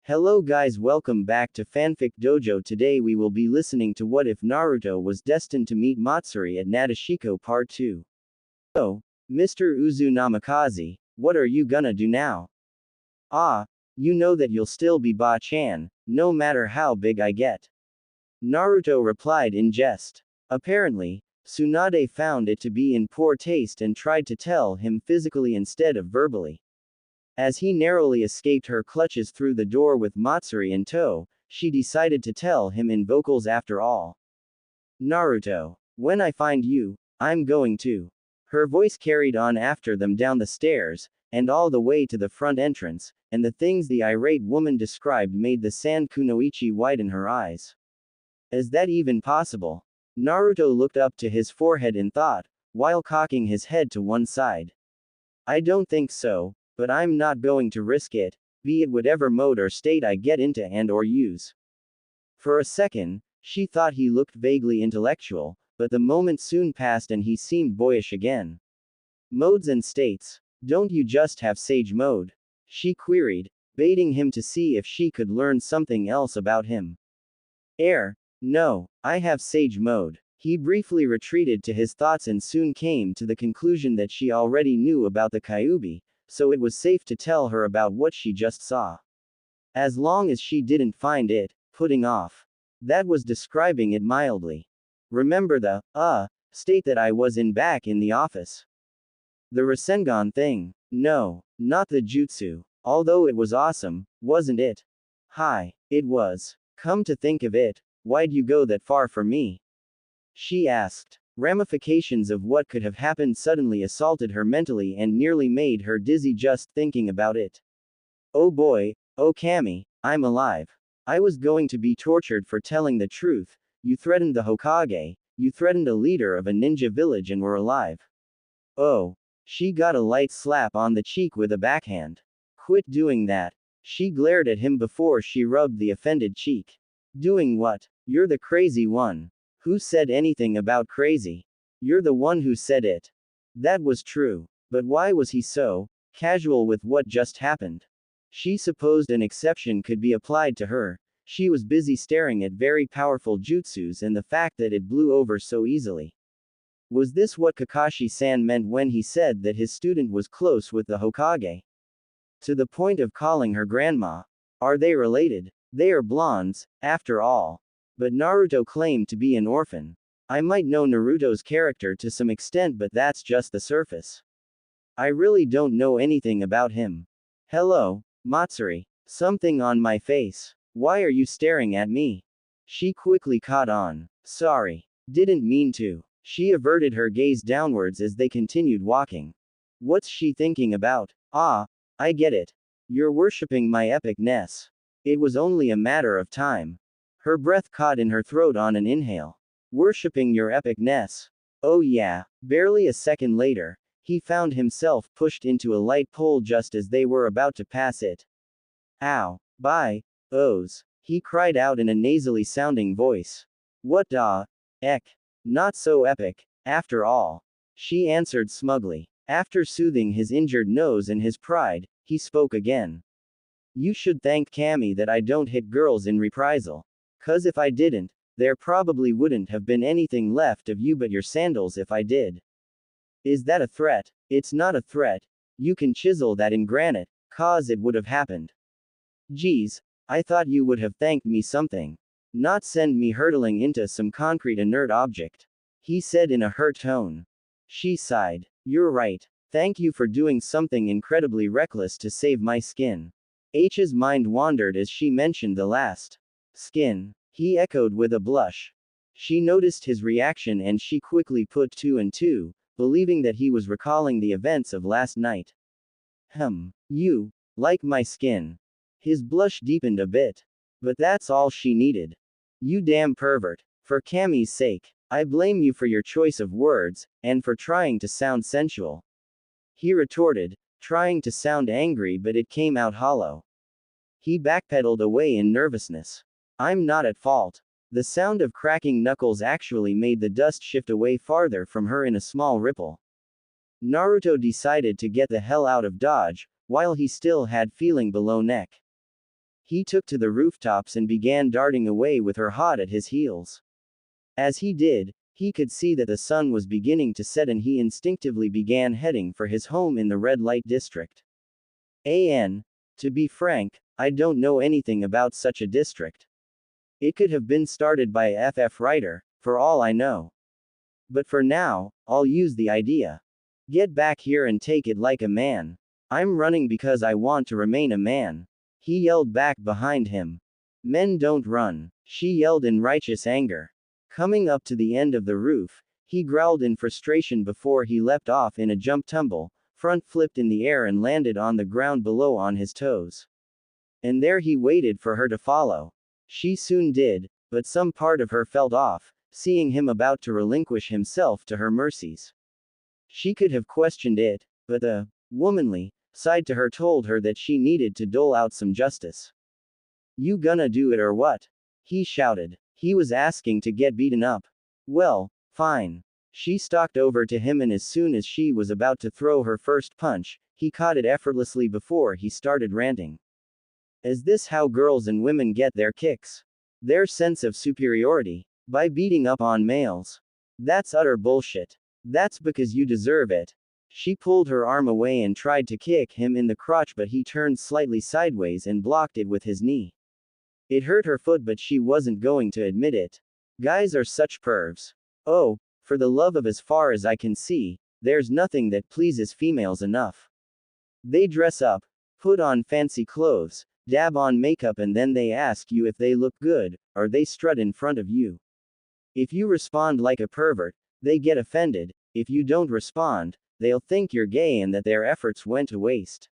Hello guys, welcome back to Fanfic Dojo. Today we will be listening to What If Naruto Was Destined to Meet Matsuri at Nadeshiko Part 2. So, Mr. Uzumaki, what are you gonna do now? Ah, you know that you'll still be Ba-chan, no matter how big I get. Naruto replied in jest. Apparently, Tsunade found it to be in poor taste and tried to tell him physically instead of verbally. As he narrowly escaped her clutches through the door with Matsuri in tow, she decided to tell him in vocals after all. Naruto, when I find you, I'm going to. Her voice carried on after them down the stairs, and all the way to the front entrance, and the things the irate woman described made the sand kunoichi widen her eyes. Is that even possible? Naruto looked up to his forehead in thought, while cocking his head to one side. I don't think so, but I'm not going to risk it, be it whatever mode or state I get into and/or use. For a second, she thought he looked vaguely intellectual, but the moment soon passed and he seemed boyish again. Modes and states. Don't you just have Sage Mode? She queried, baiting him to see if she could learn something else about him. No, I have Sage Mode. He briefly retreated to his thoughts and soon came to the conclusion that she already knew about the Kyuubi, so it was safe to tell her about what she just saw. As long as she didn't find it putting off. That was describing it mildly. Remember the state that I was in back in the office? The Rasengan thing. No, not the jutsu. Although it was awesome, wasn't it? Hi, it was. Come to think of it, why'd you go that far for me? She asked. Ramifications of what could have happened suddenly assaulted her mentally and nearly made her dizzy just thinking about it. Oh boy, oh Kami, I'm alive. I was going to be tortured for telling the truth. You threatened the Hokage, you threatened a leader of a ninja village and were alive. Oh. She got a light slap on the cheek with a backhand. Quit doing that. She glared at him before she rubbed the offended cheek. Doing what? You're the crazy one. Who said anything about crazy? You're the one who said it. That was true. But why was he so casual with what just happened? She supposed an exception could be applied to her. She was busy staring at very powerful jutsus and the fact that it blew over so easily. Was this what Kakashi-san meant when he said that his student was close with the Hokage? To the point of calling her grandma. Are they related? They are blondes, after all. But Naruto claimed to be an orphan. I might know Naruto's character to some extent, but that's just the surface. I really don't know anything about him. Hello, Matsuri. Something on my face. Why are you staring at me? She quickly caught on. Sorry. Didn't mean to. She averted her gaze downwards as they continued walking. What's she thinking about? Ah, I get it. You're worshipping my epicness. It was only a matter of time. Her breath caught in her throat on an inhale. Worshipping your epicness. Oh yeah. Barely a second later, he found himself pushed into a light pole just as they were about to pass it. Ow. Bye. Ohs. He cried out in a nasally sounding voice. What da? Eck. Not so epic, after all. She answered smugly. After soothing his injured nose and his pride, he spoke again. You should thank Kami that I don't hit girls in reprisal. 'Cause if I didn't, there probably wouldn't have been anything left of you but your sandals if I did. Is that a threat? It's not a threat. You can chisel that in granite, 'cause it would have happened. Geez, I thought you would have thanked me something. Not send me hurtling into some concrete inert object. He said in a hurt tone. She sighed. You're right. Thank you for doing something incredibly reckless to save my skin. H's mind wandered as she mentioned the last. Skin. He echoed with a blush. She noticed his reaction and she quickly put two and two, believing that he was recalling the events of last night. You like my skin. His blush deepened a bit. But that's all she needed. You damn pervert. For Kami's sake, I blame you for your choice of words, and for trying to sound sensual. He retorted, trying to sound angry but it came out hollow. He backpedaled away in nervousness. I'm not at fault. The sound of cracking knuckles actually made the dust shift away farther from her in a small ripple. Naruto decided to get the hell out of Dodge, while he still had feeling below neck. He took to the rooftops and began darting away with her hot at his heels. As he did, he could see that the sun was beginning to set and he instinctively began heading for his home in the red light district. To be frank, I don't know anything about such a district. It could have been started by a FF writer, for all I know. But for now, I'll use the idea. Get back here and take it like a man. I'm running because I want to remain a man. He yelled back behind him. Men don't run, she yelled in righteous anger. Coming up to the end of the roof, he growled in frustration before he leapt off in a jump tumble, front flipped in the air and landed on the ground below on his toes. And there he waited for her to follow. She soon did, but some part of her felt off, seeing him about to relinquish himself to her mercies. She could have questioned it, but the womanly side to her told her that she needed to dole out some justice. You gonna do it or what? He shouted. He was asking to get beaten up. Well, fine. She stalked over to him and as soon as she was about to throw her first punch, he caught it effortlessly before he started ranting. Is this how girls and women get their kicks? Their sense of superiority? By beating up on males? That's utter bullshit. That's because you deserve it. She pulled her arm away and tried to kick him in the crotch, but he turned slightly sideways and blocked it with his knee. It hurt her foot, but she wasn't going to admit it. Guys are such pervs. Oh, for the love of as far as I can see, there's nothing that pleases females enough. They dress up, put on fancy clothes, dab on makeup, and then they ask you if they look good, or they strut in front of you. If you respond like a pervert, they get offended. If you don't respond, they'll think you're gay and that their efforts went to waste.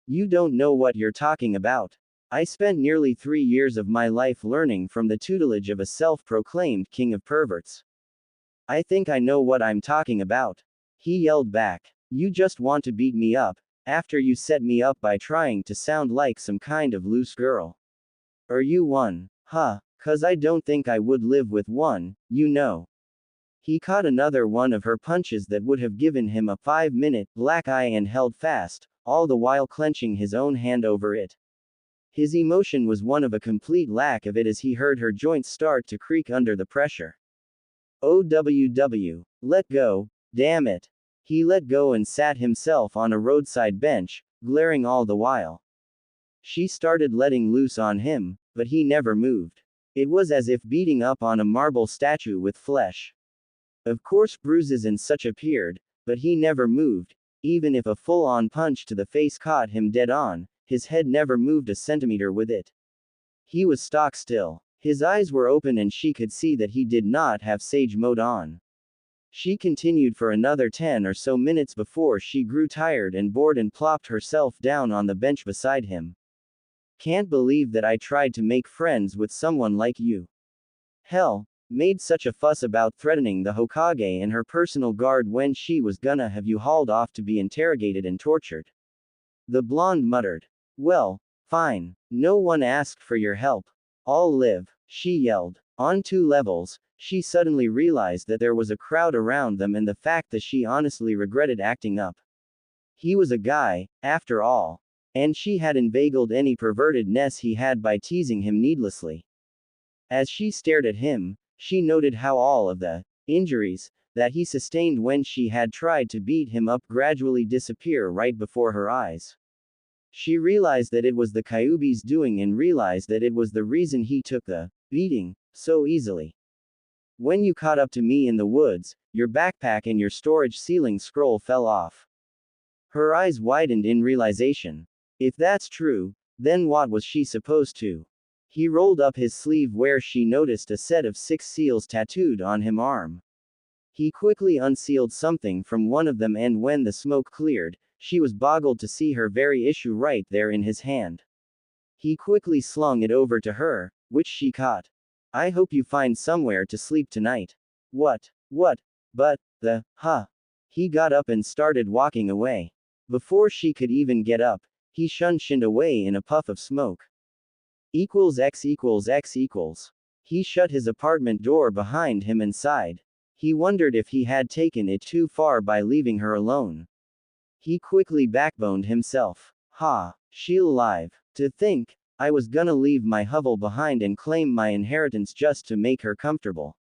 You don't know what you're talking about. I spent nearly 3 years of my life learning from the tutelage of a self-proclaimed king of perverts. I think I know what I'm talking about. He yelled back. You just want to beat me up, after you set me up by trying to sound like some kind of loose girl. Are you one? Huh, 'cause I don't think I would live with one, you know. He caught another one of her punches that would have given him a 5-minute black eye and held fast, all the while clenching his own hand over it. His emotion was one of a complete lack of it as he heard her joints start to creak under the pressure. OWW. Let go, damn it. He let go and sat himself on a roadside bench, glaring all the while. She started letting loose on him, but he never moved. It was as if beating up on a marble statue with flesh. Of course bruises and such appeared, but he never moved. Even if a full-on punch to the face caught him dead on, his head never moved a centimeter with it. He was stock still. His eyes were open and she could see that he did not have sage mode on. She continued for another 10 or so minutes before she grew tired and bored and plopped herself down on the bench beside him. Can't believe that I tried to make friends with someone like you. Hell, made such a fuss about threatening the Hokage and her personal guard when she was gonna have you hauled off to be interrogated and tortured. The blonde muttered. Well, fine. No one asked for your help. I'll live, she yelled. On 2 levels, she suddenly realized that there was a crowd around them and the fact that she honestly regretted acting up. He was a guy, after all. And she had inveigled any pervertedness he had by teasing him needlessly. As she stared at him, she noted how all of the injuries that he sustained when she had tried to beat him up gradually disappear right before her eyes. She realized that it was the Kyuubi's doing and realized that it was the reason he took the beating so easily. When you caught up to me in the woods, your backpack and your storage ceiling scroll fell off. Her eyes widened in realization. If that's true, then what was she supposed to? He rolled up his sleeve where she noticed a set of 6 seals tattooed on his arm. He quickly unsealed something from one of them and when the smoke cleared, she was boggled to see her very issue right there in his hand. He quickly slung it over to her, which she caught. I hope you find somewhere to sleep tonight. What? But, He got up and started walking away. Before she could even get up, he shinned away in a puff of smoke. X equals X equals. He shut his apartment door behind him and sighed. He wondered if he had taken it too far by leaving her alone. He quickly backboned himself. She'll alive. To think, I was gonna leave my hovel behind and claim my inheritance just to make her comfortable.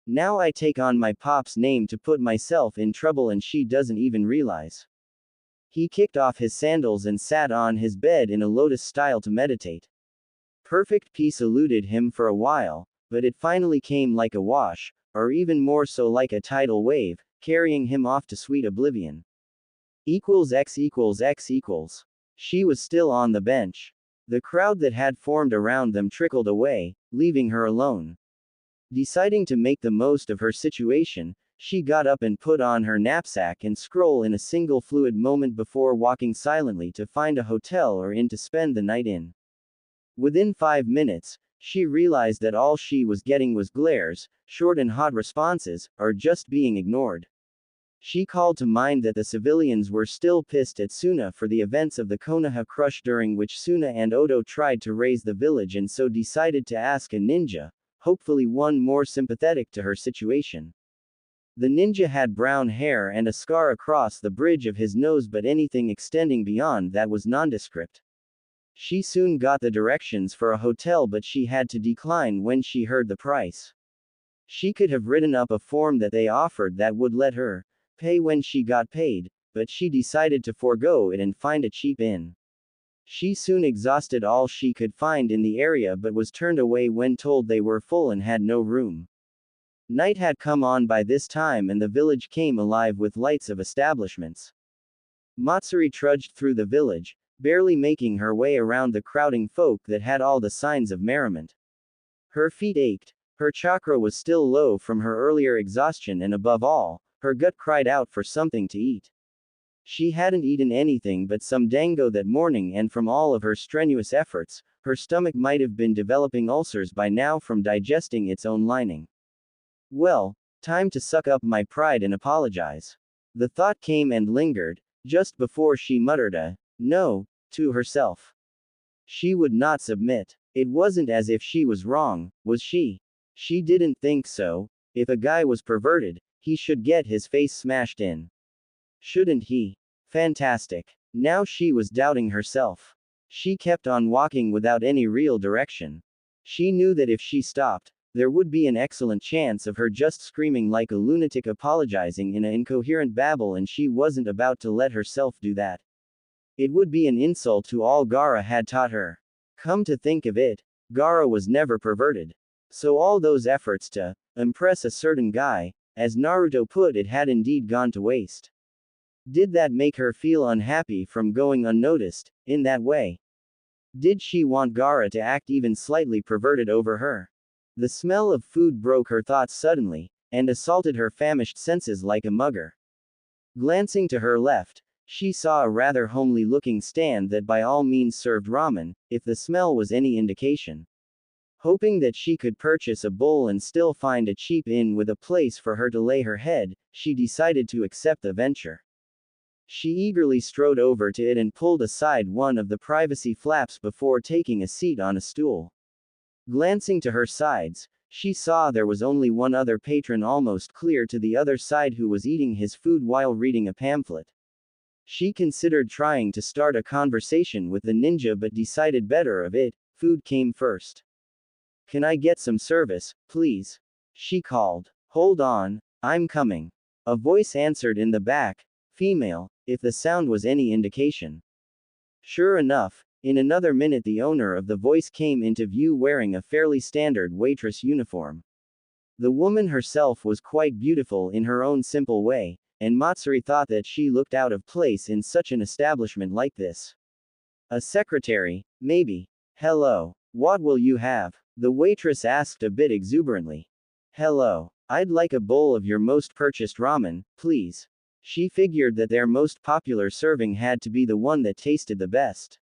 Now I take on my pop's name to put myself in trouble and she doesn't even realize. He kicked off his sandals and sat on his bed in a lotus style to meditate. Perfect peace eluded him for a while, but it finally came like a wash, or even more so like a tidal wave, carrying him off to sweet oblivion. X equals X equals. She was still on the bench. The crowd that had formed around them trickled away, leaving her alone. Deciding to make the most of her situation, she got up and put on her knapsack and scroll in a single fluid moment before walking silently to find a hotel or inn to spend the night in. Within 5 minutes, she realized that all she was getting was glares, short and hot responses, or just being ignored. She called to mind that the civilians were still pissed at Suna for the events of the Konoha crush during which Suna and Odo tried to raise the village and so decided to ask a ninja, hopefully one more sympathetic to her situation. The ninja had brown hair and a scar across the bridge of his nose, but anything extending beyond that was nondescript. She soon got the directions for a hotel, but she had to decline when she heard the price. She could have written up a form that they offered that would let her pay when she got paid, but she decided to forego it and find a cheap inn. She soon exhausted all she could find in the area but was turned away when told they were full and had no room. Night had come on by this time and the village came alive with lights of establishments. Matsuri trudged through the village, barely making her way around the crowding folk that had all the signs of merriment. Her feet ached, her chakra was still low from her earlier exhaustion, and above all, her gut cried out for something to eat. She hadn't eaten anything but some dango that morning, and from all of her strenuous efforts, her stomach might have been developing ulcers by now from digesting its own lining. Well, time to suck up my pride and apologize. The thought came and lingered, just before she muttered a no to herself. She would not submit. It wasn't as if she was wrong, was she? She didn't think so. If a guy was perverted, he should get his face smashed in. Shouldn't he? Fantastic. Now she was doubting herself. She kept on walking without any real direction. She knew that if she stopped, there would be an excellent chance of her just screaming like a lunatic, apologizing in an incoherent babble, and she wasn't about to let herself do that. It would be an insult to all Gaara had taught her. Come to think of it, Gaara was never perverted. So all those efforts to impress a certain guy, as Naruto put it, had indeed gone to waste. Did that make her feel unhappy from going unnoticed, in that way? Did she want Gaara to act even slightly perverted over her? The smell of food broke her thoughts suddenly, and assaulted her famished senses like a mugger. Glancing to her left, she saw a rather homely-looking stand that by all means served ramen, if the smell was any indication. Hoping that she could purchase a bowl and still find a cheap inn with a place for her to lay her head, she decided to accept the venture. She eagerly strode over to it and pulled aside one of the privacy flaps before taking a seat on a stool. Glancing to her sides, she saw there was only one other patron almost clear to the other side who was eating his food while reading a pamphlet. She considered trying to start a conversation with the ninja but decided better of it. Food came first. "Can I get some service, please?" she called. "Hold on, I'm coming." A voice answered in the back, female, if the sound was any indication. Sure enough, in another minute the owner of the voice came into view wearing a fairly standard waitress uniform. The woman herself was quite beautiful in her own simple way, and Matsuri thought that she looked out of place in such an establishment like this. "A secretary, maybe. Hello. What will you have?" the waitress asked a bit exuberantly. "Hello. I'd like a bowl of your most purchased ramen, please." She figured that their most popular serving had to be the one that tasted the best.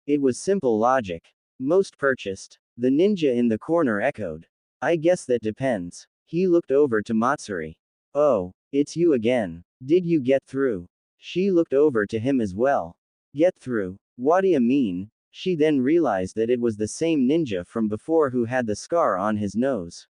It was simple logic. "Most purchased?" the ninja in the corner echoed. "I guess that depends." He looked over to Matsuri. "Oh, it's you again. Did you get through?" She looked over to him as well. "Get through? What do you mean?" She then realized that it was the same ninja from before who had the scar on his nose.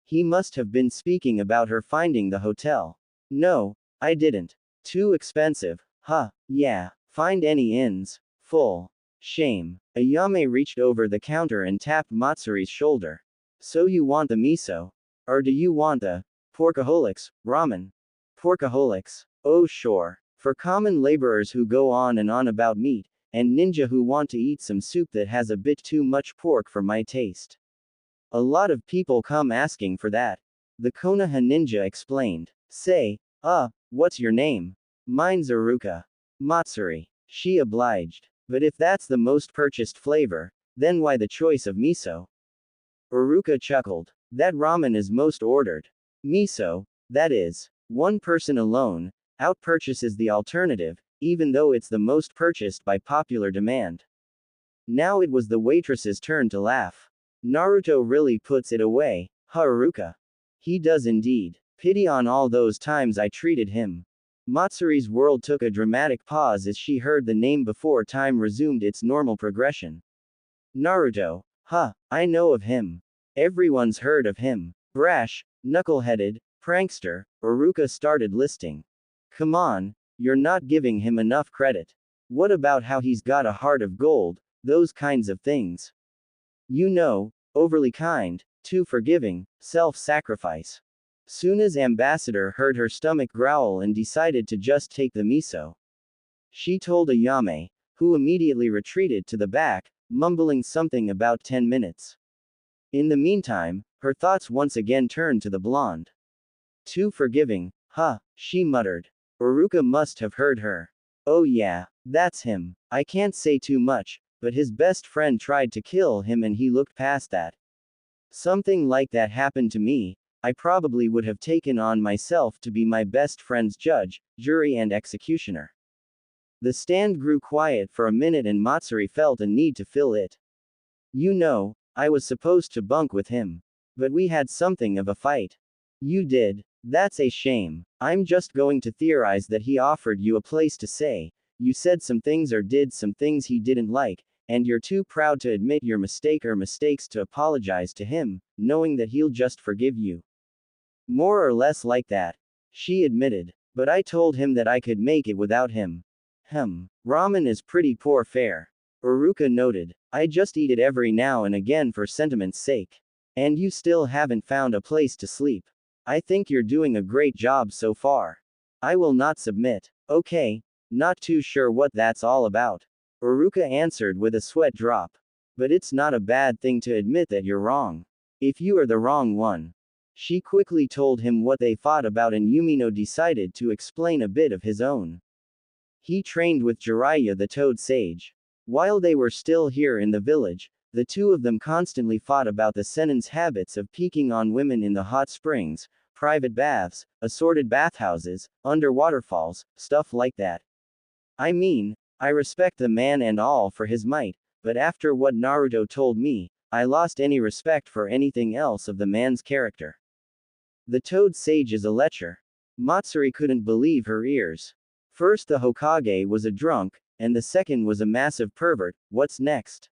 He must have been speaking about her finding the hotel. "No, I didn't. Too expensive." "Huh, yeah. Find any inns. Full." Shame. Ayame reached over the counter and tapped Matsuri's shoulder. So you want the miso? Or do you want the porkaholics, ramen? Porkaholics. Oh sure. For common laborers who go on and on about meat, and ninja who want to eat some soup that has a bit too much pork for my taste. A lot of people come asking for that. The Konoha ninja explained. Say, what's your name? Mine's Aruka. Matsuri. She obliged. But if that's the most purchased flavor, then why the choice of miso? Aruka chuckled. That ramen is most ordered. Miso, that is, one person alone, outpurchases the alternative, even though it's the most purchased by popular demand. Now it was the waitress's turn to laugh. Naruto really puts it away, huh Aruka? He does indeed. Pity on all those times I treated him. Matsuri's world took a dramatic pause as she heard the name before time resumed its normal progression. Naruto. I know of him. Everyone's heard of him. Brash, knuckle-headed, prankster, Aruka started listing. Come on, you're not giving him enough credit. What about how he's got a heart of gold, those kinds of things? You know, overly kind, too forgiving, self-sacrifice. Soon as Ambassador heard her stomach growl and decided to just take the miso. She told Ayame, who immediately retreated to the back, mumbling something about 10 minutes. In the meantime, her thoughts once again turned to the blonde. Too forgiving, she muttered. Aruka must have heard her. Oh yeah, that's him. I can't say too much, but his best friend tried to kill him and he looked past that. Something like that happened to me, I probably would have taken on myself to be my best friend's judge, jury and executioner. The stand grew quiet for a minute and Matsuri felt a need to fill it. You know, I was supposed to bunk with him. But we had something of a fight. You did. That's a shame. I'm just going to theorize that he offered you a place to stay. You said some things or did some things he didn't like, and you're too proud to admit your mistake or mistakes to apologize to him, knowing that he'll just forgive you. More or less like that. She admitted. But I told him that I could make it without him. Ramen is pretty poor fare. Aruka noted. I just eat it every now and again for sentiment's sake. And you still haven't found a place to sleep. I think you're doing a great job so far. I will not submit. Okay. Not too sure what that's all about. Aruka answered with a sweat drop. But it's not a bad thing to admit that you're wrong. If you are the wrong one. She quickly told him what they fought about and Yumino decided to explain a bit of his own. He trained with Jiraiya the Toad Sage. While they were still here in the village, the two of them constantly fought about the Senin's habits of peeking on women in the hot springs, private baths, assorted bathhouses, under waterfalls, stuff like that. I mean, I respect the man and all for his might, but after what Naruto told me, I lost any respect for anything else of the man's character. The Toad Sage is a lecher. Matsuri couldn't believe her ears. First the Hokage was a drunk, and the second was a massive pervert, what's next?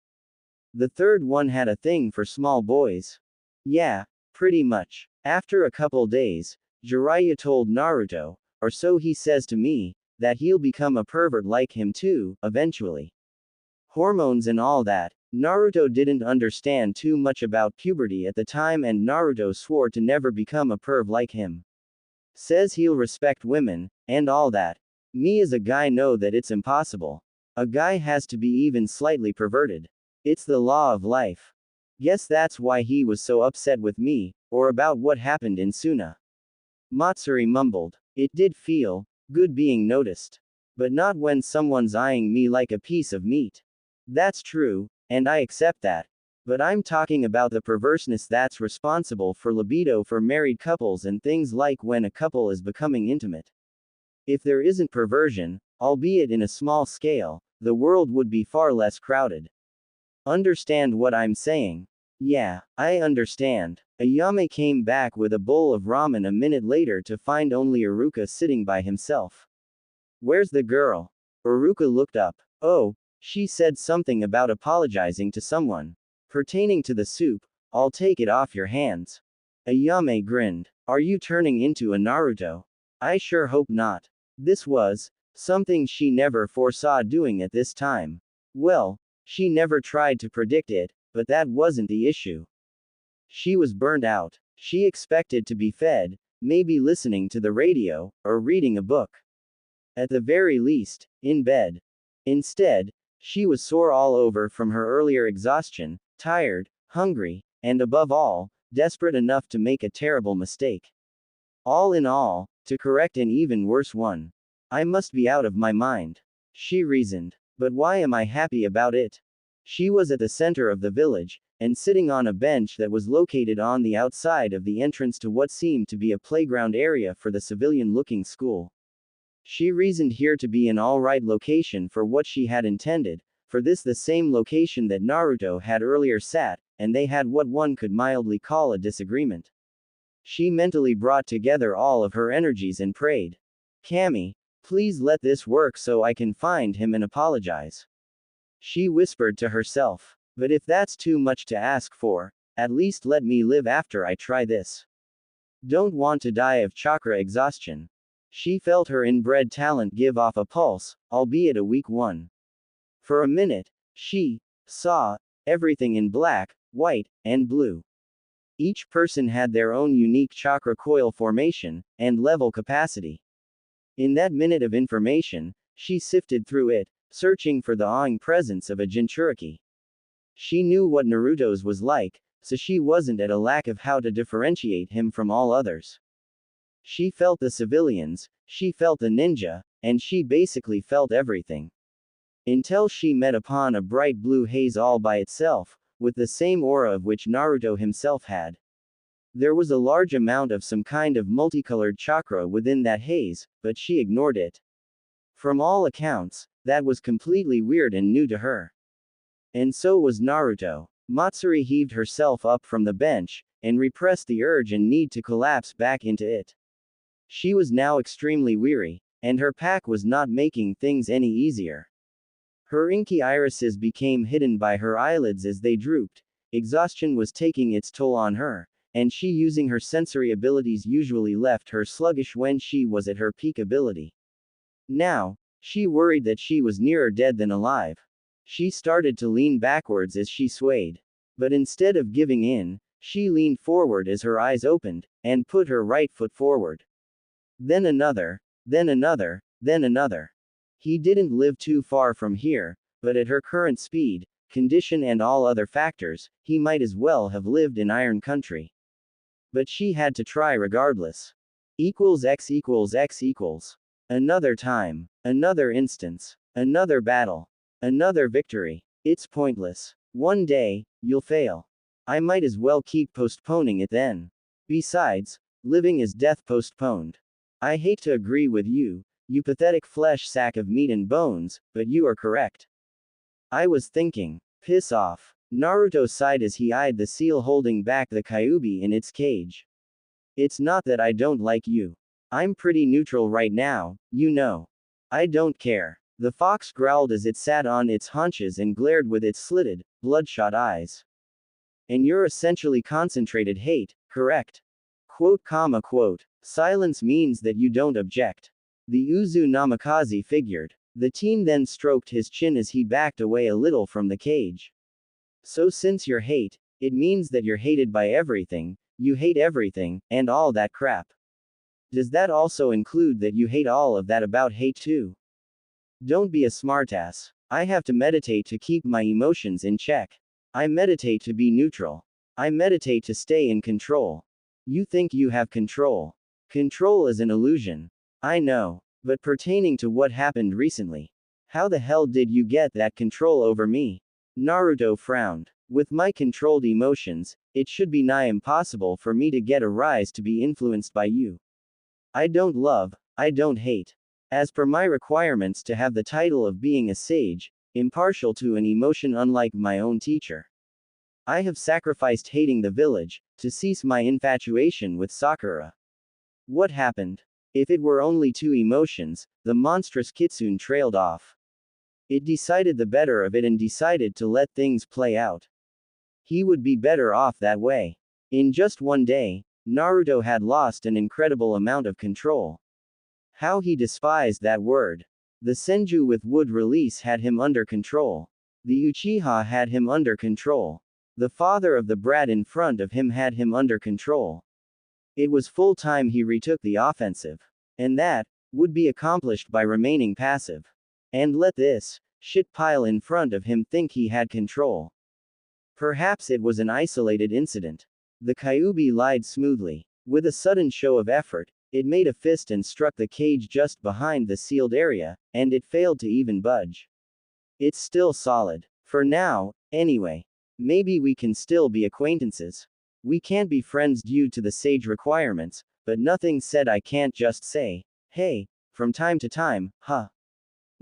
The third one had a thing for small boys. Yeah, pretty much. After a couple days, Jiraiya told Naruto, or so he says to me, that he'll become a pervert like him too, eventually. Hormones and all that. Naruto didn't understand too much about puberty at the time and Naruto swore to never become a perv like him. Says he'll respect women, and all that. Me as a guy know that it's impossible. A guy has to be even slightly perverted. It's the law of life. Guess that's why he was so upset with me, or about what happened in Suna. Matsuri mumbled. It did feel good being noticed. But not when someone's eyeing me like a piece of meat. That's true, and I accept that. But I'm talking about the perverseness that's responsible for libido for married couples and things like when a couple is becoming intimate. If there isn't perversion, albeit in a small scale, the world would be far less crowded. Understand what I'm saying? Yeah, I understand. Ayame came back with a bowl of ramen a minute later to find only Aruka sitting by himself. Where's the girl? Aruka looked up. Oh, she said something about apologizing to someone. Pertaining to the soup, I'll take it off your hands. Ayame grinned. Are you turning into a Naruto? I sure hope not. This was something she never foresaw doing at this time. Well, She never tried to predict it, but that wasn't the issue. She was burned out. She expected to be fed, maybe listening to the radio, or reading a book. At the very least, in bed. Instead, she was sore all over from her earlier exhaustion, tired, hungry, and above all, desperate enough to make a terrible mistake. All in all, to correct an even worse one. I must be out of my mind. She reasoned. But why am I happy about it? She was at the center of the village, and sitting on a bench that was located on the outside of the entrance to what seemed to be a playground area for the civilian-looking school. She reasoned here to be an alright location for what she had intended, for this the same location that Naruto had earlier sat, and they had what one could mildly call a disagreement. She mentally brought together all of her energies and prayed. Kami, please let this work so I can find him and apologize. She whispered to herself. But if that's too much to ask for, at least let me live after I try this. Don't want to die of chakra exhaustion. She felt her inbred talent give off a pulse, albeit a weak one. For a minute, she saw everything in black, white, and blue. Each person had their own unique chakra coil formation and level capacity. In that minute of information, she sifted through it, searching for the awing presence of a Jinchuriki. She knew what Naruto's was like, so she wasn't at a lack of how to differentiate him from all others. She felt the civilians, she felt the ninja, and she basically felt everything. Until she met upon a bright blue haze all by itself, with the same aura of which Naruto himself had. There was a large amount of some kind of multicolored chakra within that haze, but she ignored it. From all accounts, that was completely weird and new to her. And so was Naruto. Matsuri heaved herself up from the bench, and repressed the urge and need to collapse back into it. She was now extremely weary, and her pack was not making things any easier. Her inky irises became hidden by her eyelids as they drooped. Exhaustion was taking its toll on her, and she using her sensory abilities usually left her sluggish when she was at her peak ability. Now, she worried that she was nearer dead than alive. She started to lean backwards as she swayed. But instead of giving in, she leaned forward as her eyes opened, and put her right foot forward. Then another, then another, then another. He didn't live too far from here, but at her current speed, condition and all other factors, he might as well have lived in Iron Country. But she had to try regardless. X equals X equals. Another time. Another instance. Another battle. Another victory. It's pointless. One day, you'll fail. I might as well keep postponing it then. Besides, living is death postponed. I hate to agree with you, you pathetic flesh sack of meat and bones, but you are correct. I was thinking. Piss off. Naruto sighed as he eyed the seal holding back the Kyuubi in its cage. It's not that I don't like you. I'm pretty neutral right now, you know. I don't care. The fox growled as it sat on its haunches and glared with its slitted, bloodshot eyes. And you're essentially concentrated hate, correct? Quote. Silence means that you don't object. The Uzu Namikaze figured. The teen then stroked his chin as he backed away a little from the cage. So since you're hate, it means that you're hated by everything, you hate everything, and all that crap. Does that also include that you hate all of that about hate too? Don't be a smartass. I have to meditate to keep my emotions in check. I meditate to be neutral. I meditate to stay in control. You think you have control. Control is an illusion. I know. But pertaining to what happened recently. How the hell did you get that control over me? Naruto frowned. With my controlled emotions, it should be nigh impossible for me to get a rise to be influenced by you. I don't love, I don't hate. As per my requirements to have the title of being a sage, impartial to an emotion unlike my own teacher. I have sacrificed hating the village, to cease my infatuation with Sakura. What happened? If it were only two emotions, the monstrous kitsune trailed off. It decided the better of it and decided to let things play out. He would be better off that way. In just one day, Naruto had lost an incredible amount of control. How he despised that word. The Senju with wood release had him under control. The Uchiha had him under control. The father of the brat in front of him had him under control. It was full time he retook the offensive. And that would be accomplished by remaining passive. And let this shit pile in front of him think he had control. Perhaps it was an isolated incident. The Kyuubi lied smoothly. With a sudden show of effort, it made a fist and struck the cage just behind the sealed area, and it failed to even budge. It's still solid. For now, anyway. Maybe we can still be acquaintances. We can't be friends due to the sage requirements, but nothing said I can't just say, hey, from time to time, huh?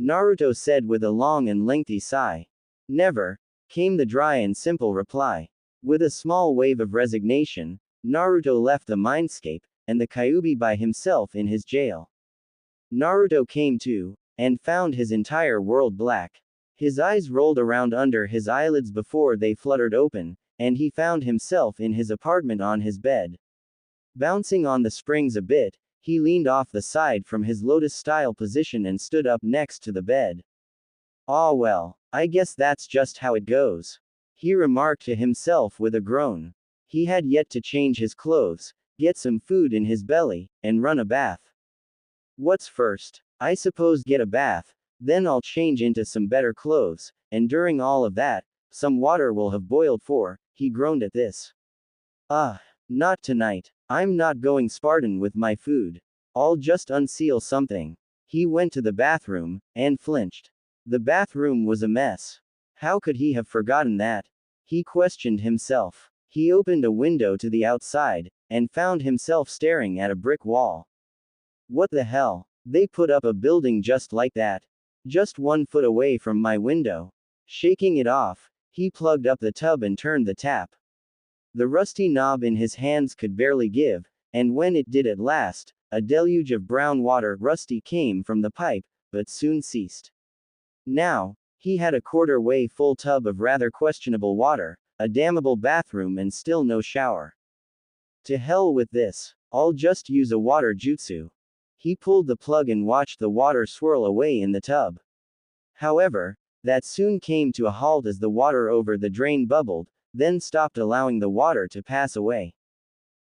Naruto said with a long and lengthy sigh. Never, came the dry and simple reply. With a small wave of resignation, Naruto left the mindscape, and the Kyuubi by himself in his jail. Naruto came to, and found his entire world black. His eyes rolled around under his eyelids before they fluttered open, and he found himself in his apartment on his bed. Bouncing on the springs a bit, he leaned off the side from his lotus-style position and stood up next to the bed. "Ah well, I guess that's just how it goes," he remarked to himself with a groan. He had yet to change his clothes, get some food in his belly, and run a bath. What's first? I suppose get a bath, then I'll change into some better clothes, and during all of that, some water will have boiled for, he groaned at this. Not tonight. I'm not going Spartan with my food. I'll just unseal something. He went to the bathroom, and flinched. The bathroom was a mess. How could he have forgotten that? He questioned himself. He opened a window to the outside, and found himself staring at a brick wall. What the hell? They put up a building just like that. Just 1 foot away from my window. Shaking it off, he plugged up the tub and turned the tap. The rusty knob in his hands could barely give, and when it did at last, a deluge of brown water rusty came from the pipe, but soon ceased. Now, he had a quarter-way full tub of rather questionable water, a dammable bathroom and still no shower. To hell with this. I'll just use a water jutsu. He pulled the plug and watched the water swirl away in the tub. However, that soon came to a halt as the water over the drain bubbled, then stopped allowing the water to pass away.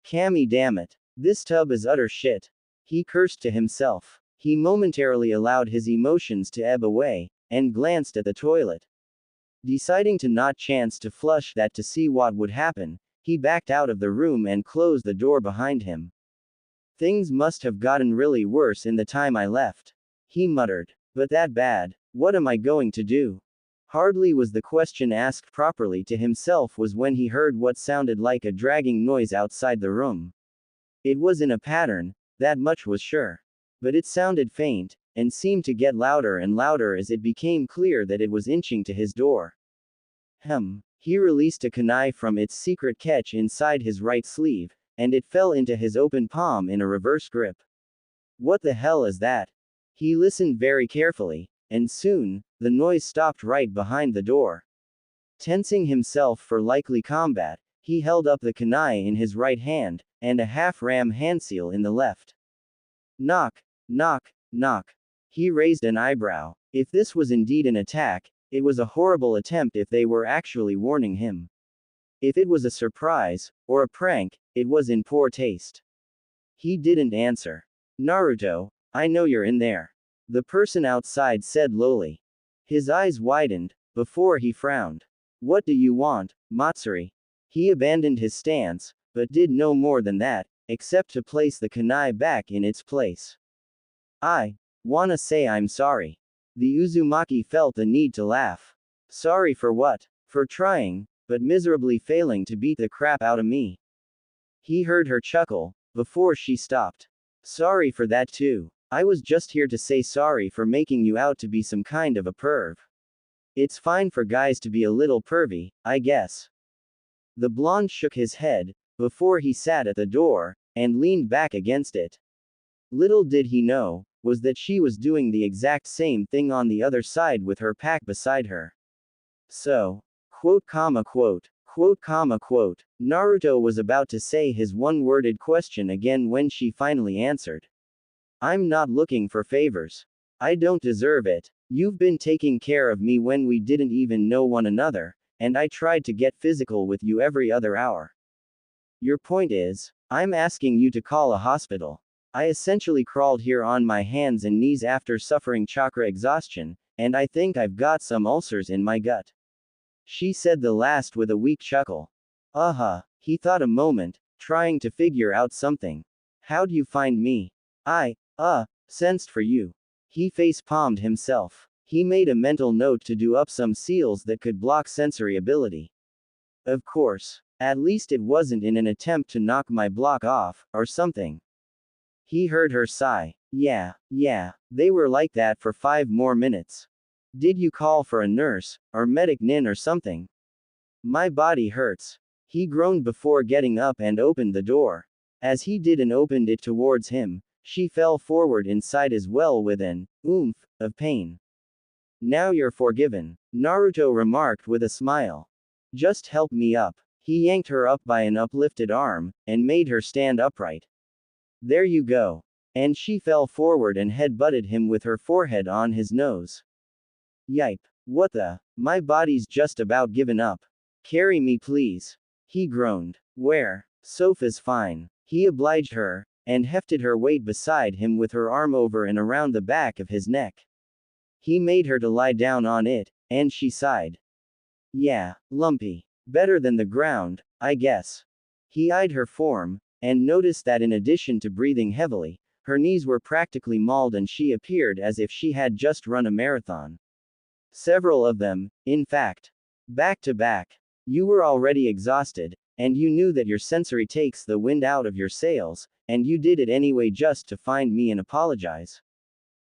Kami damn it. This tub is utter shit. He cursed to himself. He momentarily allowed his emotions to ebb away, and glanced at the toilet. Deciding to not chance to flush that to see what would happen, he backed out of the room and closed the door behind him. Things must have gotten really worse in the time I left. He muttered. But that bad. What am I going to do? Hardly was the question asked properly to himself was when he heard what sounded like a dragging noise outside the room. It was in a pattern, that much was sure. But it sounded faint, and seemed to get louder and louder as it became clear that it was inching to his door. He released a kunai from its secret catch inside his right sleeve, and it fell into his open palm in a reverse grip. What the hell is that? He listened very carefully, and soon, the noise stopped right behind the door. Tensing himself for likely combat, he held up the kunai in his right hand, and a half-ram handseal in the left. Knock, knock, knock. He raised an eyebrow. If this was indeed an attack, it was a horrible attempt if they were actually warning him. If it was a surprise, or a prank, it was in poor taste. He didn't answer. Naruto, I know you're in there. The person outside said lowly. His eyes widened, before he frowned. What do you want, Matsuri? He abandoned his stance, but did no more than that, except to place the kunai back in its place. I wanna say I'm sorry. The Uzumaki felt the need to laugh. Sorry for what? For trying, but miserably failing to beat the crap out of me. He heard her chuckle, before she stopped. Sorry for that too. I was just here to say sorry for making you out to be some kind of a perv. It's fine for guys to be a little pervy, I guess. The blonde shook his head, before he sat at the door, and leaned back against it. Little did he know, was that she was doing the exact same thing on the other side with her pack beside her. So, quote, Naruto was about to say his one-worded question again when she finally answered. I'm not looking for favors. I don't deserve it. You've been taking care of me when we didn't even know one another, and I tried to get physical with you every other hour. Your point is, I'm asking you to call a hospital. I essentially crawled here on my hands and knees after suffering chakra exhaustion, and I think I've got some ulcers in my gut. She said the last with a weak chuckle. He thought a moment, trying to figure out something. How'd you find me? I, sensed for you. He face-palmed himself. He made a mental note to do up some seals that could block sensory ability. Of course. At least it wasn't in an attempt to knock my block off, or something. He heard her sigh. Yeah, they were like that for 5 more minutes. Did you call for a nurse, or medic nin or something? My body hurts. He groaned before getting up and opened the door. As he did and opened it towards him, she fell forward inside as well with an oomph of pain. Now you're forgiven, Naruto remarked with a smile. Just help me up. He yanked her up by an uplifted arm, and made her stand upright. There you go. And she fell forward and head-butted him with her forehead on his nose. Yipe. What the? My body's just about given up. Carry me please. He groaned. Where? Sofa's fine. He obliged her, and hefted her weight beside him with her arm over and around the back of his neck. He made her to lie down on it, and she sighed. Yeah, lumpy. Better than the ground, I guess. He eyed her form, and noticed that in addition to breathing heavily, her knees were practically mauled and she appeared as if she had just run a marathon. Several of them, in fact. Back to back. You were already exhausted, and you knew that your sensory takes the wind out of your sails, and you did it anyway just to find me and apologize.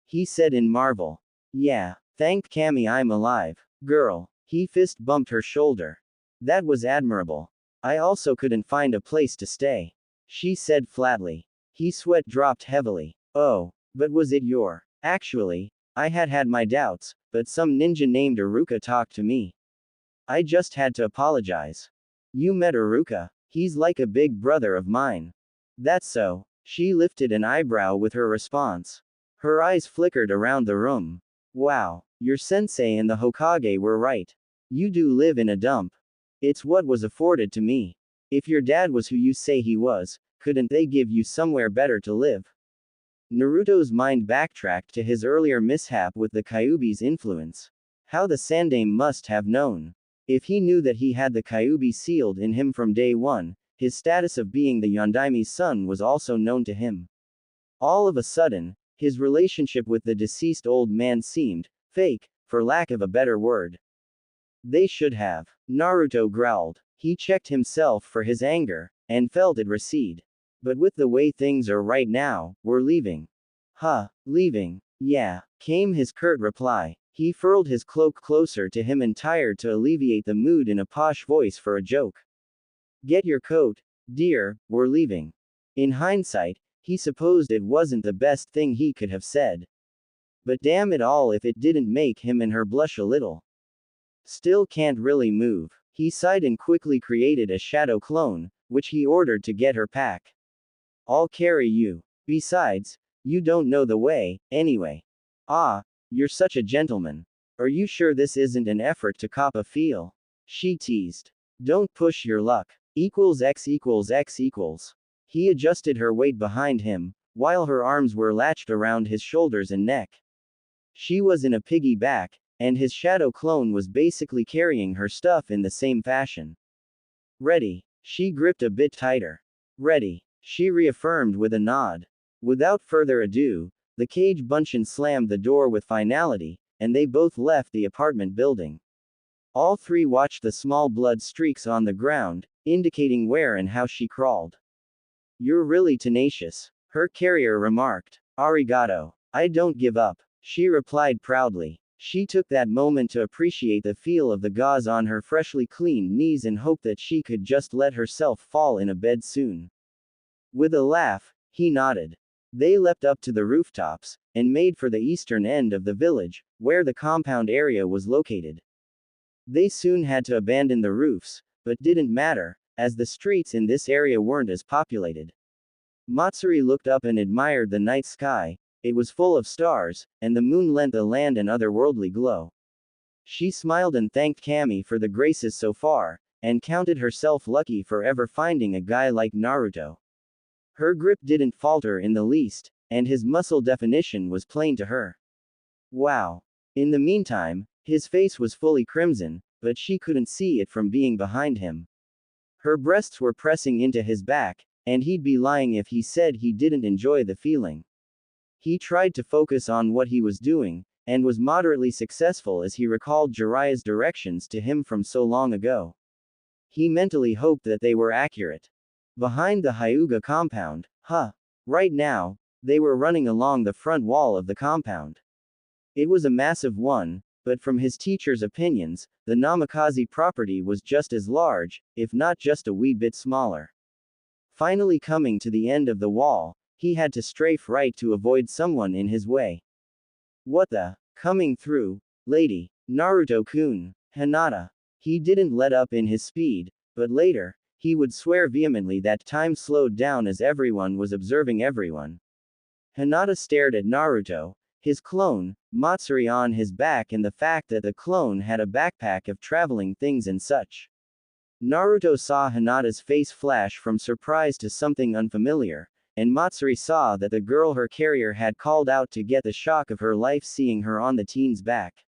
He said in marvel. Yeah, thank Kami I'm alive. Girl. He fist bumped her shoulder. That was admirable. I also couldn't find a place to stay. She said flatly. He sweat dropped heavily. Oh, but was it your? Actually, I had my doubts, but some ninja named Iruka talked to me. I just had to apologize. You met Iruka? He's like a big brother of mine. That's so. She lifted an eyebrow with her response. Her eyes flickered around the room. Wow, your sensei and the Hokage were right. You do live in a dump. It's what was afforded to me. If your dad was who you say he was, couldn't they give you somewhere better to live? Naruto's mind backtracked to his earlier mishap with the Kyuubi's influence. How the Sandaime must have known. If he knew that he had the Kyuubi sealed in him from day one, his status of being the Yondaime's son was also known to him. All of a sudden, his relationship with the deceased old man seemed fake, for lack of a better word. They should have. Naruto growled. He checked himself for his anger, and felt it recede. But with the way things are right now, we're leaving. Leaving. Yeah, came his curt reply. He furled his cloak closer to him and tired to alleviate the mood in a posh voice for a joke. Get your coat, dear, we're leaving. In hindsight, he supposed it wasn't the best thing he could have said. But damn it all if it didn't make him and her blush a little. Still can't really move. He sighed and quickly created a shadow clone, which he ordered to get her pack. I'll carry you. Besides, you don't know the way, anyway. You're such a gentleman. Are you sure this isn't an effort to cop a feel? She teased. Don't push your luck. X equals X equals. He adjusted her weight behind him, while her arms were latched around his shoulders and neck. She was in a piggyback, and his shadow clone was basically carrying her stuff in the same fashion. Ready. She gripped a bit tighter. Ready. She reaffirmed with a nod. Without further ado, the Cage Bunshin slammed the door with finality, and they both left the apartment building. All three watched the small blood streaks on the ground, indicating where and how she crawled. You're really tenacious, her carrier remarked. Arigato. I don't give up, she replied proudly. She took that moment to appreciate the feel of the gauze on her freshly cleaned knees and hoped that she could just let herself fall in a bed soon. With a laugh, he nodded. They leapt up to the rooftops, and made for the eastern end of the village, where the compound area was located. They soon had to abandon the roofs, but didn't matter, as the streets in this area weren't as populated. Matsuri looked up and admired the night sky, It was full of stars, and the moon lent the land an otherworldly glow. She smiled and thanked Kami for the graces so far, and counted herself lucky for ever finding a guy like Naruto. Her grip didn't falter in the least, and his muscle definition was plain to her. Wow. In the meantime, his face was fully crimson, but she couldn't see it from being behind him. Her breasts were pressing into his back, and he'd be lying if he said he didn't enjoy the feeling. He tried to focus on what he was doing, and was moderately successful as he recalled Jiraiya's directions to him from so long ago. He mentally hoped that they were accurate. Behind the Hyuga compound, right now, they were running along the front wall of the compound. It was a massive one, but from his teacher's opinions, the Namikaze property was just as large, if not just a wee bit smaller. Finally coming to the end of the wall, he had to strafe right to avoid someone in his way. What the? Coming through, lady, Naruto-kun, Hinata. He didn't let up in his speed, but later, he would swear vehemently that time slowed down as everyone was observing everyone. Hinata stared at Naruto, his clone, Matsuri on his back, and the fact that the clone had a backpack of traveling things and such. Naruto saw Hinata's face flash from surprise to something unfamiliar, and Matsuri saw that the girl her carrier had called out to get the shock of her life seeing her on the teen's back.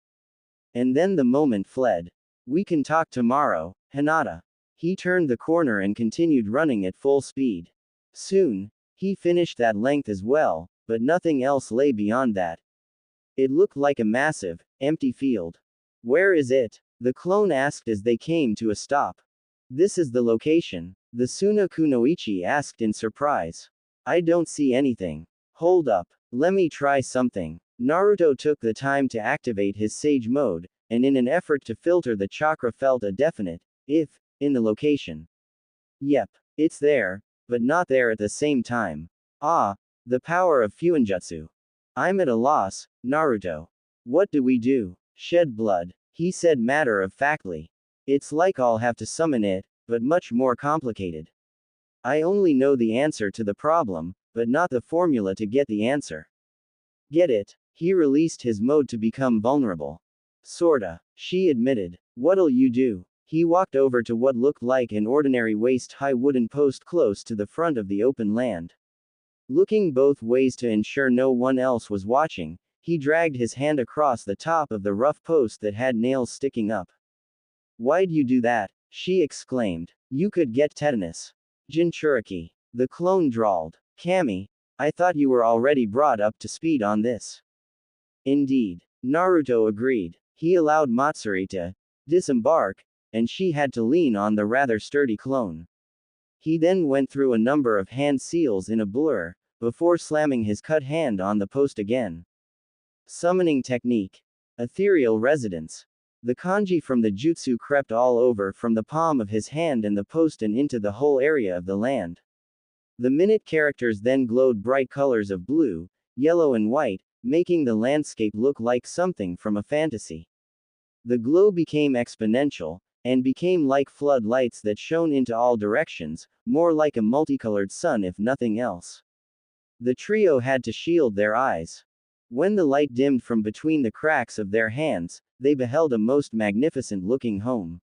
And then the moment fled. We can talk tomorrow, Hinata. He turned the corner and continued running at full speed. Soon, he finished that length as well, but nothing else lay beyond that. It looked like a massive, empty field. Where is it? The clone asked as they came to a stop. This is the location, the Suna Kunoichi asked in surprise. I don't see anything. Hold up, let me try something. Naruto took the time to activate his Sage mode, and in an effort to filter the chakra felt a definite, if, in the location. Yep, it's there, but not there at the same time. Ah, the power of Fuinjutsu. I'm at a loss, Naruto. What do we do? Shed blood, he said matter-of-factly. It's like I'll have to summon it, but much more complicated. I only know the answer to the problem, but not the formula to get the answer. Get it? He released his mode to become vulnerable. Sorta, she admitted. What'll you do? He walked over to what looked like an ordinary waist-high wooden post close to the front of the open land. Looking both ways to ensure no one else was watching, he dragged his hand across the top of the rough post that had nails sticking up. Why'd you do that? She exclaimed. You could get tetanus. Jinchuriki. The clone drawled. Kami, I thought you were already brought up to speed on this. Indeed. Naruto agreed. He allowed Matsuri to disembark, and she had to lean on the rather sturdy clone. He then went through a number of hand seals in a blur, before slamming his cut hand on the post again. Summoning technique. Ethereal residence. The kanji from the jutsu crept all over from the palm of his hand and the post and into the whole area of the land. The minute characters then glowed bright colors of blue, yellow and white, making the landscape look like something from a fantasy. The glow became exponential, and became like floodlights that shone into all directions, more like a multicolored sun if nothing else. The trio had to shield their eyes. When the light dimmed from between the cracks of their hands, they beheld a most magnificent-looking home.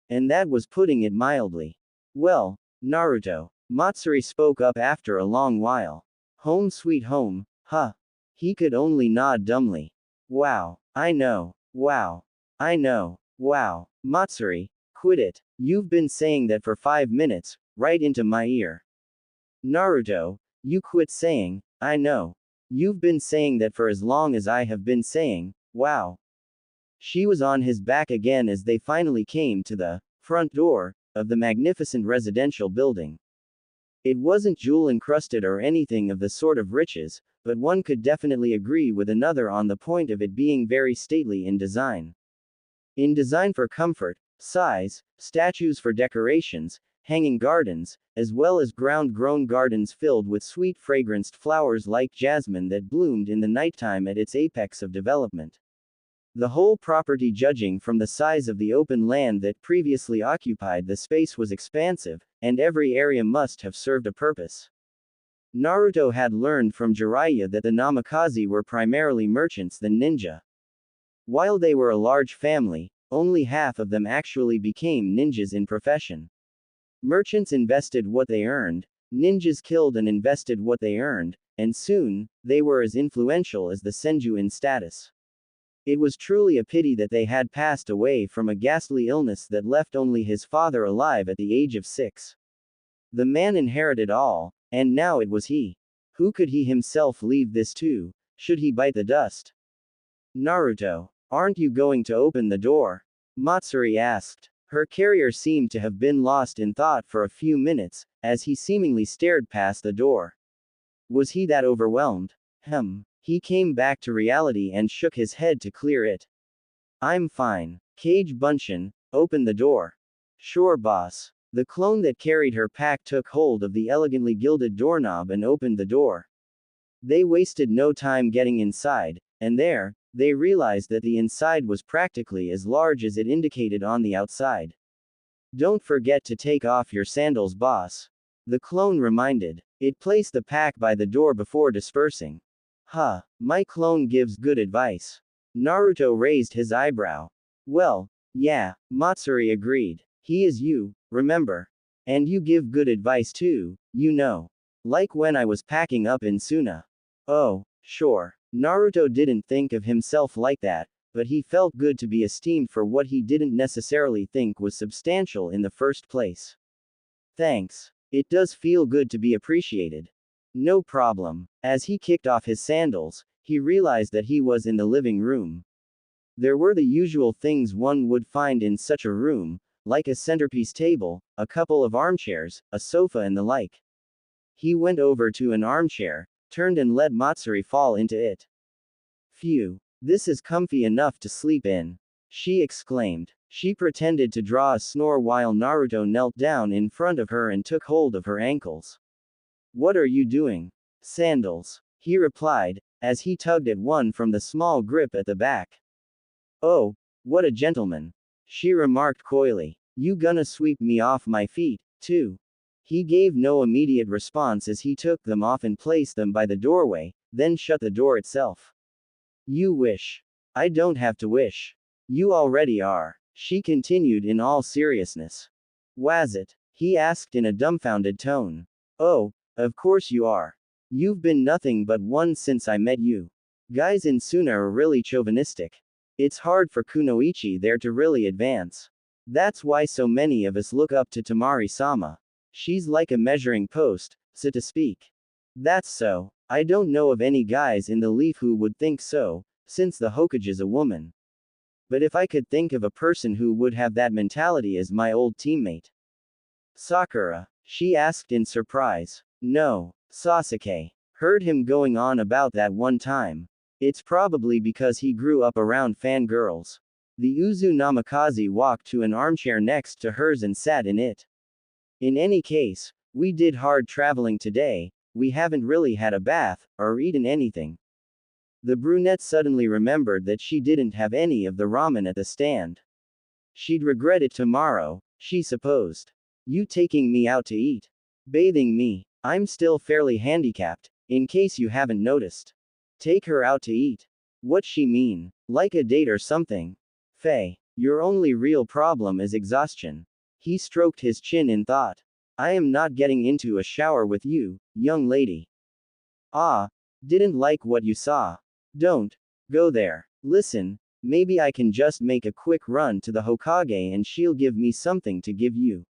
And that was putting it mildly. Well, Naruto, Matsuri spoke up after a long while. Home sweet home, huh? He could only nod dumbly. Wow, I know. Wow. I know. Wow. Matsuri, quit it. You've been saying that for 5 minutes, right into my ear. Naruto, you quit saying, I know. You've been saying that for as long as I have been saying, wow. She was on his back again as they finally came to the front door of the magnificent residential building. It wasn't jewel-encrusted or anything of the sort of riches, but one could definitely agree with another on the point of it being very stately in design. In design for comfort, size, statues for decorations, hanging gardens, as well as ground-grown gardens filled with sweet fragranced flowers like jasmine that bloomed in the nighttime at its apex of development. The whole property, judging from the size of the open land that previously occupied the space, was expansive, and every area must have served a purpose. Naruto had learned from Jiraiya that the Namikaze were primarily merchants than ninja. While they were a large family, only half of them actually became ninjas in profession. Merchants invested what they earned, ninjas killed and invested what they earned, and soon, they were as influential as the Senju in status. It was truly a pity that they had passed away from a ghastly illness that left only his father alive at the age of 6. The man inherited all, and now it was he. Who could he himself leave this to? Should he bite the dust? Naruto, aren't you going to open the door? Matsuri asked. Her carrier seemed to have been lost in thought for a few minutes, as he seemingly stared past the door. Was he that overwhelmed? He came back to reality and shook his head to clear it. I'm fine. Kage Bunshin, open the door. Sure, boss. The clone that carried her pack took hold of the elegantly gilded doorknob and opened the door. They wasted no time getting inside, and there, they realized that the inside was practically as large as it indicated on the outside. Don't forget to take off your sandals, boss. The clone reminded. It placed the pack by the door before dispersing. My clone gives good advice. Naruto raised his eyebrow. Well, yeah, Matsuri agreed. He is you, remember. And you give good advice too, you know. Like when I was packing up in Suna. Oh, sure. Naruto didn't think of himself like that, but he felt good to be esteemed for what he didn't necessarily think was substantial in the first place. Thanks. It does feel good to be appreciated. No problem. As he kicked off his sandals, he realized that he was in the living room. There were the usual things one would find in such a room, like a centerpiece table, a couple of armchairs, a sofa and the like. He went over to an armchair, turned and let Matsuri fall into it. Phew. This is comfy enough to sleep in. She exclaimed. She pretended to draw a snore while Naruto knelt down in front of her and took hold of her ankles. What are you doing? Sandals. He replied, as he tugged at one from the small grip at the back. Oh, what a gentleman. She remarked coyly. You gonna sweep me off my feet, too? He gave no immediate response as he took them off and placed them by the doorway, then shut the door itself. You wish. I don't have to wish. You already are. She continued in all seriousness. Was it? He asked in a dumbfounded tone. Oh, of course you are. You've been nothing but one since I met you. Guys in Suna are really chauvinistic. It's hard for Kunoichi there to really advance. That's why so many of us look up to Tamari-sama. She's like a measuring post, so to speak. That's so. I don't know of any guys in the Leaf who would think so, since the Hokage's a woman. But if I could think of a person who would have that mentality as my old teammate. Sakura, she asked in surprise. No, Sasuke. Heard him going on about that one time. It's probably because he grew up around fangirls. The Uzu Namikaze walked to an armchair next to hers and sat in it. In any case, we did hard traveling today, we haven't really had a bath, or eaten anything. The brunette suddenly remembered that she didn't have any of the ramen at the stand. She'd regret it tomorrow, she supposed. You taking me out to eat? Bathing me? I'm still fairly handicapped, in case you haven't noticed. Take her out to eat? What's she mean? Like a date or something? Faye, your only real problem is exhaustion. He stroked his chin in thought. I am not getting into a shower with you, young lady. Ah, didn't like what you saw. Don't go there. Listen, maybe I can just make a quick run to the Hokage and she'll give me something to give you.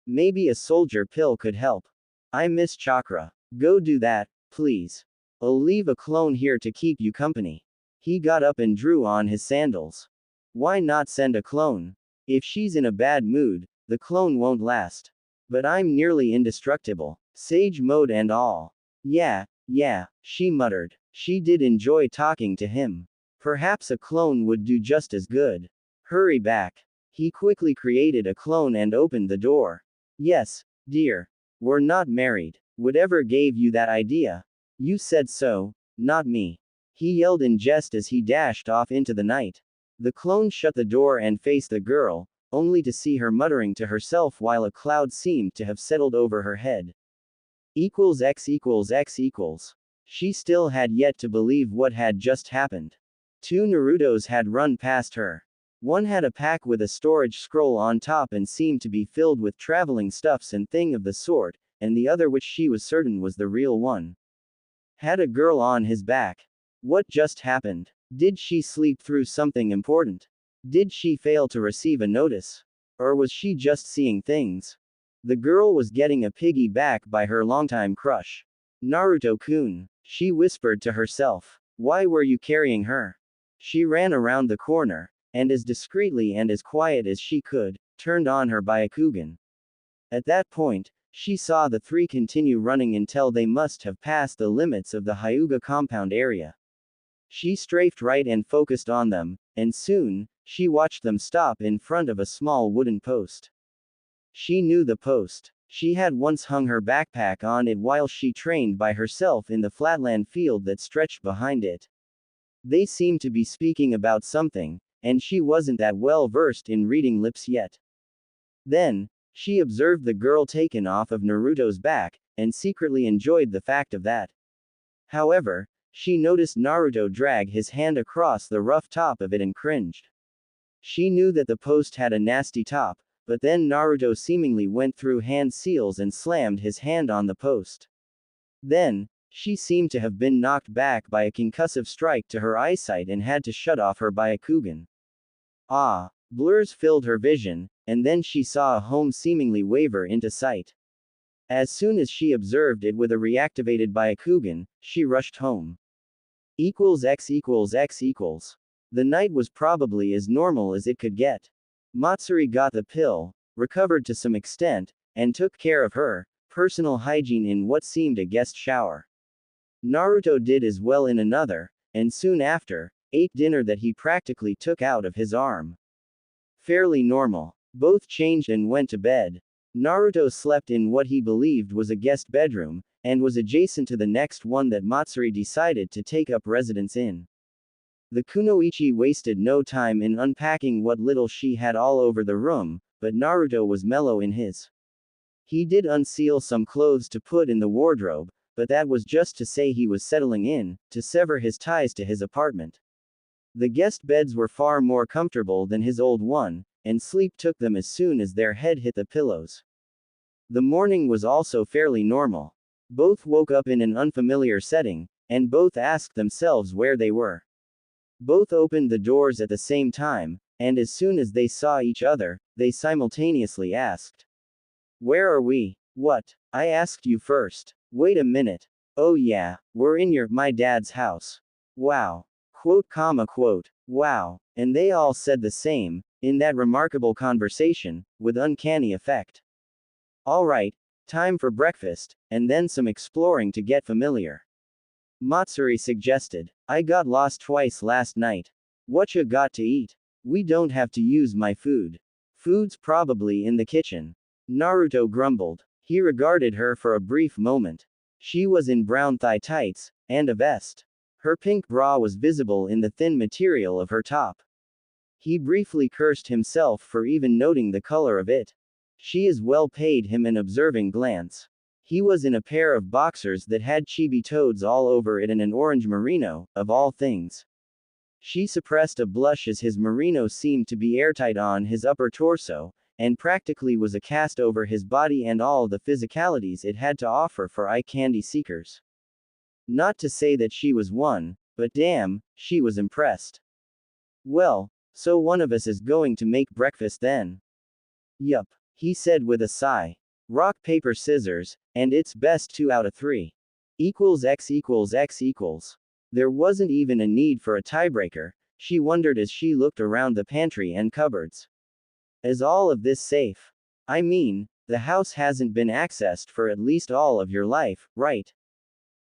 Maybe a soldier pill could help. I miss chakra. Go do that, please. I'll leave a clone here to keep you company. He got up and drew on his sandals. Why not send a clone? If she's in a bad mood, the clone won't last. But I'm nearly indestructible. Sage mode and all. Yeah, she muttered. She did enjoy talking to him. Perhaps a clone would do just as good. Hurry back. He quickly created a clone and opened the door. Yes, dear. We're not married. Whatever gave you that idea? You said so, not me. He yelled in jest as he dashed off into the night. The clone shut the door and faced the girl, only to see her muttering to herself while a cloud seemed to have settled over her head. Equals x equals x equals. She still had yet to believe what had just happened. Two Narutos had run past her. One had a pack with a storage scroll on top and seemed to be filled with traveling stuffs and thing of the sort, and the other, which she was certain was the real one, had a girl on his back. What just happened? Did she sleep through something important? Did she fail to receive a notice? Or was she just seeing things? The girl was getting a piggyback by her longtime crush. Naruto-kun, she whispered to herself. Why were you carrying her? She ran around the corner, and as discreetly and as quiet as she could, turned on her Byakugan. At that point, she saw the three continue running until they must have passed the limits of the Hyuga compound area. She strafed right and focused on them, and soon, she watched them stop in front of a small wooden post. She knew the post. She had once hung her backpack on it while she trained by herself in the flatland field that stretched behind it. They seemed to be speaking about something, and she wasn't that well versed in reading lips yet. Then, she observed the girl taken off of Naruto's back, and secretly enjoyed the fact of that. However, she noticed Naruto drag his hand across the rough top of it and cringed. She knew that the post had a nasty top, but then Naruto seemingly went through hand seals and slammed his hand on the post. Then, she seemed to have been knocked back by a concussive strike to her eyesight and had to shut off her Byakugan. Ah! Blurs filled her vision, and then she saw a home seemingly waver into sight. As soon as she observed it with a reactivated Byakugan, she rushed home. Equals x equals x equals. The night was probably as normal as it could get. Matsuri got the pill, recovered to some extent, and took care of her personal hygiene in what seemed a guest shower. Naruto did as well in another, and soon after, ate dinner that he practically took out of his arm. Fairly normal. Both changed and went to bed. Naruto slept in what he believed was a guest bedroom, and was adjacent to the next one that Matsuri decided to take up residence in. The kunoichi wasted no time in unpacking what little she had all over the room, but Naruto was mellow in his. He did unseal some clothes to put in the wardrobe, but that was just to say he was settling in, to sever his ties to his apartment. The guest beds were far more comfortable than his old one, and sleep took them as soon as their head hit the pillows. The morning was also fairly normal. Both woke up in an unfamiliar setting, and both asked themselves where they were. Both opened the doors at the same time, and as soon as they saw each other, they simultaneously asked. Where are we? What? I asked you first. Wait a minute. Oh yeah, we're in my dad's house. Wow. Quote, quote. Wow. And they all said the same, in that remarkable conversation, with uncanny effect. Alright, time for breakfast, and then some exploring to get familiar. Matsuri suggested. I got lost twice last night. Whatcha got to eat? We don't have to use my food. Food's probably in the kitchen. Naruto grumbled. He regarded her for a brief moment. She was in brown thigh tights, and a vest. Her pink bra was visible in the thin material of her top. He briefly cursed himself for even noting the color of it. She as well paid him an observing glance. He was in a pair of boxers that had chibi toads all over it and an orange merino, of all things. She suppressed a blush as his merino seemed to be airtight on his upper torso, and practically was a cast over his body and all the physicalities it had to offer for eye candy seekers. Not to say that she was one, but damn, she was impressed. Well, so one of us is going to make breakfast then. Yup, he said with a sigh. Rock paper scissors, and it's best 2 out of 3. Equals x equals x equals. There wasn't even a need for a tiebreaker, she wondered as she looked around the pantry and cupboards. Is all of this safe? I mean, the house hasn't been accessed for at least all of your life, right?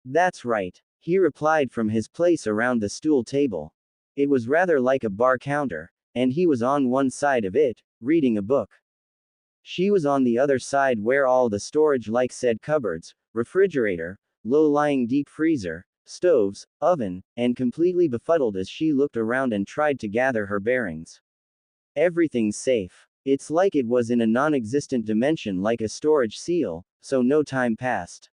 That's right, he replied from his place around the stool table. It was rather like a bar counter, and he was on one side of it, reading a book. She was on the other side where all the storage like said cupboards, refrigerator, low-lying deep freezer, stoves, oven, and completely befuddled as she looked around and tried to gather her bearings. Everything's safe. It's like it was in a non-existent dimension like a storage seal, so no time passed.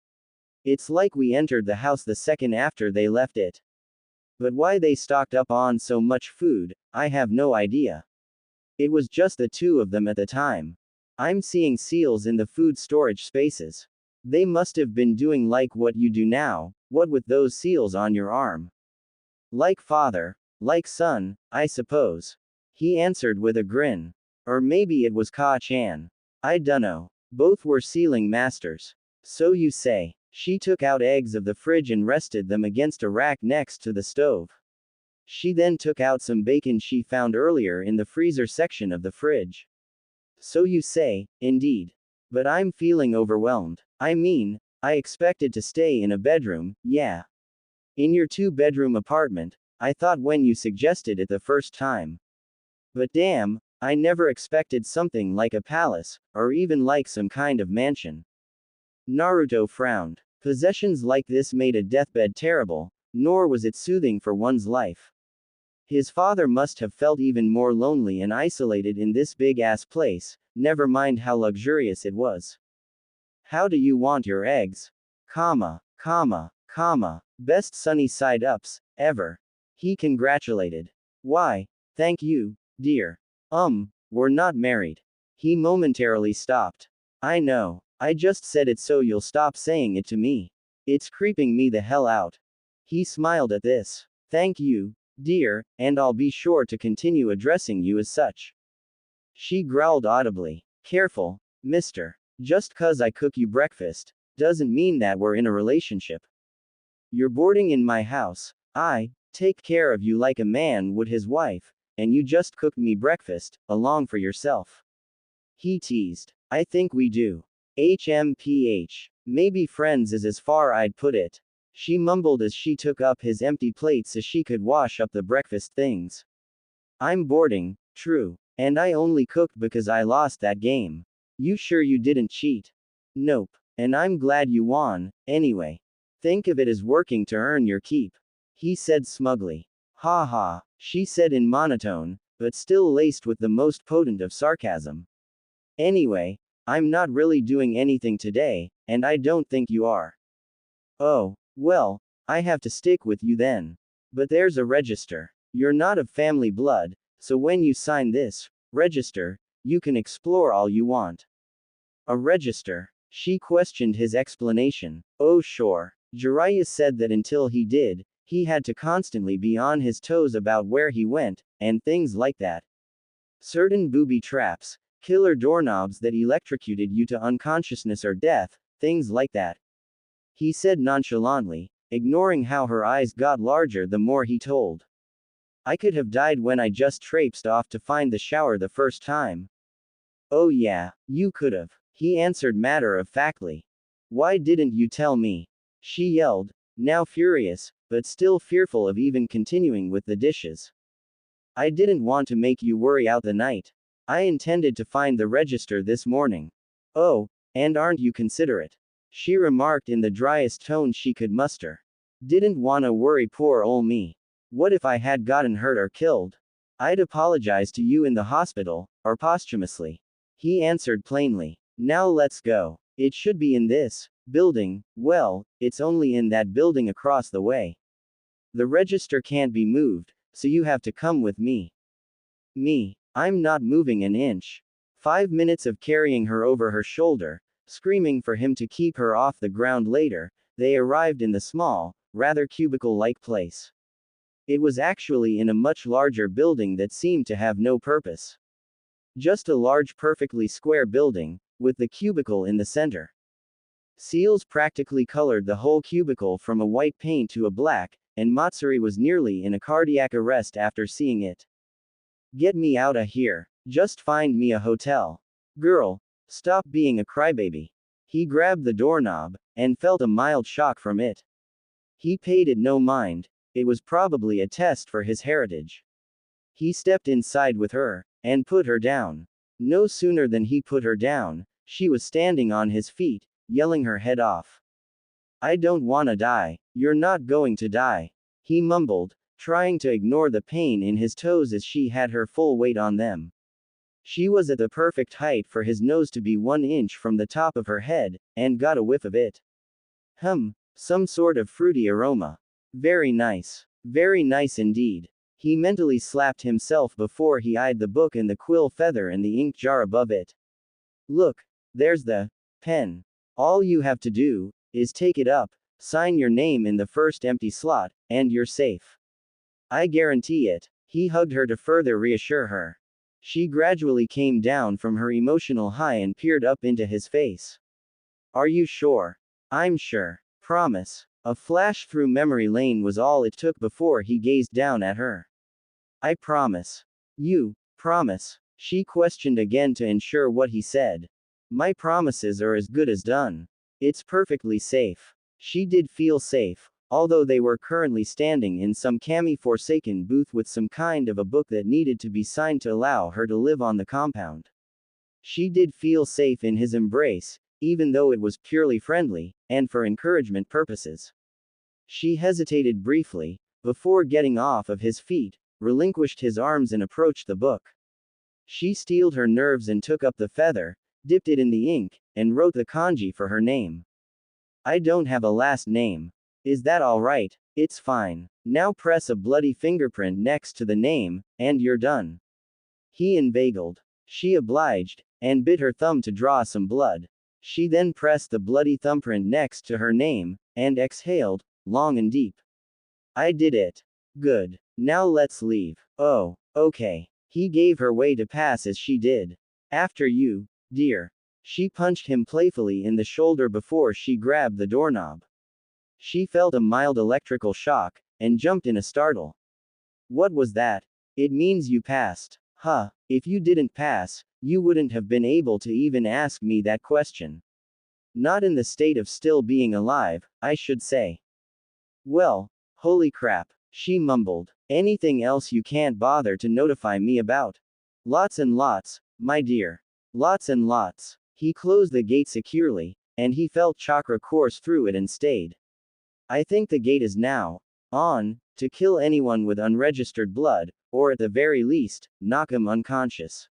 It's like we entered the house the second after they left it. But why they stocked up on so much food, I have no idea. It was just the two of them at the time. I'm seeing seals in the food storage spaces. They must have been doing like what you do now, what with those seals on your arm. Like father, like son, I suppose. He answered with a grin. Or maybe it was Ka-chan. I dunno. Both were sealing masters. So you say. She took out eggs of the fridge and rested them against a rack next to the stove. She then took out some bacon she found earlier in the freezer section of the fridge. So you say, indeed. But I'm feeling overwhelmed. I mean, I expected to stay in a bedroom, yeah. In your 2-bedroom apartment, I thought when you suggested it the first time. But damn, I never expected something like a palace, or even like some kind of mansion. Naruto frowned. Possessions like this made a deathbed terrible, nor was it soothing for one's life. His father must have felt even more lonely and isolated in this big-ass place, never mind how luxurious it was. How do you want your eggs? Best sunny side ups, ever. He congratulated. Why, thank you, dear. We're not married. He momentarily stopped. I know. I just said it so you'll stop saying it to me. It's creeping me the hell out. He smiled at this. Thank you, dear, and I'll be sure to continue addressing you as such. She growled audibly. Careful, mister. Just 'cause I cook you breakfast, doesn't mean that we're in a relationship. You're boarding in my house. I take care of you like a man would his wife, and you just cooked me breakfast, along for yourself. He teased. I think we do. HMPH. Maybe friends is as far I'd put it. She mumbled as she took up his empty plate so she could wash up the breakfast things. I'm boarding, true. And I only cooked because I lost that game. You sure you didn't cheat? Nope. And I'm glad you won, anyway. Think of it as working to earn your keep. He said smugly. Ha ha, she said in monotone, but still laced with the most potent of sarcasm. Anyway, I'm not really doing anything today, and I don't think you are. Oh, well, I have to stick with you then. But there's a register. You're not of family blood, so when you sign this register, you can explore all you want. A register? She questioned his explanation. Oh sure. Jiraiya said that until he did, he had to constantly be on his toes about where he went, and things like that. Certain booby traps, killer doorknobs that electrocuted you to unconsciousness or death, things like that. He said nonchalantly, ignoring how her eyes got larger the more he told. I could have died when I just traipsed off to find the shower the first time. Oh yeah, you could have, he answered matter-of-factly. Why didn't you tell me? She yelled, now furious, but still fearful of even continuing with the dishes. I didn't want to make you worry out the night. I intended to find the register this morning. Oh, and aren't you considerate? She remarked in the driest tone she could muster. Didn't wanna worry poor ol' me. What if I had gotten hurt or killed? I'd apologize to you in the hospital, or posthumously. He answered plainly. Now let's go. It should be in this building. Well, it's only in that building across the way. The register can't be moved, so you have to come with me. Me? I'm not moving an inch. 5 minutes of carrying her over her shoulder, screaming for him to keep her off the ground later, they arrived in the small, rather cubicle-like place. It was actually in a much larger building that seemed to have no purpose. Just a large perfectly square building, with the cubicle in the center. Seals practically colored the whole cubicle from a white paint to a black, and Matsuri was nearly in a cardiac arrest after seeing it. Get me outta here. Just find me a hotel. Girl, stop being a crybaby. He grabbed the doorknob, and felt a mild shock from it. He paid it no mind, it was probably a test for his heritage. He stepped inside with her, and put her down. No sooner than he put her down, she was standing on his feet, yelling her head off. I don't wanna die. You're not going to die. He mumbled, trying to ignore the pain in his toes as she had her full weight on them. She was at the perfect height for his nose to be 1 inch from the top of her head, and got a whiff of it. Some sort of fruity aroma. Very nice. Very nice indeed. He mentally slapped himself before he eyed the book and the quill feather and the ink jar above it. Look, there's the pen. All you have to do is take it up, sign your name in the first empty slot, and you're safe. I guarantee it. He hugged her to further reassure her. She gradually came down from her emotional high and peered up into his face. Are you sure? I'm sure. Promise. A flash through memory lane was all it took before he gazed down at her. I promise. You promise? She questioned again to ensure what he said. My promises are as good as done. It's perfectly safe. She did feel safe, although they were currently standing in some forsaken booth with some kind of a book that needed to be signed to allow her to live on the compound. She did feel safe in his embrace, even though it was purely friendly, and for encouragement purposes. She hesitated briefly, before getting off of his feet, relinquished his arms and approached the book. She steeled her nerves and took up the feather, dipped it in the ink, and wrote the kanji for her name. I don't have a last name. Is that alright? It's fine. Now press a bloody fingerprint next to the name, and you're done. He inveigled. She obliged, and bit her thumb to draw some blood. She then pressed the bloody thumbprint next to her name, and exhaled, long and deep. I did it. Good. Now let's leave. Oh, okay. He gave her way to pass as she did. After you, dear. She punched him playfully in the shoulder before she grabbed the doorknob. She felt a mild electrical shock, and jumped in a startle. What was that? It means you passed. Huh, if you didn't pass, you wouldn't have been able to even ask me that question. Not in the state of still being alive, I should say. Well, holy crap, she mumbled. Anything else you can't bother to notify me about? Lots and lots, my dear. Lots and lots. He closed the gate securely, and he felt chakra course through it and stayed. I think the gate is now on to kill anyone with unregistered blood, or at the very least, knock him unconscious.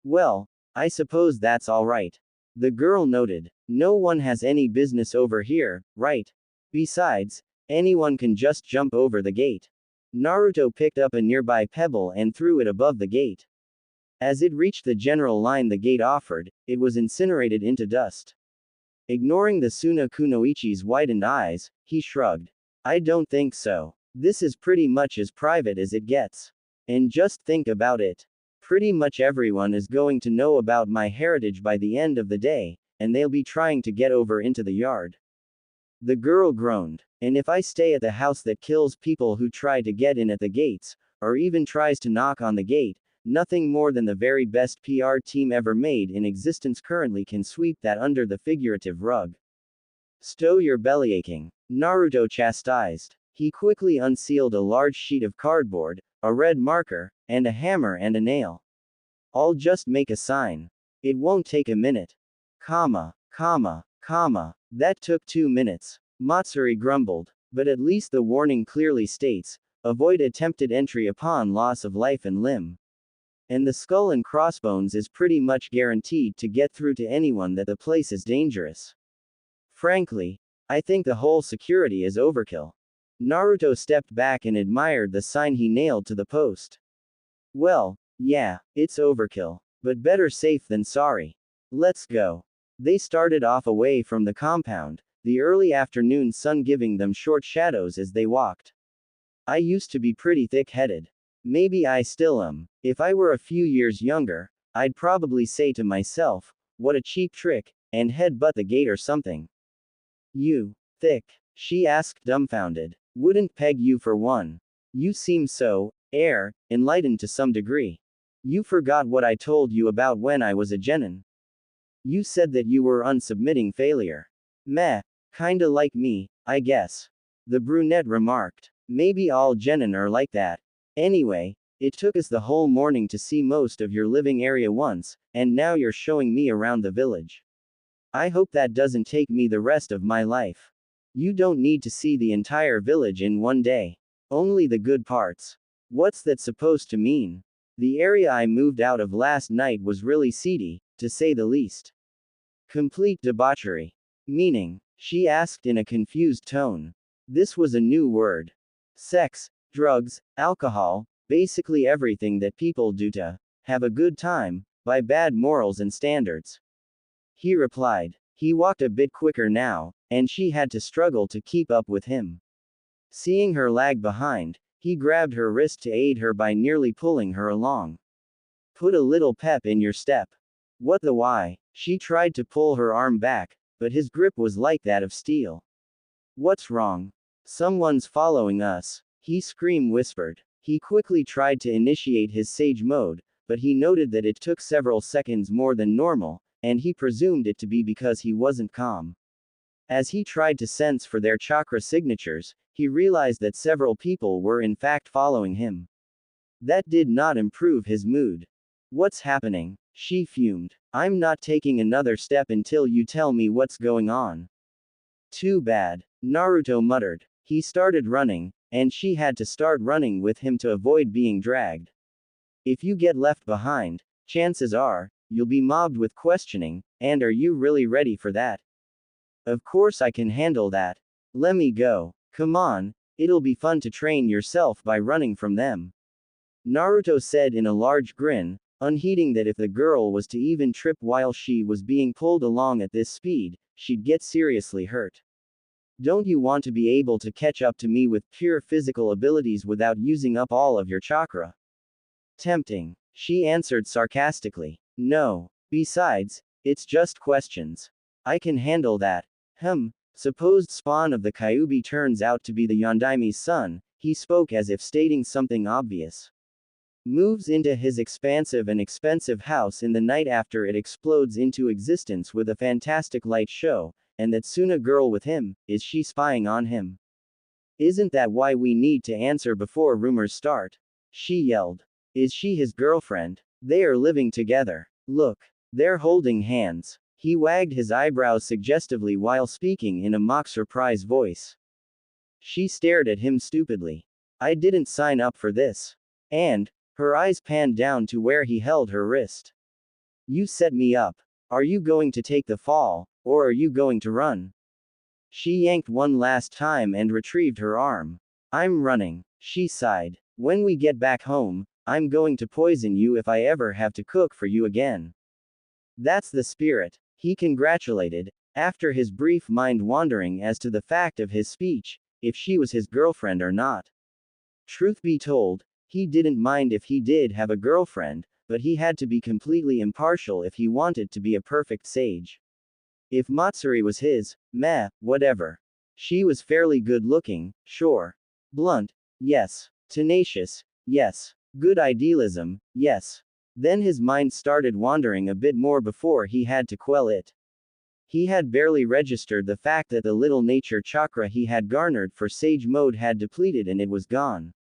Well, I suppose that's alright. The girl noted. No one has any business over here, right? Besides, anyone can just jump over the gate. Naruto picked up a nearby pebble and threw it above the gate. As it reached the general line the gate offered, it was incinerated into dust. Ignoring the Suna Kunoichi's widened eyes, he shrugged. I don't think so. This is pretty much as private as it gets. And just think about it. Pretty much everyone is going to know about my heritage by the end of the day, and they'll be trying to get over into the yard. The girl groaned. And if I stay at the house that kills people who try to get in at the gates, or even tries to knock on the gate, nothing more than the very best PR team ever made in existence currently can sweep that under the figurative rug. Stow your bellyaching. Naruto chastised. He quickly unsealed a large sheet of cardboard, a red marker, and a hammer and a nail. I'll just make a sign. It won't take a minute. Comma. That took 2 minutes. Matsuri grumbled. But at least the warning clearly states, avoid attempted entry upon loss of life and limb. And the skull and crossbones is pretty much guaranteed to get through to anyone that the place is dangerous. Frankly, I think the whole security is overkill. Naruto stepped back and admired the sign he nailed to the post. Well, yeah, it's overkill. But better safe than sorry. Let's go. They started off away from the compound, the early afternoon sun giving them short shadows as they walked. I used to be pretty thick-headed. Maybe I still am. If I were a few years younger, I'd probably say to myself, what a cheap trick, and headbutt the gate or something. You, thick? She asked dumbfounded. Wouldn't peg you for one. You seem so, enlightened to some degree. You forgot what I told you about when I was a genin. You said that you were unsubmitting failure. Meh, kinda like me, I guess. The brunette remarked. Maybe all genin are like that. Anyway, it took us the whole morning to see most of your living area once, and now you're showing me around the village. I hope that doesn't take me the rest of my life. You don't need to see the entire village in one day. Only the good parts. What's that supposed to mean? The area I moved out of last night was really seedy, to say the least. Complete debauchery. Meaning, She asked in a confused tone. This was a new word. Sex, drugs, alcohol, basically everything that people do to have a good time, by bad morals and standards. He replied. He walked a bit quicker now, and she had to struggle to keep up with him. Seeing her lag behind, he grabbed her wrist to aid her by nearly pulling her along. Put a little pep in your step. What the why? She tried to pull her arm back, but his grip was like that of steel. What's wrong? Someone's following us. He whispered. He quickly tried to initiate his sage mode, but he noted that it took several seconds more than normal, and he presumed it to be because he wasn't calm. As he tried to sense for their chakra signatures, he realized that several people were in fact following him. That did not improve his mood. What's happening? She fumed. I'm not taking another step until you tell me what's going on. Too bad, Naruto muttered. He started running, and she had to start running with him to avoid being dragged. If you get left behind, chances are, you'll be mobbed with questioning, and are you really ready for that? Of course I can handle that. Let me go. Come on, it'll be fun to train yourself by running from them. Naruto said in a large grin, unheeding that if the girl was to even trip while she was being pulled along at this speed, she'd get seriously hurt. Don't you want to be able to catch up to me with pure physical abilities without using up all of your chakra? Tempting. She answered sarcastically. No. Besides, it's just questions. I can handle that. Supposed spawn of the Kyuubi turns out to be the Yondaime's son, he spoke as if stating something obvious. Moves into his expansive and expensive house in the night after it explodes into existence with a fantastic light show, and that soon a girl with him, is she spying on him? Isn't that why we need to answer before rumors start? She yelled. Is she his girlfriend? They are living together. Look. They're holding hands. He wagged his eyebrows suggestively while speaking in a mock surprise voice. She stared at him stupidly. I didn't sign up for this. And, her eyes panned down to where he held her wrist. You set me up. Are you going to take the fall, or are you going to run? She yanked one last time and retrieved her arm. I'm running, she sighed. When we get back home, I'm going to poison you if I ever have to cook for you again. That's the spirit, he congratulated, after his brief mind wandering as to the fact of his speech, if she was his girlfriend or not. Truth be told, he didn't mind if he did have a girlfriend, but he had to be completely impartial if he wanted to be a perfect sage. If Matsuri was his, whatever. She was fairly good looking, sure. Blunt, yes. Tenacious, yes. Good idealism, yes. Then his mind started wandering a bit more before he had to quell it. He had barely registered the fact that the little nature chakra he had garnered for sage mode had depleted and it was gone.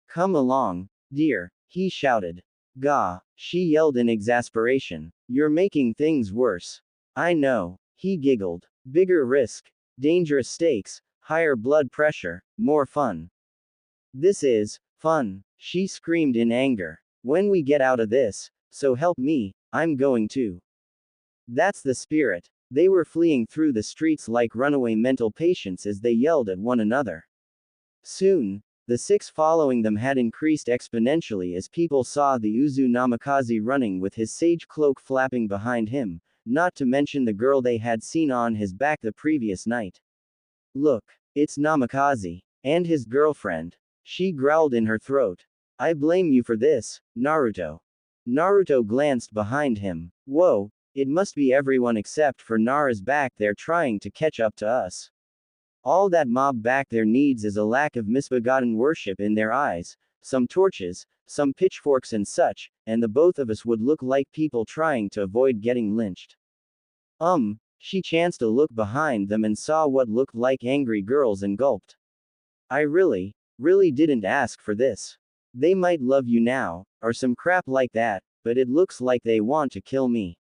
Come along, dear, he shouted. Gah, she yelled in exasperation. You're making things worse. I know, he giggled. Bigger risk, dangerous stakes, higher blood pressure, more fun. This is fun, she screamed in anger. When we get out of this, so help me, I'm going to. That's the spirit. They were fleeing through the streets like runaway mental patients as they yelled at one another. Soon, the six following them had increased exponentially as people saw the Uzu Namikaze running with his sage cloak flapping behind him, not to mention the girl they had seen on his back the previous night. Look, it's Namikaze. And his girlfriend. She growled in her throat. I blame you for this, Naruto. Naruto glanced behind him. Whoa, it must be everyone except for Nara's back there trying to catch up to us. All that mob back there needs is a lack of misbegotten worship in their eyes, some torches, some pitchforks and such, and the both of us would look like people trying to avoid getting lynched. She chanced to look behind them and saw what looked like angry girls and gulped. I really didn't ask for this. They might love you now, or some crap like that, but it looks like they want to kill me.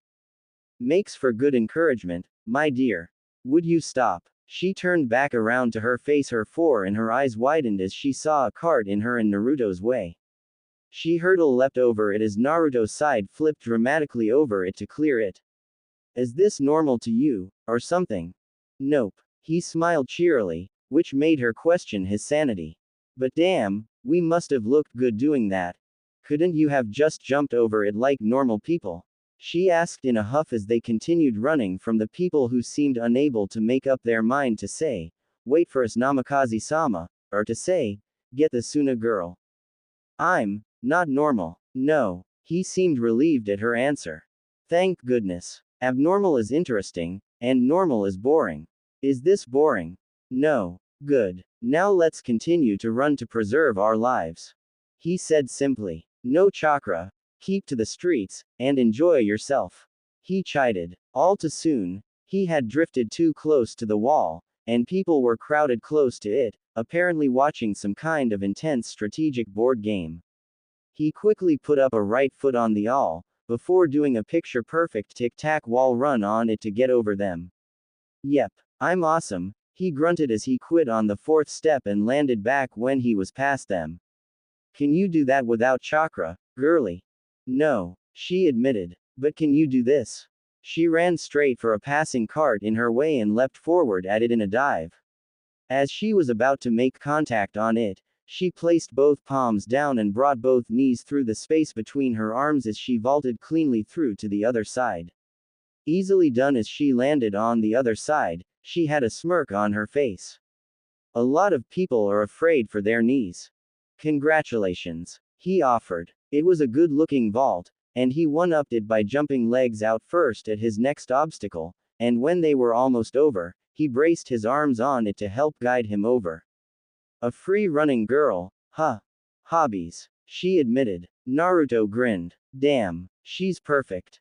Makes for good encouragement, my dear. Would you stop? She turned back around to her face and her eyes widened as she saw a cart in her and Naruto's way. She leapt over it as Naruto's side flipped dramatically over it to clear it. Is this normal to you, or something? Nope. He smiled cheerily, which made her question his sanity. But damn, we must have looked good doing that. Couldn't you have just jumped over it like normal people? She asked in a huff as they continued running from the people who seemed unable to make up their mind to say, wait for us Namikaze-sama, or to say, get the Suna girl. I'm not normal. No. He seemed relieved at her answer. Thank goodness. Abnormal is interesting, and normal is boring. Is this boring? No. Good. Now let's continue to run to preserve our lives. He said simply. No chakra. Keep to the streets, and enjoy yourself. He chided. All too soon, he had drifted too close to the wall, and people were crowded close to it, apparently watching some kind of intense strategic board game. He quickly put up a right foot on the all, before doing a picture-perfect tic-tac wall run on it to get over them. Yep, I'm awesome, he grunted as he quit on the fourth step and landed back when he was past them. Can you do that without chakra, girly? No, she admitted. But can you do this? She ran straight for a passing cart in her way and leapt forward at it in a dive. As she was about to make contact on it, she placed both palms down and brought both knees through the space between her arms as she vaulted cleanly through to the other side. Easily done. As she landed on the other side, she had a smirk on her face. A lot of people are afraid for their knees. Congratulations, he offered. It was a good-looking vault, and he one-upped it by jumping legs out first at his next obstacle, and when they were almost over, he braced his arms on it to help guide him over. A free-running girl, huh? Hobbies, she admitted. Naruto grinned. Damn, she's perfect.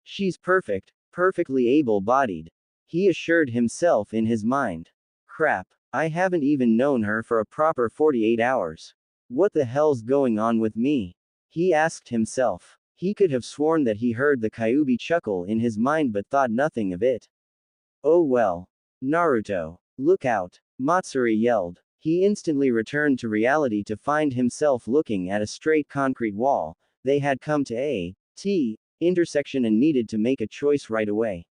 She's perfect, perfectly able-bodied. He assured himself in his mind. Crap, I haven't even known her for a proper 48 hours. What the hell's going on with me? He asked himself. He could have sworn that he heard the Kyuubi chuckle in his mind but thought nothing of it. Oh well. Naruto. Look out. Matsuri yelled. He instantly returned to reality to find himself looking at a straight concrete wall. They had come to a T intersection and needed to make a choice right away.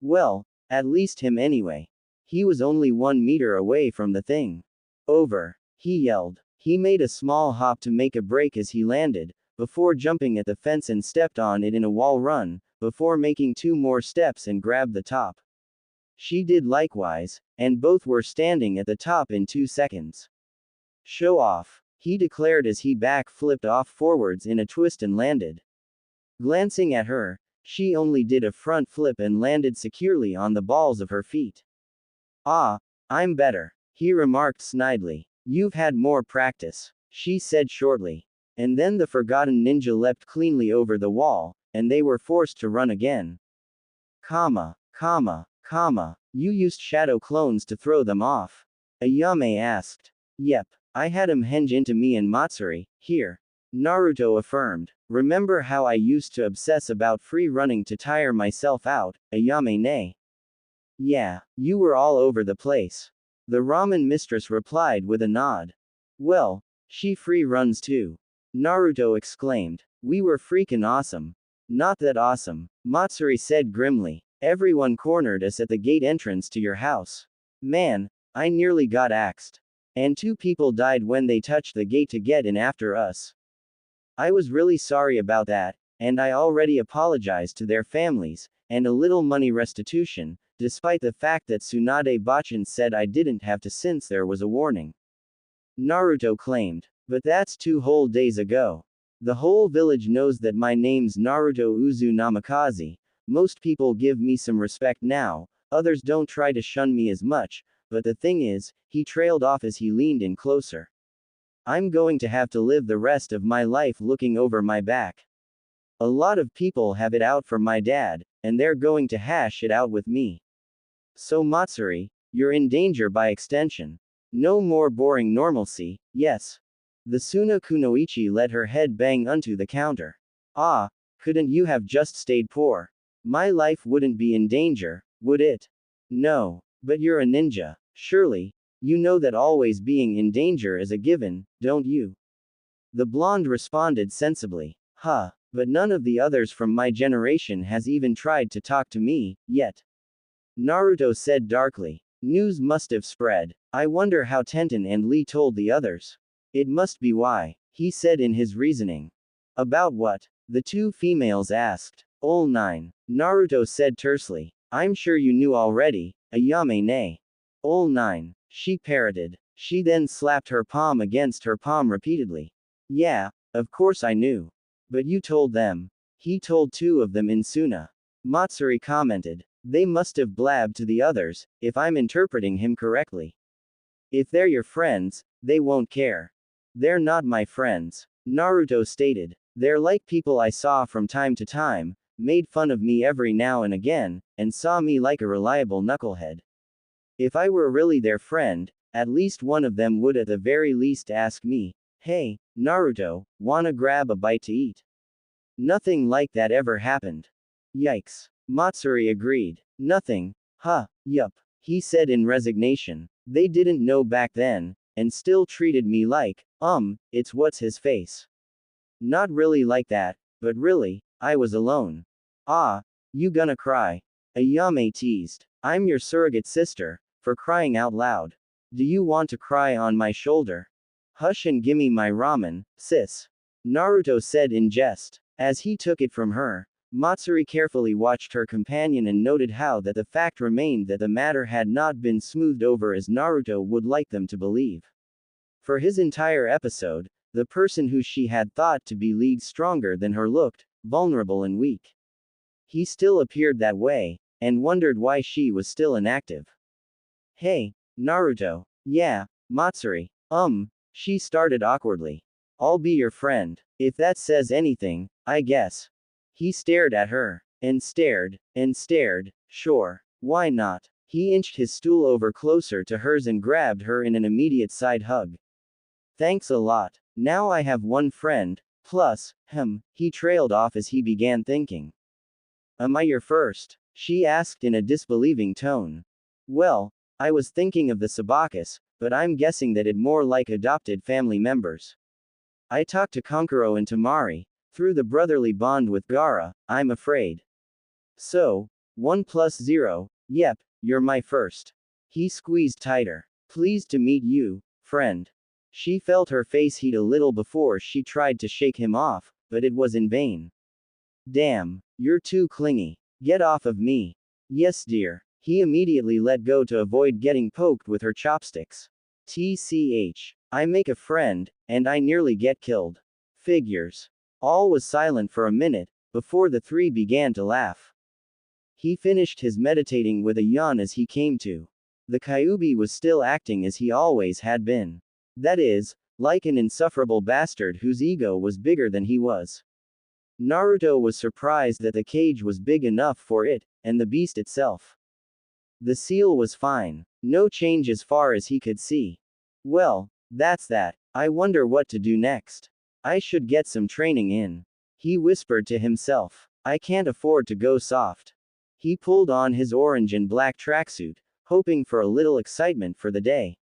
Well, at least him anyway. He was only 1 meter away from the thing. Over. He yelled. He made a small hop to make a break as he landed, before jumping at the fence and stepped on it in a wall run, before making 2 more steps and grabbed the top. She did likewise, and both were standing at the top in 2 seconds. Show off, he declared as he back-flipped off forwards in a twist and landed. Glancing at her, she only did a front flip and landed securely on the balls of her feet. Ah, I'm better, he remarked snidely. You've had more practice, she said shortly. And then the forgotten ninja leapt cleanly over the wall, and they were forced to run again. You used shadow clones to throw them off? Ayame asked. Yep, I had 'em henge into me and Matsuri, here. Naruto affirmed. Remember how I used to obsess about free running to tire myself out, Ayame ne? Yeah, you were all over the place. The ramen mistress replied with a nod. Well, she free runs too. Naruto exclaimed. We were freaking awesome. Not that awesome, Matsuri said grimly. Everyone cornered us at the gate entrance to your house. Man, I nearly got axed. And 2 people died when they touched the gate to get in after us. I was really sorry about that, and I already apologized to their families, and a little money restitution, despite the fact that Tsunade Bachin said I didn't have to since there was a warning. Naruto claimed. But that's 2 whole days ago. The whole village knows that my name's Naruto Uzunamikaze. Most people give me some respect now, others don't try to shun me as much, but the thing is, he trailed off as he leaned in closer. I'm going to have to live the rest of my life looking over my back. A lot of people have it out for my dad, and they're going to hash it out with me. So Matsuri, you're in danger by extension. No more boring normalcy, yes. The Suna Kunoichi let her head bang onto the counter. Ah, couldn't you have just stayed poor? My life wouldn't be in danger, would it? No, but you're a ninja, surely. You know that always being in danger is a given, don't you? The blonde responded sensibly. Huh, but none of the others from my generation has even tried to talk to me, yet. Naruto said darkly. News must have spread. I wonder how Tenten and Lee told the others. It must be why, he said in his reasoning. About what? The two females asked. Ol 9. Naruto said tersely. I'm sure you knew already, Ayame ne. Ol 9. She parroted. She then slapped her palm against her palm repeatedly. Yeah, of course I knew. But you told them. He told two of them in Suna. Matsuri commented. They must have blabbed to the others, if I'm interpreting him correctly. If they're your friends, they won't care. They're not my friends, Naruto stated. They're like people I saw from time to time, made fun of me every now and again, and saw me like a reliable knucklehead. If I were really their friend, at least one of them would at the very least ask me, hey, Naruto, wanna grab a bite to eat? Nothing like that ever happened. Yikes. Matsuri agreed. Nothing. Huh, yup. He said in resignation. They didn't know back then, and still treated me like, it's what's his face. Not really like that, but really, I was alone. Ah, you gonna cry? Ayame teased. I'm your surrogate sister, for crying out loud. Do you want to cry on my shoulder? Hush and gimme my ramen, sis. Naruto said in jest. As he took it from her, Matsuri carefully watched her companion and noted how that the fact remained that the matter had not been smoothed over as Naruto would like them to believe. For his entire episode, the person who she had thought to be leagues stronger than her looked vulnerable and weak. He still appeared that way, and wondered why she was still inactive. Hey, Naruto. Yeah, Matsuri. She started awkwardly. I'll be your friend. If that says anything, I guess. He stared at her, and stared, and stared. Sure. Why not? He inched his stool over closer to hers and grabbed her in an immediate side hug. Thanks a lot. Now I have one friend, plus, he trailed off as he began thinking. Am I your first? She asked in a disbelieving tone. Well, I was thinking of the Sabakus, but I'm guessing that it more like adopted family members. I talked to Konkuro and Tamari, through the brotherly bond with Gaara, I'm afraid. So, 1 plus 0, yep, you're my first. He squeezed tighter. Pleased to meet you, friend. She felt her face heat a little before she tried to shake him off, but it was in vain. Damn, you're too clingy. Get off of me. Yes, dear. He immediately let go to avoid getting poked with her chopsticks. TCH. I make a friend, and I nearly get killed. Figures. All was silent for a minute, before the three began to laugh. He finished his meditating with a yawn as he came to. The Kyuubi was still acting as he always had been. That is, like an insufferable bastard whose ego was bigger than he was. Naruto was surprised that the cage was big enough for it, and the beast itself. The seal was fine. No change as far as he could see. Well, that's that. I wonder what to do next. I should get some training in. He whispered to himself. I can't afford to go soft. He pulled on his orange and black tracksuit, hoping for a little excitement for the day.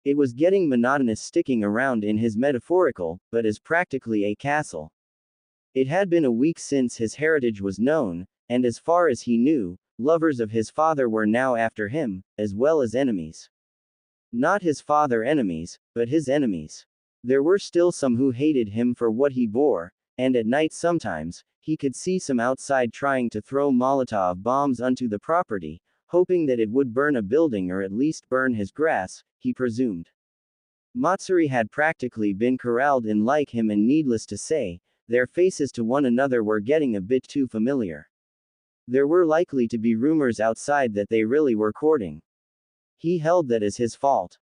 It was getting monotonous sticking around in his metaphorical, but as practically a castle. It had been a week since his heritage was known, and as far as he knew, lovers of his father were now after him, as well as enemies. Not his father enemies, but his enemies. There were still some who hated him for what he bore, and at night sometimes, he could see some outside trying to throw Molotov bombs onto the property, hoping that it would burn a building or at least burn his grass, he presumed. Matsuri had practically been corralled in like him, and needless to say, their faces to one another were getting a bit too familiar. There were likely to be rumors outside that they really were courting. He held that as his fault.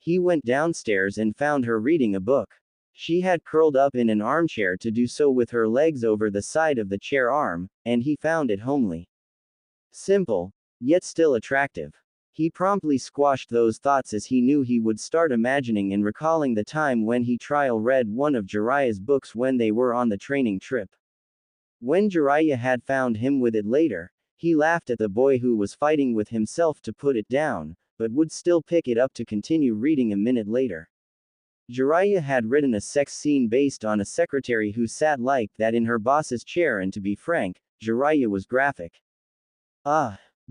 He went downstairs and found her reading a book. She had curled up in an armchair to do so with her legs over the side of the chair arm, and he found it homely. Simple, yet still attractive. He promptly squashed those thoughts as he knew he would start imagining and recalling the time when he trial read one of Jiraiya's books when they were on the training trip. When Jiraiya had found him with it later, he laughed at the boy who was fighting with himself to put it down, but would still pick it up to continue reading a minute later. Jiraiya had written a sex scene based on a secretary who sat like that in her boss's chair, and to be frank, Jiraiya was graphic.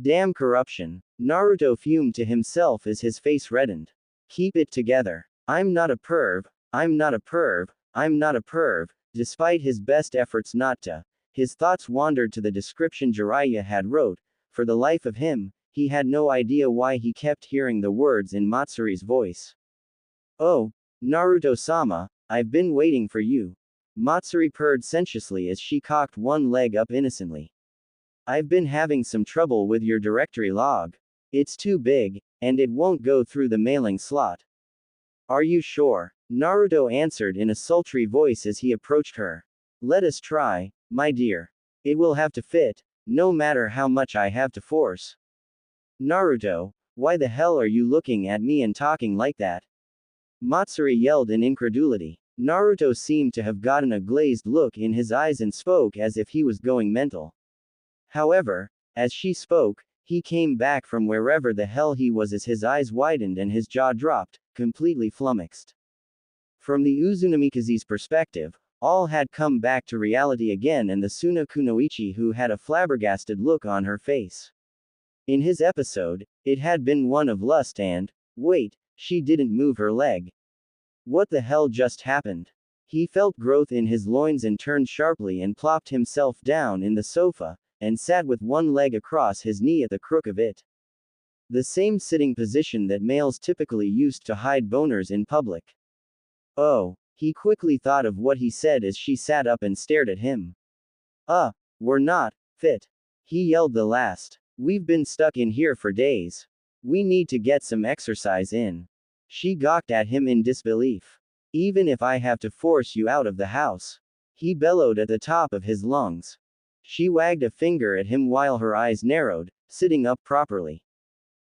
Damn corruption. Naruto fumed to himself as his face reddened. Keep it together. I'm not a perv, I'm not a perv, I'm not a perv. Despite his best efforts not to, his thoughts wandered to the description Jiraiya had wrote. For the life of him, he had no idea why he kept hearing the words in Matsuri's voice. Oh, Naruto-sama, I've been waiting for you. Matsuri purred sensuously as she cocked one leg up innocently. I've been having some trouble with your directory log. It's too big, and it won't go through the mailing slot. Are you sure? Naruto answered in a sultry voice as he approached her. Let us try, my dear. It will have to fit, no matter how much I have to force. Naruto, why the hell are you looking at me and talking like that? Matsuri yelled in incredulity. Naruto seemed to have gotten a glazed look in his eyes and spoke as if he was going mental. However, as she spoke, he came back from wherever the hell he was as his eyes widened and his jaw dropped, completely flummoxed. From the Uzunamikaze's perspective, all had come back to reality again and the Suna Kunoichi who had a flabbergasted look on her face. In his episode, it had been one of lust and, wait, she didn't move her leg. What the hell just happened? He felt growth in his loins and turned sharply and plopped himself down in the sofa, and sat with one leg across his knee at the crook of it. The same sitting position that males typically used to hide boners in public. Oh, he quickly thought of what he said as she sat up and stared at him. We're not fit. He yelled the last. We've been stuck in here for days. We need to get some exercise in. She gawked at him in disbelief. Even if I have to force you out of the house. He bellowed at the top of his lungs. She wagged a finger at him while her eyes narrowed, sitting up properly.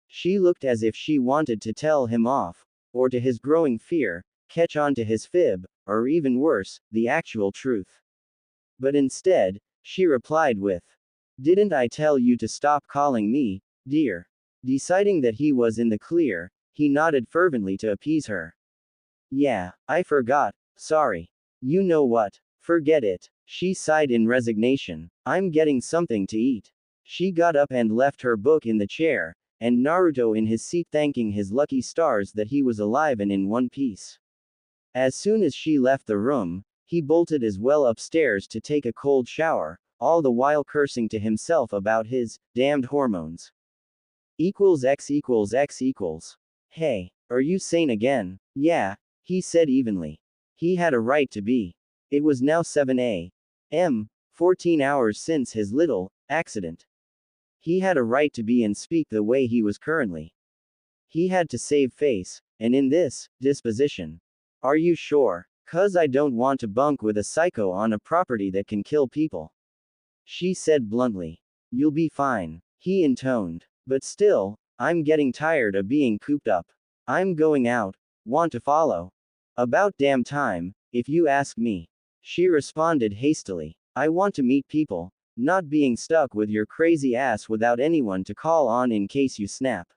She looked as if she wanted to tell him off, or to his growing fear, catch on to his fib, or even worse, the actual truth. But instead, she replied with, Didn't I tell you to stop calling me, dear? Deciding that he was in the clear, he nodded fervently to appease her. Yeah, I forgot, sorry. You know what? Forget it. She sighed in resignation. I'm getting something to eat. She got up and left her book in the chair, and Naruto in his seat thanking his lucky stars that he was alive and in one piece. As soon as she left the room, he bolted as well upstairs to take a cold shower, all the while cursing to himself about his damned hormones. X equals X equals. Hey, are you sane again? Yeah, he said evenly. He had a right to be. It was now 7 a.m., 14 hours since his little accident. He had a right to be and speak the way he was currently. He had to save face, and in this disposition. Are you sure? 'Cause I don't want to bunk with a psycho on a property that can kill people. She said bluntly. You'll be fine, he intoned. But still, I'm getting tired of being cooped up. I'm going out. Want to follow? About damn time, if you ask me. She responded hastily. I want to meet people, not being stuck with your crazy ass without anyone to call on in case you snap.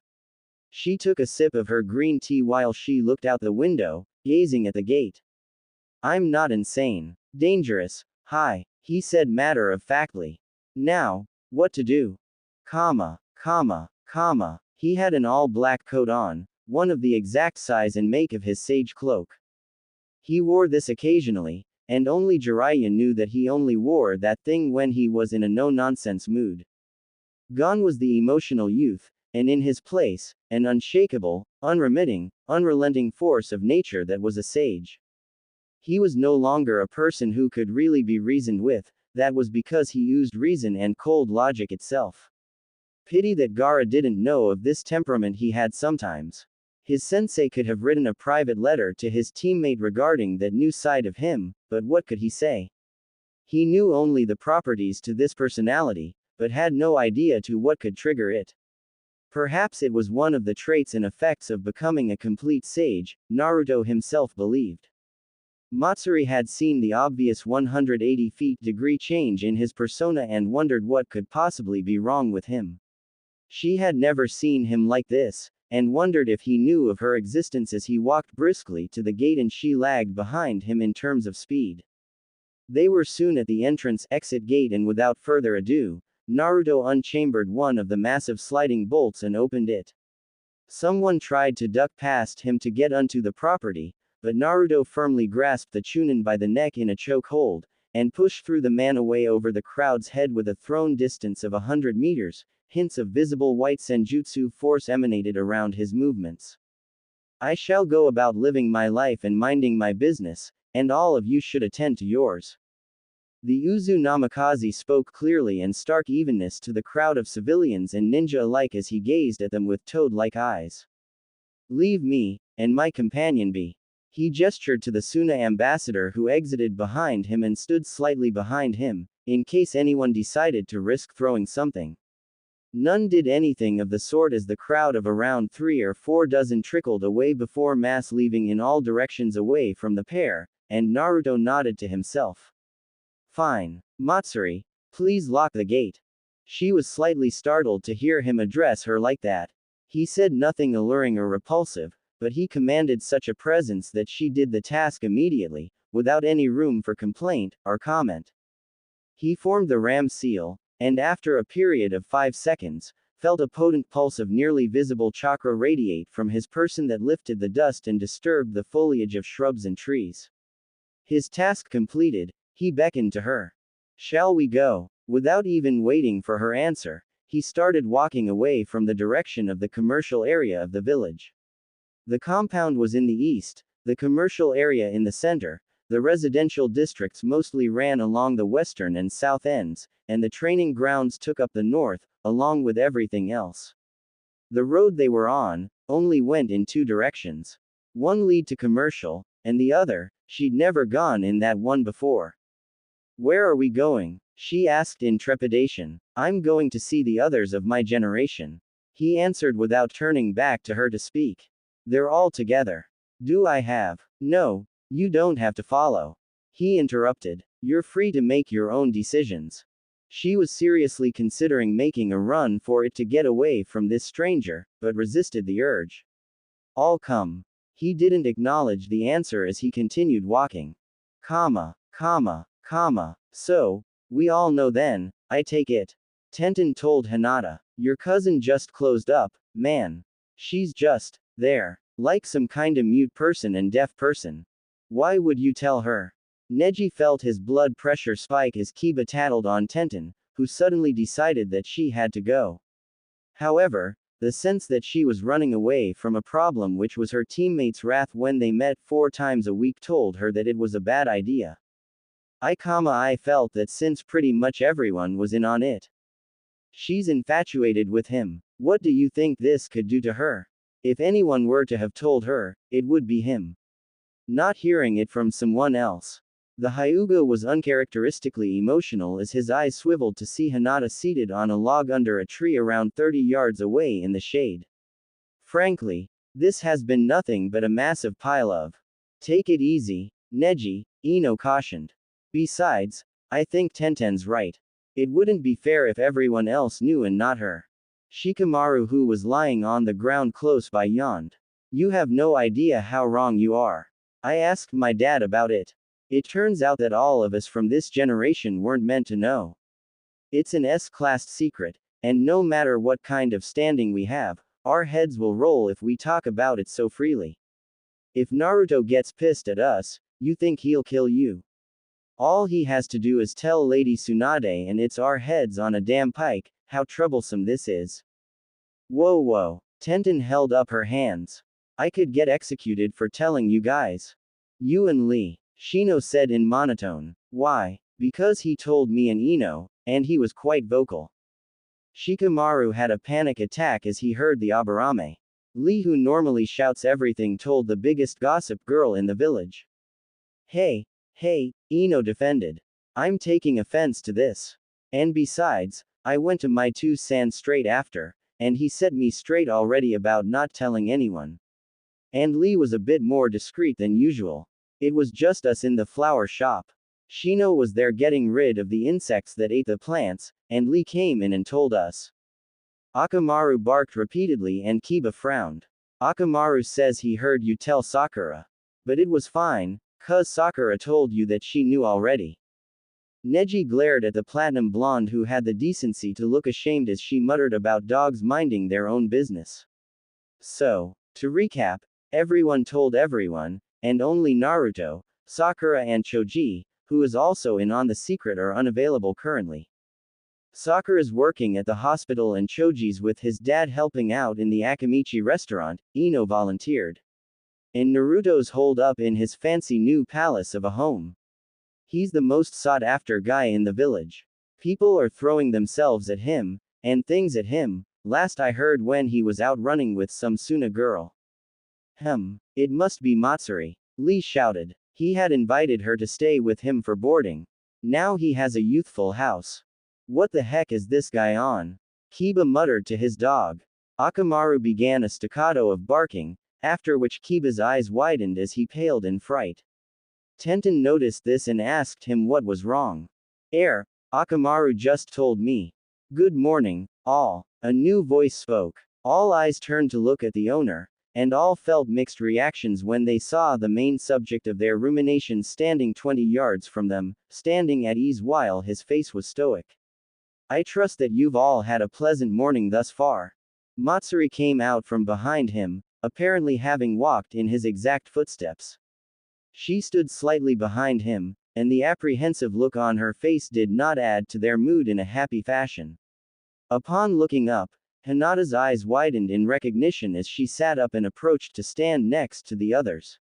She took a sip of her green tea while she looked out the window, gazing at the gate. I'm not insane. Dangerous. Hi, he said matter-of-factly. Now, what to do? Comma. He had an all-black coat on, one of the exact size and make of his sage cloak. He wore this occasionally, and only Jiraiya knew that he only wore that thing when he was in a no-nonsense mood. Gone was the emotional youth, and in his place, an unshakable, unremitting, unrelenting force of nature that was a sage. He was no longer a person who could really be reasoned with, that was because he used reason and cold logic itself. Pity that Gaara didn't know of this temperament he had sometimes. His sensei could have written a private letter to his teammate regarding that new side of him, but what could he say? He knew only the properties to this personality, but had no idea to what could trigger it. Perhaps it was one of the traits and effects of becoming a complete sage, Naruto himself believed. Matsuri had seen the obvious 180-degree change in his persona and wondered what could possibly be wrong with him. She had never seen him like this, and wondered if he knew of her existence as he walked briskly to the gate and she lagged behind him in terms of speed. They were soon at the entrance-exit gate and without further ado, Naruto unchambered one of the massive sliding bolts and opened it. Someone tried to duck past him to get onto the property, but Naruto firmly grasped the Chunin by the neck in a choke hold, and pushed through the man away over the crowd's head with a thrown distance of 100 meters. Hints of visible white senjutsu force emanated around his movements. I shall go about living my life and minding my business, and all of you should attend to yours. The Uzu Namikaze spoke clearly and stark evenness to the crowd of civilians and ninja alike as he gazed at them with toad-like eyes. Leave me, and my companion be. He gestured to the Suna ambassador who exited behind him and stood slightly behind him, in case anyone decided to risk throwing something. None did anything of the sort as the crowd of around 3 or 4 dozen trickled away before mass leaving in all directions away from the pair, and Naruto nodded to himself. Fine. Matsuri, please lock the gate. She was slightly startled to hear him address her like that. He said nothing alluring or repulsive, but he commanded such a presence that she did the task immediately, without any room for complaint or comment. He formed the ram seal, and after a period of 5 seconds, felt a potent pulse of nearly visible chakra radiate from his person that lifted the dust and disturbed the foliage of shrubs and trees. His task completed, he beckoned to her. Shall we go? Without even waiting for her answer, he started walking away from the direction of the commercial area of the village. The compound was in the east, the commercial area in the center, the residential districts mostly ran along the western and south ends, and the training grounds took up the north, along with everything else. The road they were on only went in 2 directions. One lead to commercial, and the other, she'd never gone in that one before. Where are we going? She asked in trepidation. I'm going to see the others of my generation. He answered without turning back to her to speak. They're all together. Do I have? No, you don't have to follow. He interrupted. You're free to make your own decisions. She was seriously considering making a run for it to get away from this stranger, but resisted the urge. All come. He didn't acknowledge the answer as he continued walking. So, we all know then, I take it. Tenten told Hinata. Your cousin just closed up, man. She's just there. Like some kinda mute person and deaf person. Why would you tell her? Neji felt his blood pressure spike as Kiba tattled on Tenten, who suddenly decided that she had to go. However, the sense that she was running away from a problem which was her teammates' wrath when they met 4 times a week told her that it was a bad idea. I felt that since pretty much everyone was in on it. She's infatuated with him. What do you think this could do to her? If anyone were to have told her, it would be him. Not hearing it from someone else. The Hyuga was uncharacteristically emotional as his eyes swiveled to see Hinata seated on a log under a tree around 30 yards away in the shade. Frankly, this has been nothing but a massive pile of. Take it easy, Neji, Ino cautioned. Besides, I think Tenten's right. It wouldn't be fair if everyone else knew and not her. Shikamaru, who was lying on the ground close by, yawned. You have no idea how wrong you are. I asked my dad about it. It turns out that all of us from this generation weren't meant to know. It's an S-class secret, and no matter what kind of standing we have, our heads will roll if we talk about it so freely. If Naruto gets pissed at us, you think he'll kill you? All he has to do is tell Lady Tsunade and it's our heads on a damn pike. How troublesome this is. Whoa. Tenten held up her hands. I could get executed for telling you guys. You and Lee, Shino said in monotone. Why? Because he told me and Ino, and he was quite vocal. Shikamaru had a panic attack as he heard the Aburame. Lee, who normally shouts everything, told the biggest gossip girl in the village. Hey, Ino defended. I'm taking offense to this. And besides, I went to my 2-san straight after, and he set me straight already about not telling anyone. And Lee was a bit more discreet than usual. It was just us in the flower shop. Shino was there getting rid of the insects that ate the plants, and Lee came in and told us. Akamaru barked repeatedly and Kiba frowned. Akamaru says he heard you tell Sakura. But it was fine, 'cause Sakura told you that she knew already. Neji glared at the platinum blonde who had the decency to look ashamed as she muttered about dogs minding their own business. So, to recap, everyone told everyone, and only Naruto, Sakura and Choji, who is also in on the secret, are unavailable currently. Sakura's working at the hospital and Choji's with his dad helping out in the Akamichi restaurant, Ino volunteered. And Naruto's holed up in his fancy new palace of a home. He's the most sought after guy in the village. People are throwing themselves at him, and things at him, last I heard when he was out running with some Suna girl. It must be Matsuri, Lee shouted. He had invited her to stay with him for boarding. Now he has a youthful house. What the heck is this guy on? Kiba muttered to his dog. Akamaru began a staccato of barking, after which Kiba's eyes widened as he paled in fright. Tenten noticed this and asked him what was wrong. Akamaru just told me. Good morning, all. A new voice spoke. All eyes turned to look at the owner, and all felt mixed reactions when they saw the main subject of their ruminations standing 20 yards from them, standing at ease while his face was stoic. I trust that you've all had a pleasant morning thus far. Matsuri came out from behind him, apparently having walked in his exact footsteps. She stood slightly behind him, and the apprehensive look on her face did not add to their mood in a happy fashion. Upon looking up, Hinata's eyes widened in recognition as she sat up and approached to stand next to the others.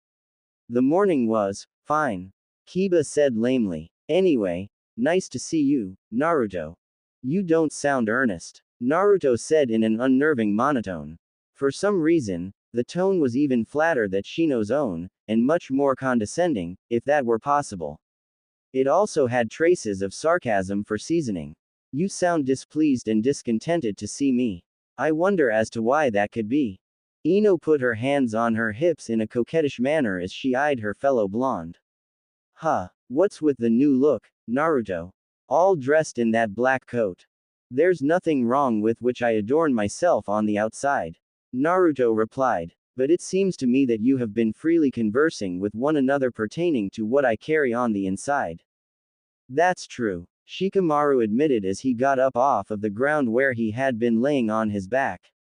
The morning was fine, Kiba said lamely. Anyway, nice to see you, Naruto. You don't sound earnest, Naruto said in an unnerving monotone. For some reason, the tone was even flatter than Shino's own, and much more condescending, if that were possible. It also had traces of sarcasm for seasoning. You sound displeased and discontented to see me. I wonder as to why that could be. Ino put her hands on her hips in a coquettish manner as she eyed her fellow blonde. What's with the new look, Naruto? All dressed in that black coat. There's nothing wrong with which I adorn myself on the outside. Naruto replied, but it seems to me that you have been freely conversing with one another pertaining to what I carry on the inside. That's true, Shikamaru admitted as he got up off of the ground where he had been laying on his back.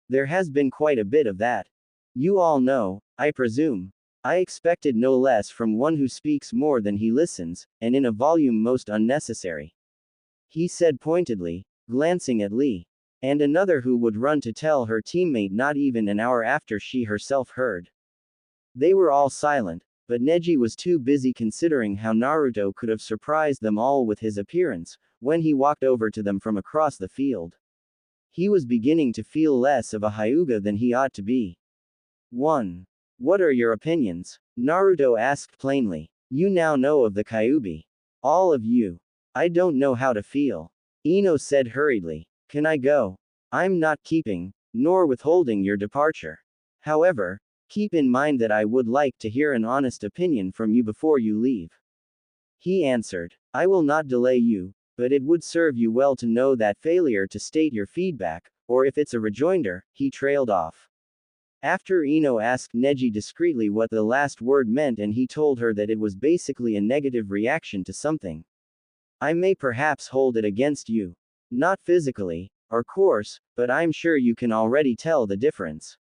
There has been quite a bit of that. You all know, I presume. I expected no less from one who speaks more than he listens, and in a volume most unnecessary. He said pointedly, glancing at Lee. And another who would run to tell her teammate not even an hour after she herself heard. They were all silent, but Neji was too busy considering how Naruto could have surprised them all with his appearance, when he walked over to them from across the field. He was beginning to feel less of a Hyuga than he ought to be. 1. What are your opinions? Naruto asked plainly. You now know of the Kyuubi. All of you. I don't know how to feel. Ino said hurriedly. Can I go? I'm not keeping, nor withholding your departure. However, keep in mind that I would like to hear an honest opinion from you before you leave. He answered. I will not delay you, but it would serve you well to know that failure to state your feedback, or if it's a rejoinder, he trailed off. After Ino asked Neji discreetly what the last word meant and he told her that it was basically a negative reaction to something. I may perhaps hold it against you. Not physically, of course, but I'm sure you can already tell the difference.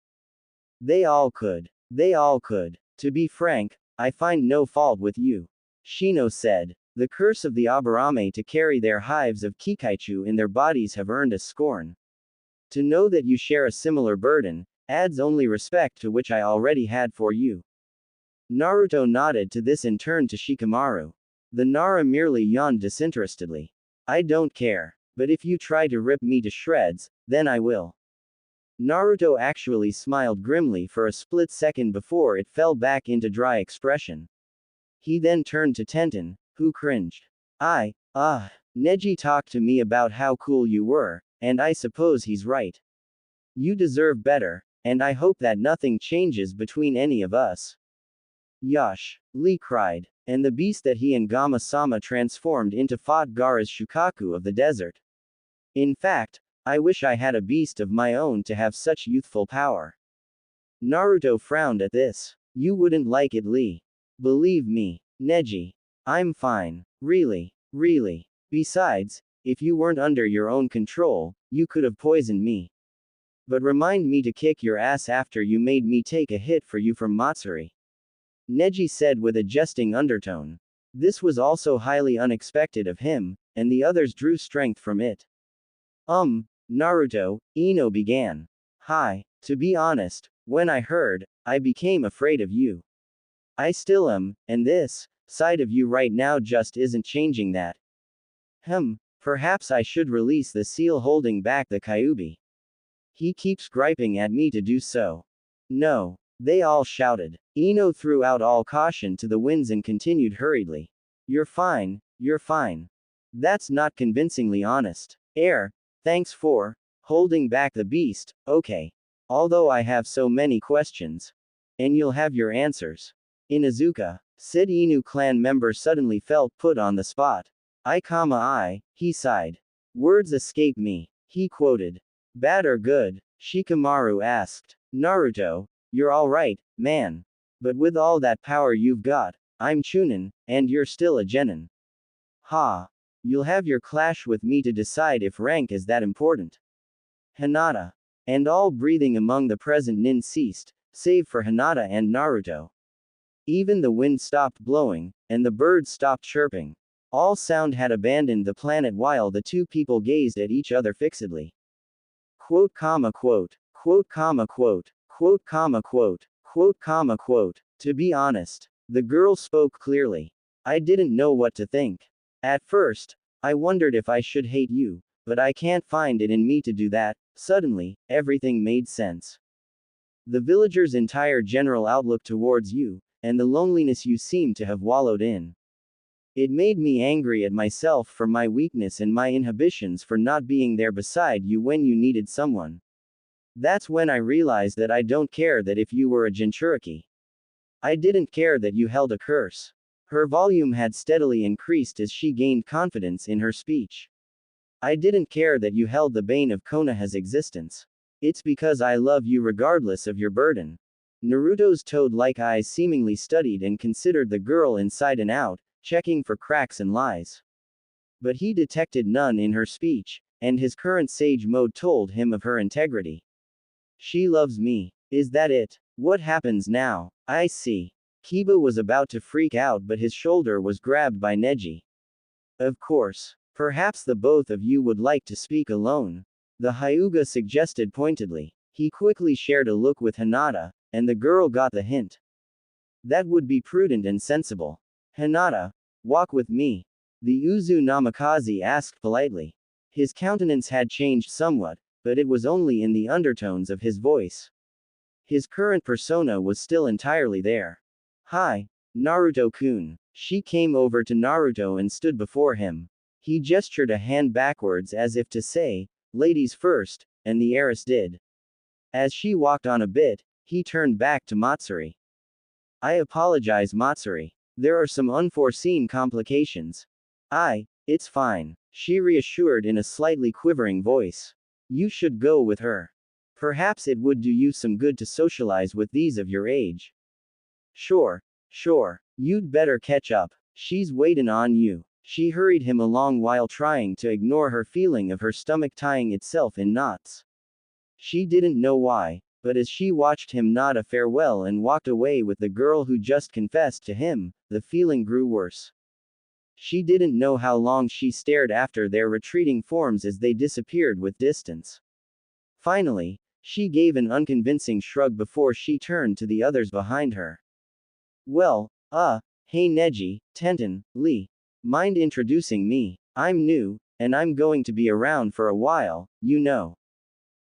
They all could. They all could. To be frank, I find no fault with you. Shino said. The curse of the Aburame to carry their hives of Kikaichu in their bodies have earned us scorn. To know that you share a similar burden, adds only respect to which I already had for you. Naruto nodded to this and turned to Shikamaru. The Nara merely yawned disinterestedly. I don't care. But if you try to rip me to shreds, then I will. Naruto actually smiled grimly for a split second before it fell back into dry expression. He then turned to Tenten, who cringed. Neji talked to me about how cool you were, and I suppose he's right. You deserve better, and I hope that nothing changes between any of us. Yosh! Lee cried. And the beast that he and Gama-sama transformed into fought Gaara's Shukaku of the desert. In fact, I wish I had a beast of my own to have such youthful power. Naruto frowned at this. You wouldn't like it, Lee. Believe me, Neji. I'm fine. Really. Really. Besides, if you weren't under your own control, you could have poisoned me. But remind me to kick your ass after you made me take a hit for you from Matsuri. Neji said with a jesting undertone. This was also highly unexpected of him, and the others drew strength from it. Naruto, Ino began. Hi. To be honest, when I heard, I became afraid of you. I still am, and this side of you right now just isn't changing that. Perhaps I should release the seal holding back the Kyuubi. He keeps griping at me to do so. No. They all shouted. Ino threw out all caution to the winds and continued hurriedly. You're fine, you're fine. That's not convincingly honest. Thanks for holding back the beast, okay. Although I have so many questions. And you'll have your answers. Inuzuka, said Inu clan member suddenly felt put on the spot. He sighed. Words escape me. He quoted. Bad or good? Shikamaru asked. Naruto, you're alright, man. But with all that power you've got, I'm Chunin, and you're still a genin. You'll have your clash with me to decide if rank is that important. Hinata. And all breathing among the present nin ceased, save for Hinata and Naruto. Even the wind stopped blowing, and the birds stopped chirping. All sound had abandoned the planet while the two people gazed at each other fixedly. Quote, comma, quote. Quote, comma, quote. Quote, comma, quote. Quote, comma, quote. To be honest, the girl spoke clearly. I didn't know what to think. At first, I wondered if I should hate you, but I can't find it in me to do that. Suddenly, everything made sense. The villagers' entire general outlook towards you, and the loneliness you seem to have wallowed in. It made me angry at myself for my weakness and my inhibitions for not being there beside you when you needed someone. That's when I realized that I don't care that if you were a Jinchuriki. I didn't care that you held a curse. Her volume had steadily increased as she gained confidence in her speech. I didn't care that you held the bane of Konoha's existence. It's because I love you regardless of your burden. Naruto's toad-like eyes seemingly studied and considered the girl inside and out, checking for cracks and lies. But he detected none in her speech, and his current sage mode told him of her integrity. She loves me. Is that it? What happens now? I see. Kiba was about to freak out, but his shoulder was grabbed by Neji. Of course. Perhaps the both of you would like to speak alone. The Hyuga suggested pointedly. He quickly shared a look with Hinata, and the girl got the hint. That would be prudent and sensible. Hinata, walk with me. The Uzu Namikaze asked politely. His countenance had changed somewhat, but it was only in the undertones of his voice. His current persona was still entirely there. Hi, Naruto-kun. She came over to Naruto and stood before him. He gestured a hand backwards as if to say, ladies first, and the heiress did. As she walked on a bit, he turned back to Matsuri. I apologize, Matsuri. There are some unforeseen complications. It's fine, she reassured in a slightly quivering voice. You should go with her. Perhaps it would do you some good to socialize with these of your age. Sure. You'd better catch up. She's waiting on you. She hurried him along while trying to ignore her feeling of her stomach tying itself in knots. She didn't know why, but as she watched him nod a farewell and walked away with the girl who just confessed to him, the feeling grew worse. She didn't know how long she stared after their retreating forms as they disappeared with distance. Finally, she gave an unconvincing shrug before she turned to the others behind her. Well, hey Neji, Tenten, Lee. Mind introducing me? I'm new, and I'm going to be around for a while, you know.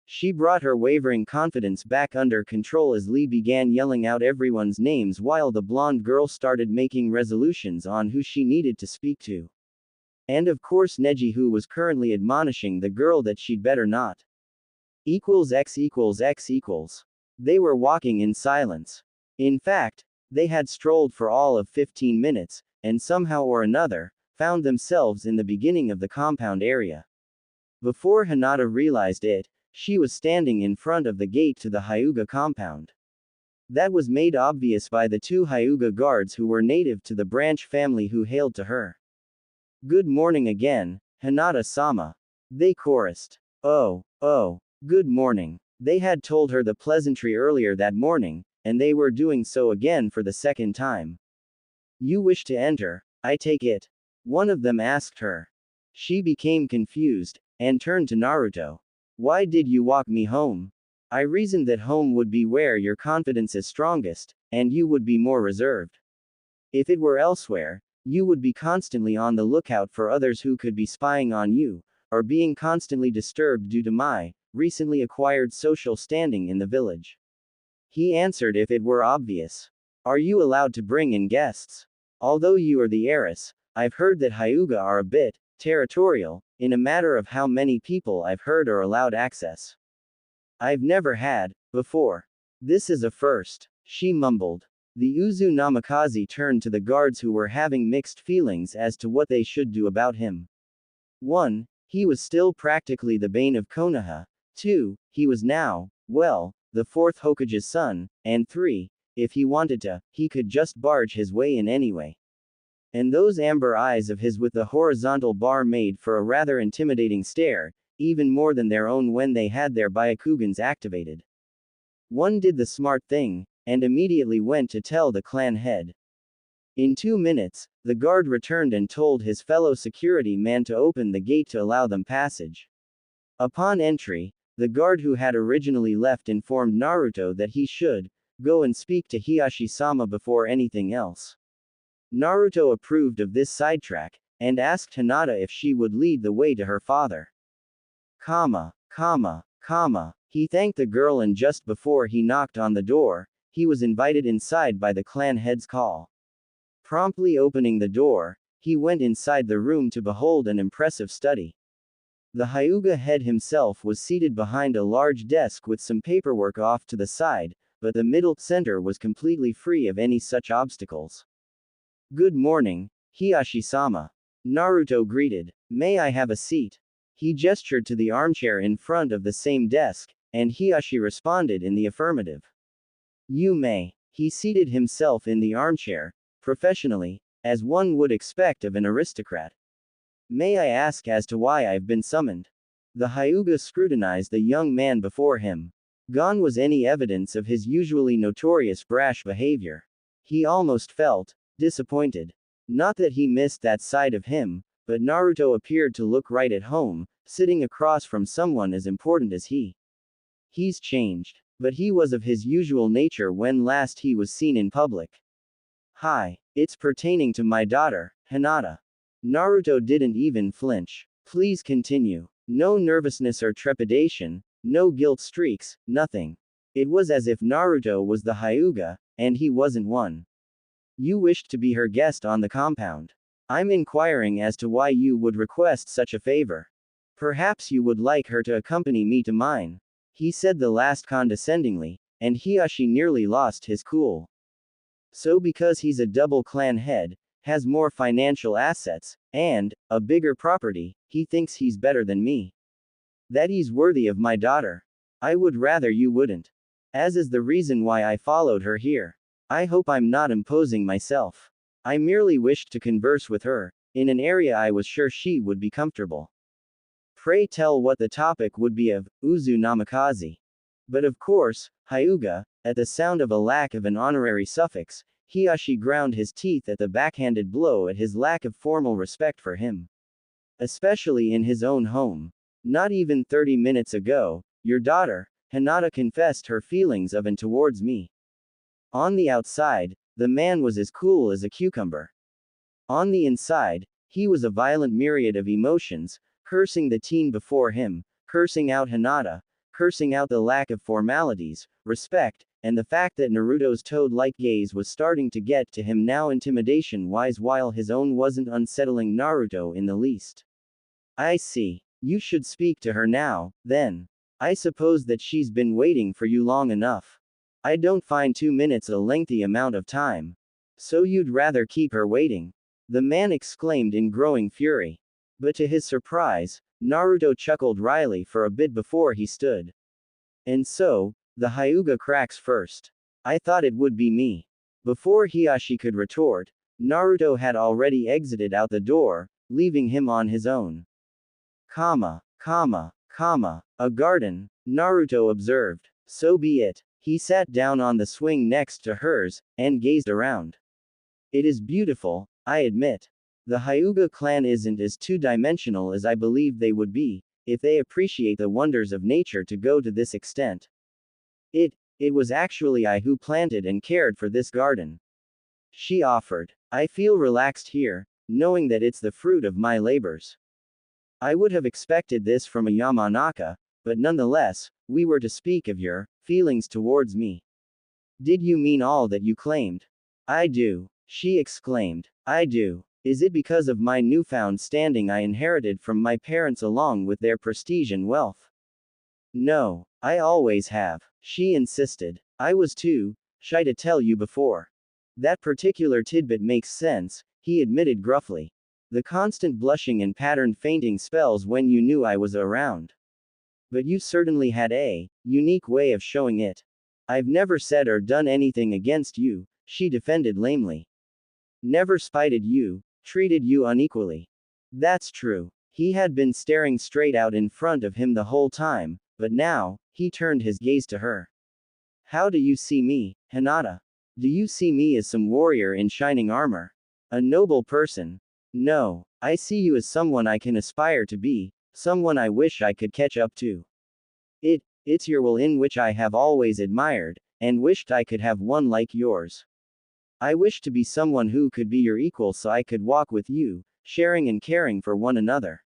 She brought her wavering confidence back under control as Lee began yelling out everyone's names while the blonde girl started making resolutions on who she needed to speak to. And of course Neji, who was currently admonishing the girl that she'd better not. X equals X equals. They were walking in silence. In fact, they had strolled for all of 15 minutes, and somehow or another, found themselves in the beginning of the compound area. Before Hinata realized it, she was standing in front of the gate to the Hyuga compound. That was made obvious by the two Hyuga guards who were native to the branch family who hailed to her. Good morning again, Hinata-sama. They chorused. Oh, good morning. They had told her the pleasantry earlier that morning, and they were doing so again for the second time. You wish to enter, I take it? One of them asked her. She became confused, and turned to Naruto. Why did you walk me home? I reasoned that home would be where your confidence is strongest, and you would be more reserved. If it were elsewhere, you would be constantly on the lookout for others who could be spying on you, or being constantly disturbed due to my recently acquired social standing in the village. He answered if it were obvious. Are you allowed to bring in guests? Although you are the heiress, I've heard that Hyuga are a bit territorial, in a matter of how many people I've heard are allowed access. I've never had, before. This is a first, she mumbled. The Uzu Namikaze turned to the guards who were having mixed feelings as to what they should do about him. 1. He was still practically the bane of Konoha. 2. He was now, well, the fourth Hokage's son, and 3. If he wanted to, he could just barge his way in anyway. And those amber eyes of his with the horizontal bar made for a rather intimidating stare, even more than their own when they had their Byakugans activated. One did the smart thing, and immediately went to tell the clan head. In 2 minutes, the guard returned and told his fellow security man to open the gate to allow them passage. Upon entry, the guard who had originally left informed Naruto that he should go and speak to Hiyashi-sama before anything else. Naruto approved of this sidetrack, and asked Hinata if she would lead the way to her father. He thanked the girl, and just before he knocked on the door, he was invited inside by the clan head's call. Promptly opening the door, he went inside the room to behold an impressive study. The Hyuga head himself was seated behind a large desk with some paperwork off to the side, but the middle center was completely free of any such obstacles. Good morning, Hiyashi-sama. Naruto greeted. May I have a seat? He gestured to the armchair in front of the same desk, and Hiyashi responded in the affirmative. You may. He seated himself in the armchair, professionally, as one would expect of an aristocrat. May I ask as to why I've been summoned? The Hyuga scrutinized the young man before him. Gone was any evidence of his usually notorious brash behavior. He almost felt disappointed. Not that he missed that side of him, but Naruto appeared to look right at home, sitting across from someone as important as he. He's changed. But he was of his usual nature when last he was seen in public. Hi, it's pertaining to my daughter, Hinata. Naruto didn't even flinch. Please continue. No nervousness or trepidation, no guilt streaks, nothing. It was as if Naruto was the Hyuga, and he wasn't one. You wished to be her guest on the compound. I'm inquiring as to why you would request such a favor. Perhaps you would like her to accompany me to mine. He said the last condescendingly, and Hiyashi nearly lost his cool. So because he's a double clan head, has more financial assets, and a bigger property, he thinks he's better than me. That he's worthy of my daughter. I would rather you wouldn't. As is the reason why I followed her here. I hope I'm not imposing myself. I merely wished to converse with her, in an area I was sure she would be comfortable. Pray tell what the topic would be of Uzu Namikaze. But of course, Hyuga, at the sound of a lack of an honorary suffix, Hiyashi ground his teeth at the backhanded blow at his lack of formal respect for him. Especially in his own home. Not even 30 minutes ago, your daughter, Hinata, confessed her feelings of and towards me. On the outside, the man was as cool as a cucumber. On the inside, he was a violent myriad of emotions, cursing the teen before him, cursing out Hinata, cursing out the lack of formalities, respect, and the fact that Naruto's toad-like gaze was starting to get to him now intimidation-wise while his own wasn't unsettling Naruto in the least. I see. You should speak to her now, then. I suppose that she's been waiting for you long enough. I don't find 2 minutes a lengthy amount of time. So you'd rather keep her waiting? The man exclaimed in growing fury. But to his surprise, Naruto chuckled wryly for a bit before he stood. And so, the Hyuga cracks first. I thought it would be me. Before Hiyashi could retort, Naruto had already exited out the door, leaving him on his own. A garden, Naruto observed. So be it. He sat down on the swing next to hers, and gazed around. It is beautiful, I admit. The Hyuga clan isn't as two-dimensional as I believed they would be, if they appreciate the wonders of nature to go to this extent. It was actually I who planted and cared for this garden. She offered. I feel relaxed here, knowing that it's the fruit of my labors. I would have expected this from a Yamanaka, but nonetheless, we were to speak of your feelings towards me. Did you mean all that you claimed? I do, she exclaimed. I do. Is it because of my newfound standing I inherited from my parents along with their prestige and wealth? No, I always have, she insisted. I was too shy to tell you before. That particular tidbit makes sense, he admitted gruffly. The constant blushing and patterned fainting spells when you knew I was around. But you certainly had a unique way of showing it. I've never said or done anything against you, she defended lamely. Never spited you, treated you unequally. That's true. He had been staring straight out in front of him the whole time, but now, he turned his gaze to her. How do you see me, Hinata? Do you see me as some warrior in shining armor? A noble person? No, I see you as someone I can aspire to be, someone I wish I could catch up to. It's your will in which I have always admired, and wished I could have one like yours. I wish to be someone who could be your equal so I could walk with you, sharing and caring for one another.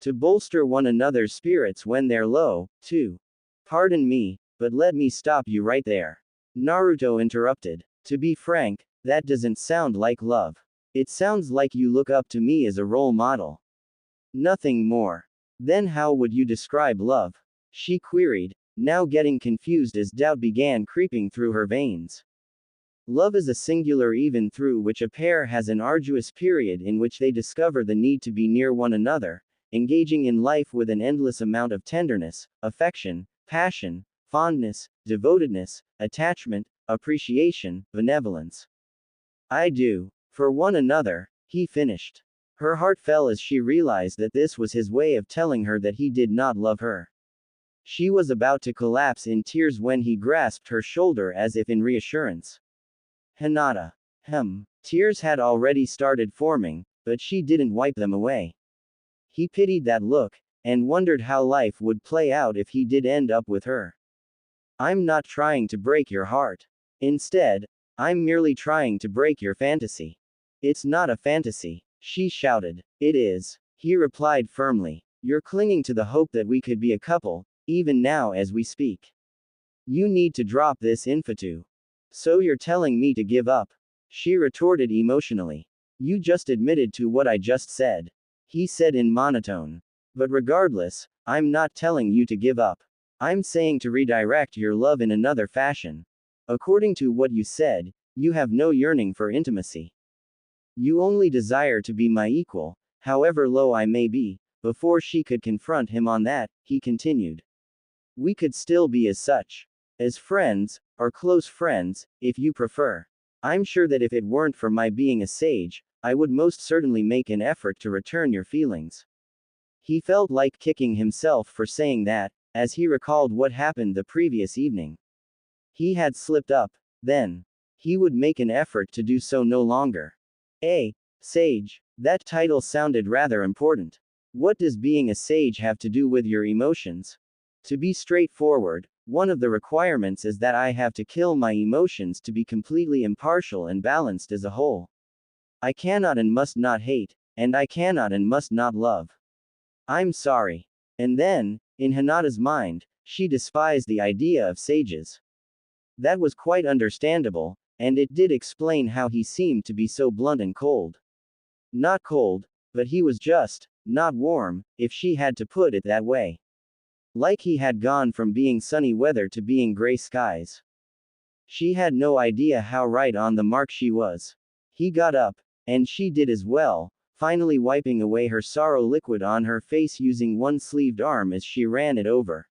To bolster one another's spirits when they're low, too. Pardon me, but let me stop you right there. Naruto interrupted. To be frank, that doesn't sound like love. It sounds like you look up to me as a role model. Nothing more. Then how would you describe love? She queried, now getting confused as doubt began creeping through her veins. Love is a singular even through which a pair has an arduous period in which they discover the need to be near one another, engaging in life with an endless amount of tenderness, affection, passion, fondness, devotedness, attachment, appreciation, benevolence. I do. For one another, he finished. Her heart fell as she realized that this was his way of telling her that he did not love her. She was about to collapse in tears when he grasped her shoulder as if in reassurance. Hinata. Tears had already started forming, but she didn't wipe them away. He pitied that look, and wondered how life would play out if he did end up with her. I'm not trying to break your heart. Instead, I'm merely trying to break your fantasy. It's not a fantasy, she shouted. It is, he replied firmly. You're clinging to the hope that we could be a couple, even now as we speak. You need to drop this infatu. So you're telling me to give up? She retorted emotionally. You just admitted to what I just said. He said in monotone. But regardless, I'm not telling you to give up. I'm saying to redirect your love in another fashion. According to what you said, you have no yearning for intimacy. You only desire to be my equal, however low I may be. Before she could confront him on that, he continued. We could still be as such. As friends, or close friends, if you prefer. I'm sure that if it weren't for my being a sage, I would most certainly make an effort to return your feelings. He felt like kicking himself for saying that, as he recalled what happened the previous evening. He had slipped up, then. He would make an effort to do so no longer. Sage. That title sounded rather important. What does being a sage have to do with your emotions? To be straightforward, one of the requirements is that I have to kill my emotions to be completely impartial and balanced as a whole. I cannot and must not hate, and I cannot and must not love. I'm sorry. And then, in Hinata's mind, she despised the idea of sages. That was quite understandable, and it did explain how he seemed to be so blunt and cold. Not cold, but he was just, not warm, if she had to put it that way. Like he had gone from being sunny weather to being gray skies. She had no idea how right on the mark she was. He got up, and she did as well, finally wiping away her sorrow liquid on her face using one-sleeved arm as she ran it over.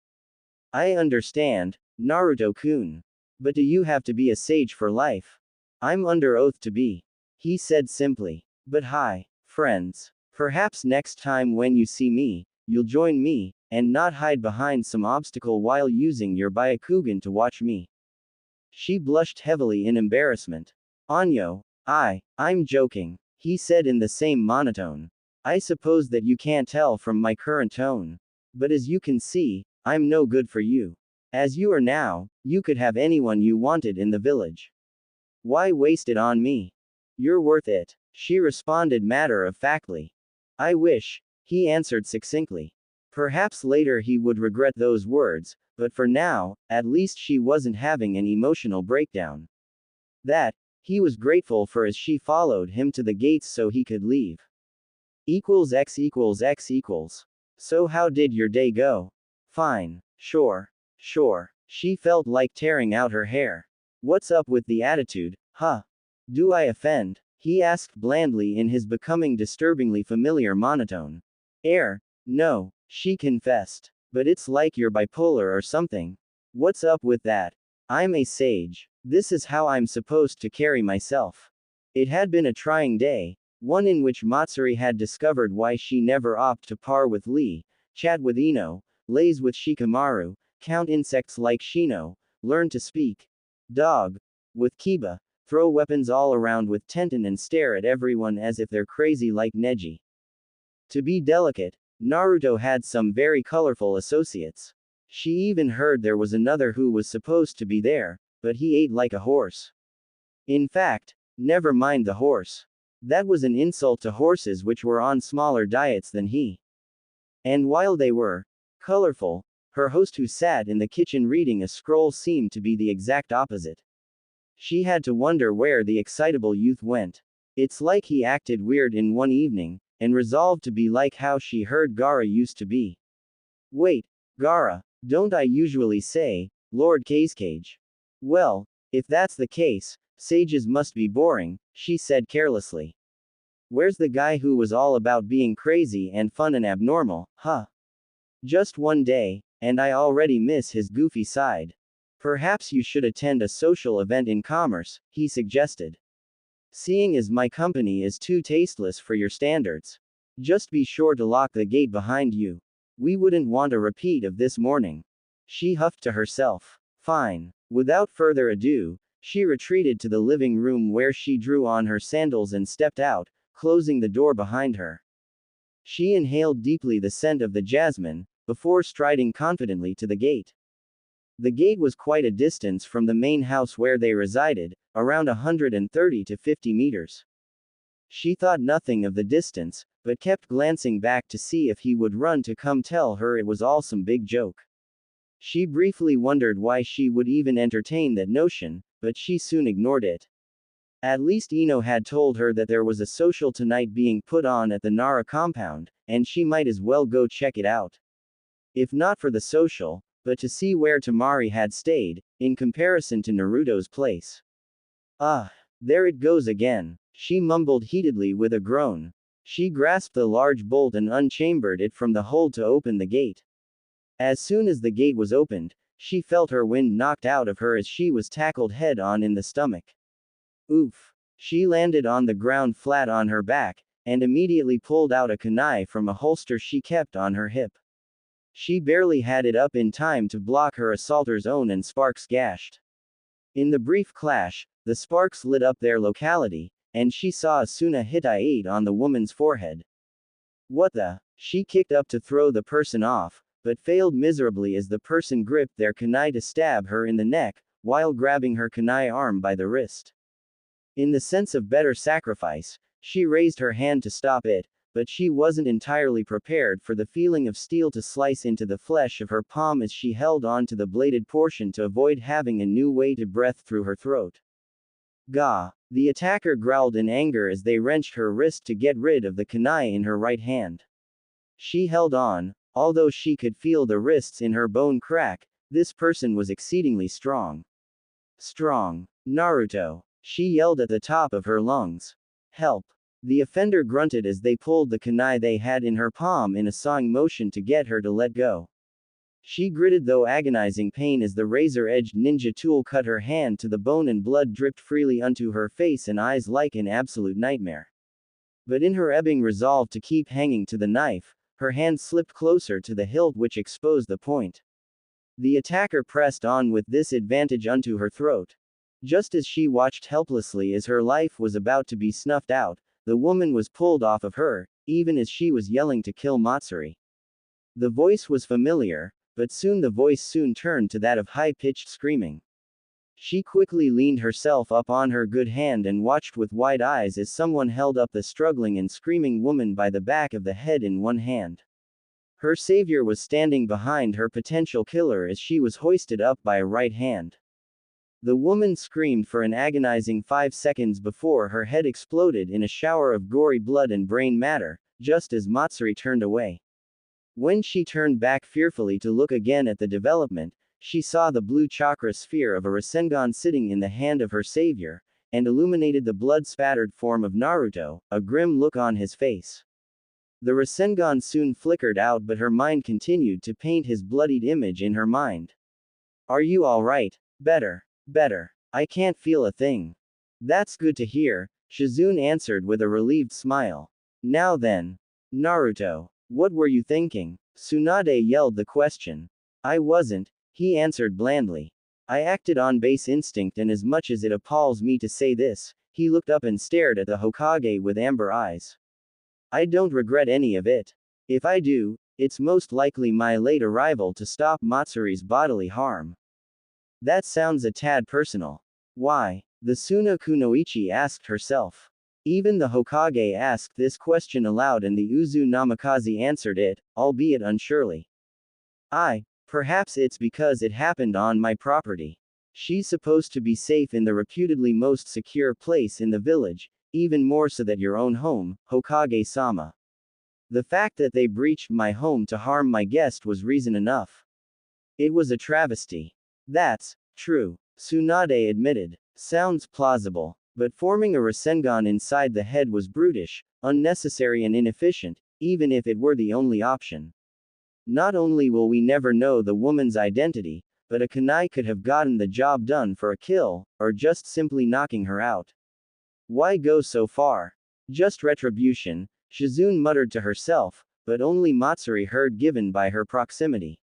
I understand, Naruto-kun. But do you have to be a sage for life? I'm under oath to be. He said simply. But hi, friends. Perhaps next time when you see me, you'll join me, and not hide behind some obstacle while using your Byakugan to watch me. She blushed heavily in embarrassment. Anyo, I'm joking, he said in the same monotone. I suppose that you can't tell from my current tone. But as you can see, I'm no good for you. As you are now, you could have anyone you wanted in the village. Why waste it on me? You're worth it, she responded matter-of-factly. I wish, he answered succinctly. Perhaps later he would regret those words, but for now, at least she wasn't having an emotional breakdown. That, he was grateful for as she followed him to the gates so he could leave. X. So how did your day go? Fine. Sure. She felt like tearing out her hair. What's up with the attitude, huh? Do I offend? He asked blandly in his becoming disturbingly familiar monotone. No, she confessed. But it's like you're bipolar or something. What's up with that? I'm a sage. This is how I'm supposed to carry myself. It had been a trying day, one in which Matsuri had discovered why she never opted to par with Lee, chat with Ino, laze with Shikamaru, count insects like Shino, learn to speak dog with Kiba, throw weapons all around with Tenten and stare at everyone as if they're crazy like Neji. To be delicate, Naruto had some very colorful associates. She even heard there was another who was supposed to be there, but he ate like a horse. In fact, never mind the horse. That was an insult to horses which were on smaller diets than he. And while they were colorful, her host who sat in the kitchen reading a scroll seemed to be the exact opposite. She had to wonder where the excitable youth went. It's like he acted weird in one evening, and resolved to be like how she heard Gaara used to be. Wait, Gaara, don't I usually say, Lord Casecage? Well, if that's the case, sages must be boring, she said carelessly. Where's the guy who was all about being crazy and fun and abnormal, huh? Just one day, and I already miss his goofy side. Perhaps you should attend a social event in commerce, he suggested. Seeing as my company is too tasteless for your standards. Just be sure to lock the gate behind you. We wouldn't want a repeat of this morning. She huffed to herself. Fine. Without further ado, she retreated to the living room where she drew on her sandals and stepped out, closing the door behind her. She inhaled deeply the scent of the jasmine, before striding confidently to the gate. The gate was quite a distance from the main house where they resided, around 130 to 50 meters. She thought nothing of the distance, but kept glancing back to see if he would run to come tell her it was all some big joke. She briefly wondered why she would even entertain that notion, but she soon ignored it. At least Ino had told her that there was a social tonight being put on at the Nara compound, and she might as well go check it out. If not for the social, but to see where Tamari had stayed, in comparison to Naruto's place. There it goes again, she mumbled heatedly with a groan. She grasped the large bolt and unchambered it from the hold to open the gate. As soon as the gate was opened, she felt her wind knocked out of her as she was tackled head-on in the stomach. Oof. She landed on the ground flat on her back, and immediately pulled out a kunai from a holster she kept on her hip. She barely had it up in time to block her assaulter's own and sparks gashed. In the brief clash, the sparks lit up their locality, and she saw Asuna hit I-8 on the woman's forehead. What the? She kicked up to throw the person off, but failed miserably as the person gripped their kunai to stab her in the neck, while grabbing her kunai arm by the wrist. In the sense of better sacrifice, she raised her hand to stop it, but she wasn't entirely prepared for the feeling of steel to slice into the flesh of her palm as she held on to the bladed portion to avoid having a new way to breath through her throat. Gah! The attacker growled in anger as they wrenched her wrist to get rid of the kunai in her right hand. She held on, although she could feel the wrists in her bone crack. This person was exceedingly strong. Strong. Naruto. She yelled at the top of her lungs. Help. The offender grunted as they pulled the kunai they had in her palm in a sawing motion to get her to let go. She gritted though agonizing pain as the razor-edged ninja tool cut her hand to the bone and blood dripped freely onto her face and eyes like an absolute nightmare. But in her ebbing resolve to keep hanging to the knife, her hand slipped closer to the hilt which exposed the point. The attacker pressed on with this advantage unto her throat. Just as she watched helplessly as her life was about to be snuffed out, the woman was pulled off of her, even as she was yelling to kill Matsuri. The voice was familiar, but soon the voice soon turned to that of high-pitched screaming. She quickly leaned herself up on her good hand and watched with wide eyes as someone held up the struggling and screaming woman by the back of the head in one hand. Her savior was standing behind her potential killer as she was hoisted up by a right hand. The woman screamed for an agonizing 5 seconds before her head exploded in a shower of gory blood and brain matter, just as Matsuri turned away. When she turned back fearfully to look again at the development, she saw the blue chakra sphere of a Rasengan sitting in the hand of her savior, and illuminated the blood-spattered form of Naruto, a grim look on his face. The Rasengan soon flickered out, but her mind continued to paint his bloodied image in her mind. "Are you alright? Better. Better. I can't feel a thing." "That's good to hear," Shizune answered with a relieved smile. "Now then, Naruto, what were you thinking?" Tsunade yelled the question. "I wasn't," he answered blandly. "I acted on base instinct, and as much as it appalls me to say this," he looked up and stared at the Hokage with amber eyes. "I don't regret any of it. If I do, it's most likely my late arrival to stop Matsuri's bodily harm." "That sounds a tad personal." "Why?" the Suna Kunoichi asked herself. Even the Hokage asked this question aloud, and the Uzu Namikaze answered it, albeit unsurely. Perhaps it's because it happened on my property. She's supposed to be safe in the reputedly most secure place in the village, even more so than your own home, Hokage-sama. The fact that they breached my home to harm my guest was reason enough. It was a travesty." "That's true," Tsunade admitted. "Sounds plausible. But forming a Rasengan inside the head was brutish, unnecessary and inefficient, even if it were the only option. Not only will we never know the woman's identity, but a kunai could have gotten the job done for a kill, or just simply knocking her out. Why go so far? Just retribution," Shizune muttered to herself, but only Matsuri heard given by her proximity.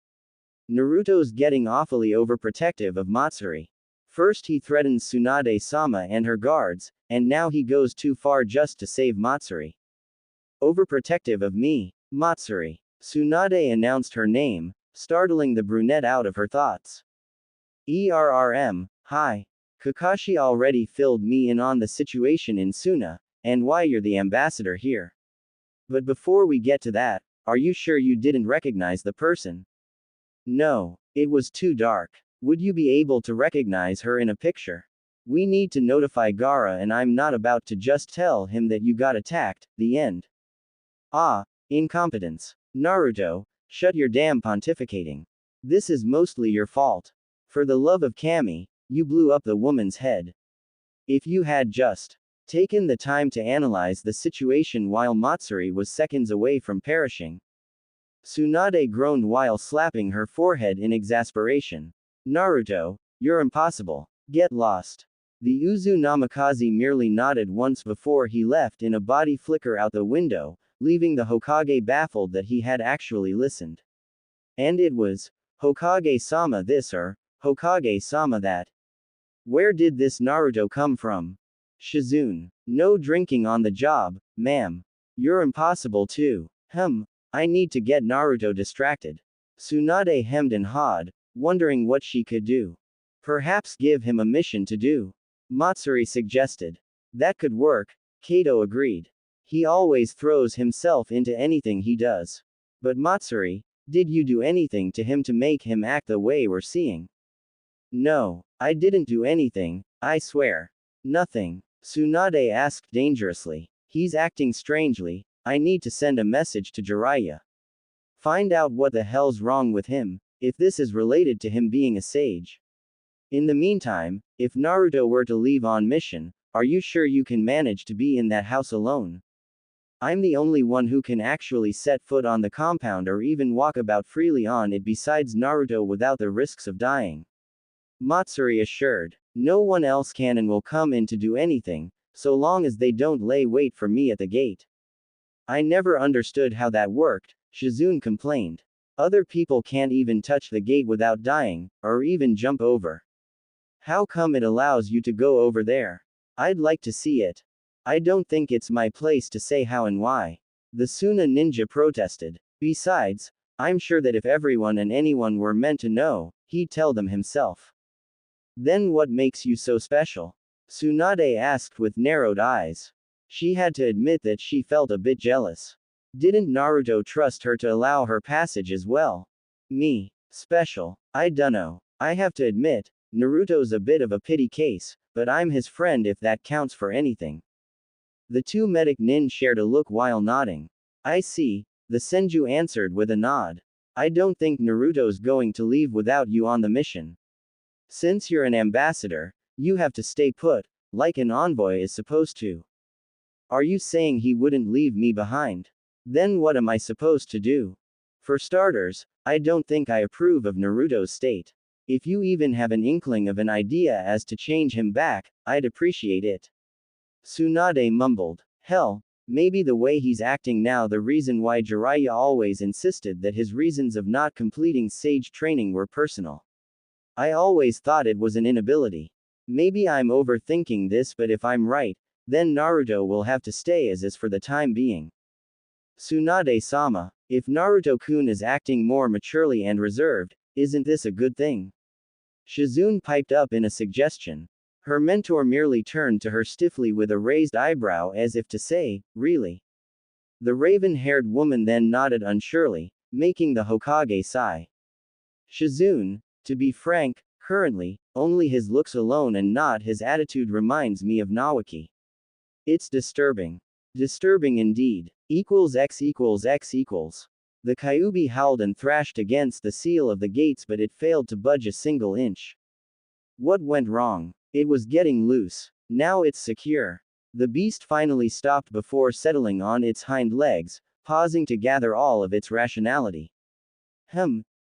"Naruto's getting awfully overprotective of Matsuri. First he threatens Tsunade-sama and her guards, and now he goes too far just to save Matsuri. Overprotective of me, Matsuri." Tsunade announced her name, startling the brunette out of her thoughts. Hi. Kakashi already filled me in on the situation in Suna, and why you're the ambassador here. But before we get to that, are you sure you didn't recognize the person?" "No. It was too dark. Would you be able to recognize her in a picture? We need to notify Gaara, and I'm not about to just tell him that you got attacked." The end. Incompetence. Naruto, shut your damn pontificating. This is mostly your fault. For the love of Kami, you blew up the woman's head. If you had just taken the time to analyze the situation while Matsuri was seconds away from perishing. Tsunade groaned while slapping her forehead in exasperation. "Naruto, you're impossible. Get lost." The Uzu Namikaze merely nodded once before he left in a body flicker out the window, leaving the Hokage baffled that he had actually listened. And it was Hokage-sama this or Hokage-sama that. Where did this Naruto come from? Shizune. No drinking on the job, ma'am. You're impossible too. I need to get Naruto distracted. Tsunade hemmed and hawed, wondering what she could do. Perhaps give him a mission to do. Matsuri suggested. That could work, Kato agreed. He always throws himself into anything he does. But Matsuri, did you do anything to him to make him act the way we're seeing? No, I didn't do anything, I swear. Nothing. Tsunade asked dangerously. He's acting strangely, I need to send a message to Jiraiya. Find out what the hell's wrong with him, if this is related to him being a sage. In the meantime, if Naruto were to leave on mission, are you sure you can manage to be in that house alone? I'm the only one who can actually set foot on the compound or even walk about freely on it besides Naruto without the risks of dying. Matsuri assured. No one else can and will come in to do anything, so long as they don't lay wait for me at the gate. I never understood how that worked, Shizune complained. Other people can't even touch the gate without dying, or even jump over. How come it allows you to go over there? I'd like to see it. I don't think it's my place to say how and why. The Suna ninja protested. Besides, I'm sure that if everyone and anyone were meant to know, he'd tell them himself. Then what makes you so special? Tsunade asked with narrowed eyes. She had to admit that she felt a bit jealous. Didn't Naruto trust her to allow her passage as well? Me. Special. I dunno. I have to admit, Naruto's a bit of a pity case, but I'm his friend if that counts for anything. The two medic nin shared a look while nodding. I see, the Senju answered with a nod. I don't think Naruto's going to leave without you on the mission. Since you're an ambassador, you have to stay put, like an envoy is supposed to. Are you saying he wouldn't leave me behind? Then what am I supposed to do? For starters, I don't think I approve of Naruto's state. If you even have an inkling of an idea as to change him back, I'd appreciate it. Tsunade mumbled. Hell, maybe the way he's acting now the reason why Jiraiya always insisted that his reasons of not completing sage training were personal. I always thought it was an inability. Maybe I'm overthinking this, but if I'm right, then Naruto will have to stay as is for the time being. Tsunade-sama, if Naruto-kun is acting more maturely and reserved, isn't this a good thing? Shizune piped up in a suggestion. Her mentor merely turned to her stiffly with a raised eyebrow as if to say, really? The raven-haired woman then nodded unsurely, making the Hokage sigh. Shizune, to be frank, currently, only his looks alone and not his attitude reminds me of Nawaki. It's disturbing. Disturbing indeed. X equals X equals. The Kyuubi howled and thrashed against the seal of the gates, but it failed to budge a single inch. What went wrong? It was getting loose. Now it's secure. The beast finally stopped before settling on its hind legs, pausing to gather all of its rationality.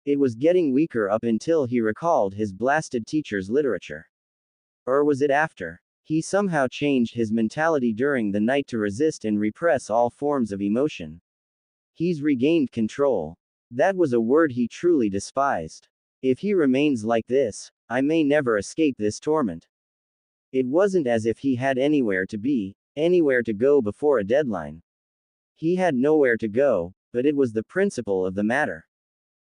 It was getting weaker up until he recalled his blasted teacher's literature. Or was it after? He somehow changed his mentality during the night to resist and repress all forms of emotion. He's regained control. That was a word he truly despised. If he remains like this, I may never escape this torment. It wasn't as if he had anywhere to be, anywhere to go before a deadline. He had nowhere to go, but it was the principle of the matter.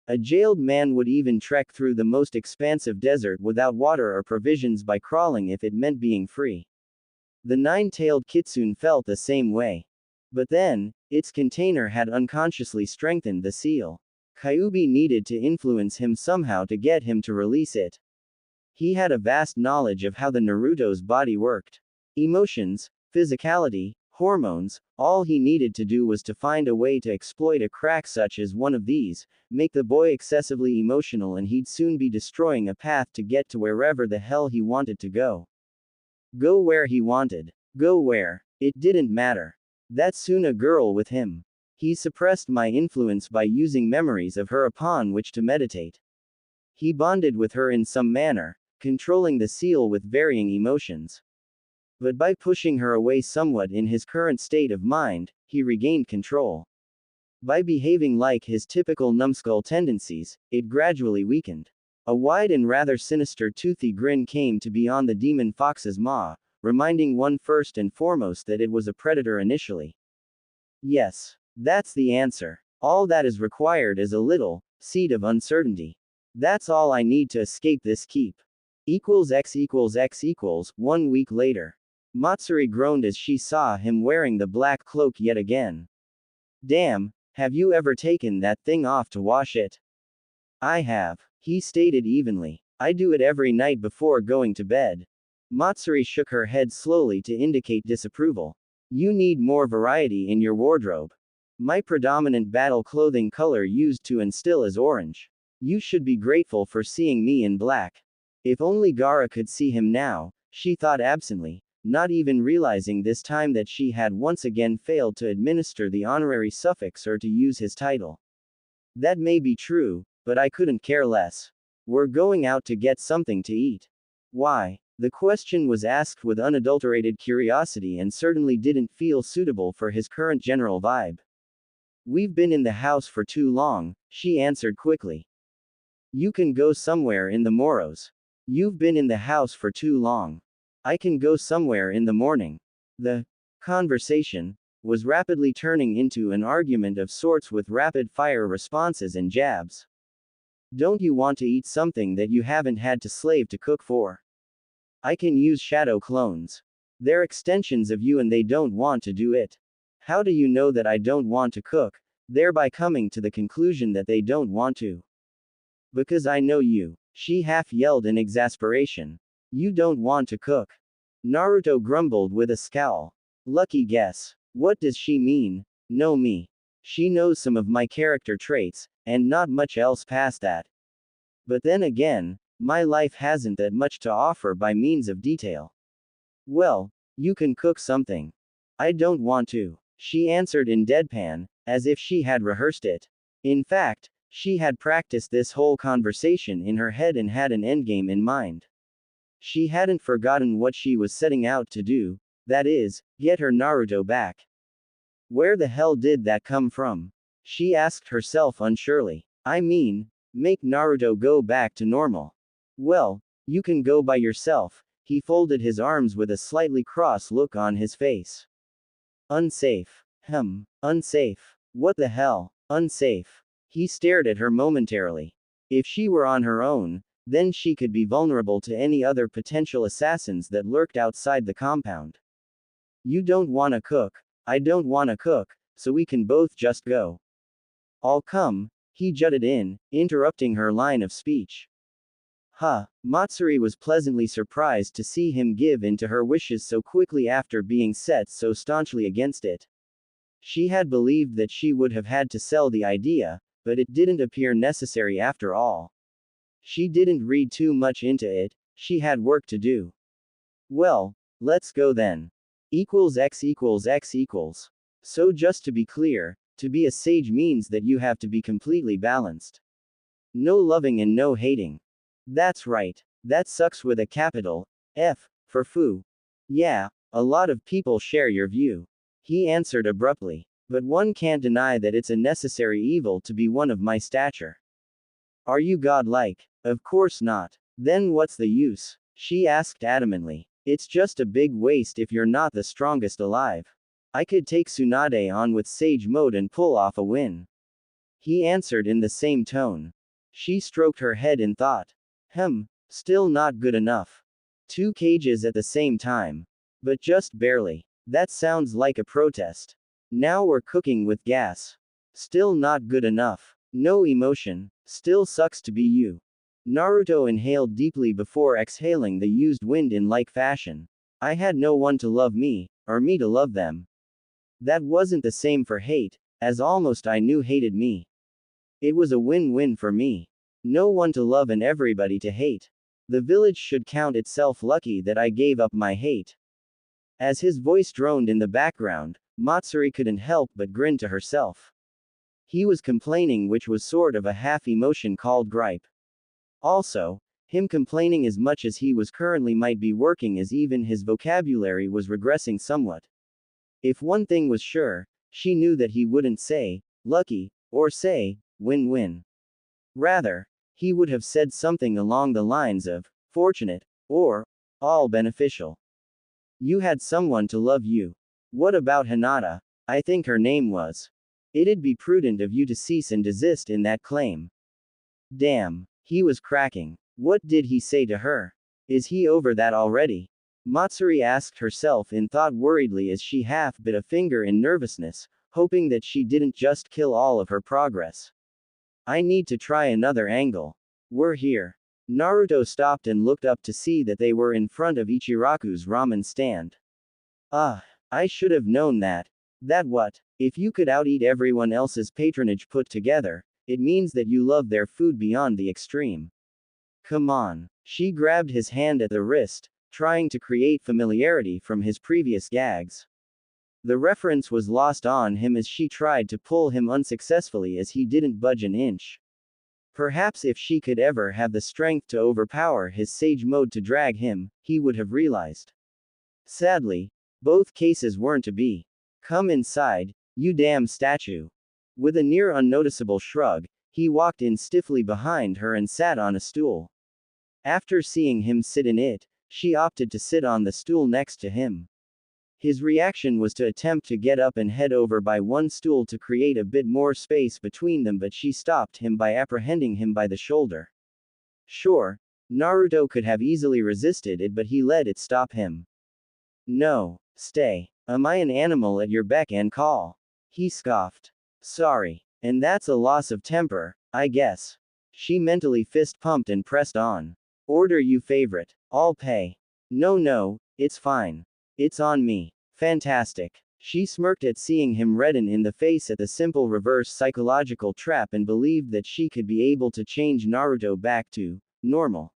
A jailed man would even trek through the most expansive desert without water or provisions by crawling if it meant being free. The nine-tailed kitsune felt the same way. But then, its container had unconsciously strengthened the seal. Kyuubi needed to influence him somehow to get him to release it. He had a vast knowledge of how the Naruto's body worked. Emotions, physicality, hormones, all he needed to do was to find a way to exploit a crack such as one of these, make the boy excessively emotional, and he'd soon be destroying a path to get to wherever the hell he wanted to go. Go where he wanted. Go where. It didn't matter. That Suna girl with him. He suppressed my influence by using memories of her upon which to meditate. He bonded with her in some manner, controlling the seal with varying emotions. But by pushing her away somewhat in his current state of mind, he regained control. By behaving like his typical numbskull tendencies, it gradually weakened. A wide and rather sinister toothy grin came to be on the demon fox's maw, reminding one first and foremost that it was a predator initially. Yes, that's the answer. All that is required is a little seed of uncertainty. That's all I need to escape this keep. X equals X equals, 1 week later. Matsuri groaned as she saw him wearing the black cloak yet again. Damn, have you ever taken that thing off to wash it? I have, he stated evenly. I do it every night before going to bed. Matsuri shook her head slowly to indicate disapproval. You need more variety in your wardrobe. My predominant battle clothing color used to instill is orange. You should be grateful for seeing me in black. If only Gaara could see him now, she thought absently, not even realizing this time that she had once again failed to administer the honorary suffix or to use his title. That may be true, but I couldn't care less. We're going out to get something to eat. Why? The question was asked with unadulterated curiosity and certainly didn't feel suitable for his current general vibe. We've been in the house for too long, she answered quickly. You can go somewhere in the morrows. You've been in the house for too long. I can go somewhere in the morning. The conversation was rapidly turning into an argument of sorts with rapid-fire responses and jabs. Don't you want to eat something that you haven't had to slave to cook for? I can use shadow clones. They're extensions of you and they don't want to do it. How do you know that I don't want to cook, thereby coming to the conclusion that they don't want to? Because I know you, she half yelled in exasperation. You don't want to cook. Naruto grumbled with a scowl. Lucky guess. What does she mean? Know me. She knows some of my character traits, and not much else past that. But then again, my life hasn't that much to offer by means of detail. Well, you can cook something. I don't want to, she answered in deadpan, as if she had rehearsed it. In fact, she had practiced this whole conversation in her head and had an endgame in mind. She hadn't forgotten what she was setting out to do, that is, get her Naruto back. Where the hell did that come from? She asked herself unsurely. I mean, make Naruto go back to normal. Well, you can go by yourself, he folded his arms with a slightly cross look on his face. Unsafe. Unsafe. What the hell? Unsafe. He stared at her momentarily. If she were on her own, then she could be vulnerable to any other potential assassins that lurked outside the compound. You don't wanna cook, I don't wanna cook, so we can both just go. I'll come, he jutted in, interrupting her line of speech. Matsuri was pleasantly surprised to see him give in to her wishes so quickly after being set so staunchly against it. She had believed that she would have had to sell the idea, but it didn't appear necessary after all. She didn't read too much into it, she had work to do. Well, let's go then. X equals X equals. So just to be clear, to be a sage means that you have to be completely balanced. No loving and no hating. That's right. That sucks with a capital F, for foo. Yeah, a lot of people share your view. He answered abruptly. But one can't deny that it's a necessary evil to be one of my stature. Are you godlike? Of course not. Then what's the use? She asked adamantly. It's just a big waste if you're not the strongest alive. I could take Tsunade on with Sage Mode and pull off a win. He answered in the same tone. She stroked her head in thought. Still not good enough. 2 cages at the same time. But just barely. That sounds like a protest. Now we're cooking with gas. Still not good enough. No emotion. Still sucks to be you. Naruto inhaled deeply before exhaling the used wind in like fashion. I had no one to love me, or me to love them. That wasn't the same for hate, as almost I knew hated me. It was a win-win for me. No one to love and everybody to hate. The village should count itself lucky that I gave up my hate. As his voice droned in the background, Matsuri couldn't help but grin to herself. He was complaining, which was sort of a half-emotion called gripe. Also, him complaining as much as he was currently might be working as even his vocabulary was regressing somewhat. If one thing was sure, she knew that he wouldn't say, lucky, or say, win-win. Rather, he would have said something along the lines of, fortunate, or, all beneficial. You had someone to love you. What about Hinata? I think her name was. It'd be prudent of you to cease and desist in that claim. Damn, he was cracking. What did he say to her? Is he over that already? Matsuri asked herself in thought worriedly as she half bit a finger in nervousness, hoping that she didn't just kill all of her progress. I need to try another angle. We're here. Naruto stopped and looked up to see that they were in front of Ichiraku's ramen stand. I should have known that. That what? If you could out-eat everyone else's patronage put together, it means that you love their food beyond the extreme. Come on. She grabbed his hand at the wrist, trying to create familiarity from his previous gags. The reference was lost on him as she tried to pull him unsuccessfully as he didn't budge an inch. Perhaps if she could ever have the strength to overpower his sage mode to drag him, he would have realized. Sadly, both cases weren't to be. Come inside, you damn statue. With a near unnoticeable shrug, he walked in stiffly behind her and sat on a stool. After seeing him sit in it, she opted to sit on the stool next to him. His reaction was to attempt to get up and head over by one stool to create a bit more space between them, but she stopped him by apprehending him by the shoulder. Sure, Naruto could have easily resisted it, but he let it stop him. No, stay. Am I an animal at your beck and call? He scoffed. Sorry. And that's a loss of temper, I guess. She mentally fist pumped and pressed on. Order you favorite. I'll pay. No, it's fine. It's on me. Fantastic. She smirked at seeing him redden in the face at the simple reverse psychological trap and believed that she could be able to change Naruto back to normal.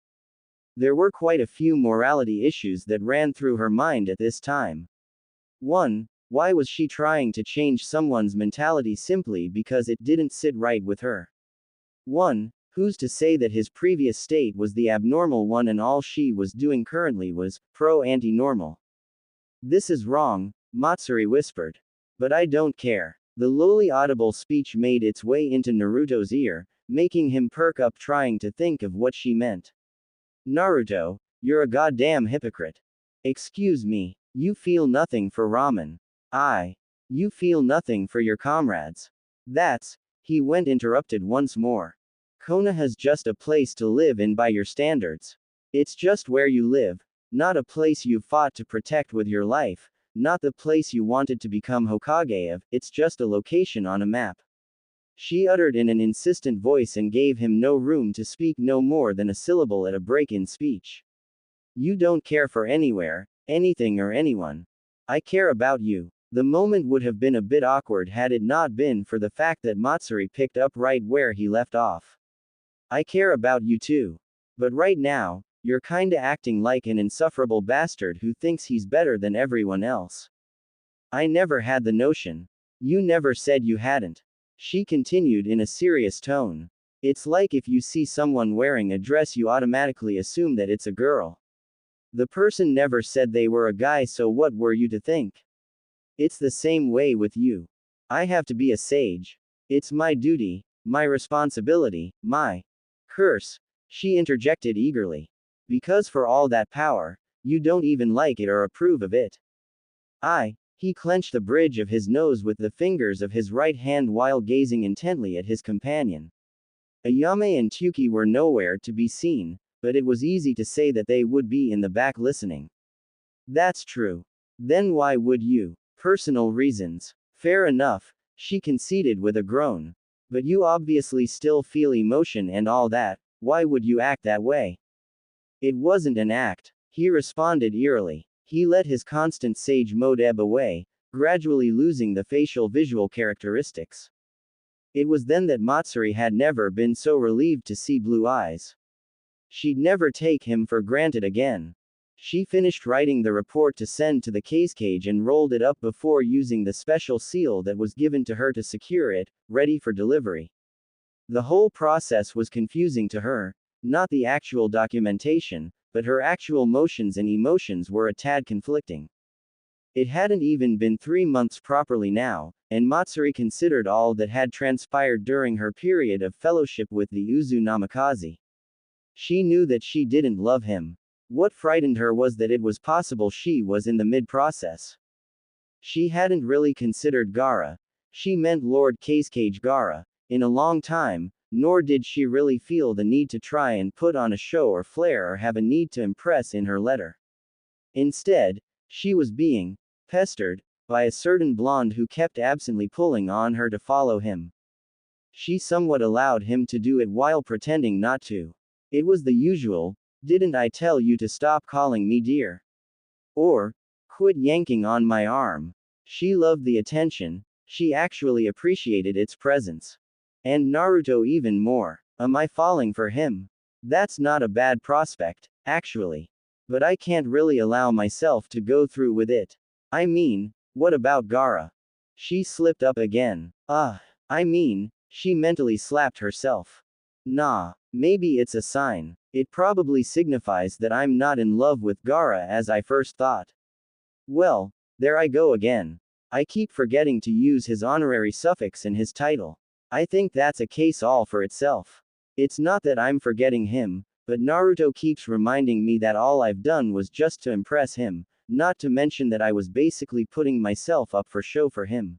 There were quite a few morality issues that ran through her mind at this time. 1. Why was she trying to change someone's mentality simply because it didn't sit right with her? 1. Who's to say that his previous state was the abnormal one and all she was doing currently was pro-anti-normal? This is wrong, Matsuri whispered. But I don't care. The lowly audible speech made its way into Naruto's ear, making him perk up trying to think of what she meant. Naruto, you're a goddamn hypocrite. Excuse me, you feel nothing for ramen. You feel nothing for your comrades. He went interrupted once more. Konoha's just a place to live in by your standards. It's just where you live, not a place you fought to protect with your life, not the place you wanted to become Hokage of, it's just a location on a map. She uttered in an insistent voice and gave him no room to speak no more than a syllable at a break in speech. You don't care for anywhere, anything or anyone. I care about you. The moment would have been a bit awkward had it not been for the fact that Matsuri picked up right where he left off. I care about you too. But right now, you're kinda acting like an insufferable bastard who thinks he's better than everyone else. I never had the notion. You never said you hadn't. She continued in a serious tone. It's like if you see someone wearing a dress you automatically assume that it's a girl. The person never said they were a guy, so what were you to think? It's the same way with you. I have to be a sage. It's my duty, my responsibility, my curse, she interjected eagerly. Because for all that power, you don't even like it or approve of it. He clenched the bridge of his nose with the fingers of his right hand while gazing intently at his companion. Ayame and Tuki were nowhere to be seen, but it was easy to say that they would be in the back listening. That's true. Then why would you? Personal reasons. Fair enough, she conceded with a groan. But you obviously still feel emotion and all that, why would you act that way? It wasn't an act, he responded eerily. He let his constant sage mode ebb away, gradually losing the facial visual characteristics. It was then that Matsuri had never been so relieved to see blue eyes. She'd never take him for granted again. She finished writing the report to send to the cage and rolled it up before using the special seal that was given to her to secure it, ready for delivery. The whole process was confusing to her, not the actual documentation, but her actual motions and emotions were a tad conflicting. It hadn't even been 3 months properly now, and Matsuri considered all that had transpired during her period of fellowship with the Uzumaki. She knew that she didn't love him. What frightened her was that it was possible she was in the mid-process. She hadn't really considered Gaara, she meant Lord Cage Gaara, in a long time, nor did she really feel the need to try and put on a show or flair or have a need to impress in her letter. Instead, she was being pestered by a certain blonde who kept absently pulling on her to follow him. She somewhat allowed him to do it while pretending not to. It was the usual, didn't I tell you to stop calling me dear? Or, quit yanking on my arm. She loved the attention, she actually appreciated its presence. And Naruto even more. Am I falling for him? That's not a bad prospect, actually. But I can't really allow myself to go through with it. I mean, what about Gaara? She slipped up again. She mentally slapped herself. Nah, maybe it's a sign. It probably signifies that I'm not in love with Gaara as I first thought. Well, there I go again. I keep forgetting to use his honorary suffix in his title. I think that's a case all for itself. It's not that I'm forgetting him, but Naruto keeps reminding me that all I've done was just to impress him, not to mention that I was basically putting myself up for show for him.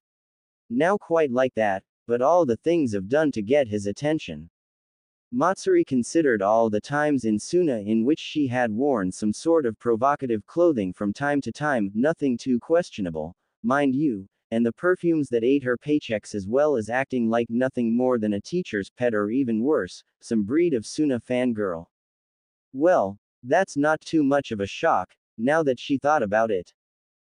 Now quite like that, but all the things I've done to get his attention. Matsuri considered all the times in Suna in which she had worn some sort of provocative clothing from time to time, nothing too questionable, mind you, and the perfumes that ate her paychecks as well as acting like nothing more than a teacher's pet or even worse, some breed of Suna fangirl. Well, that's not too much of a shock, now that she thought about it.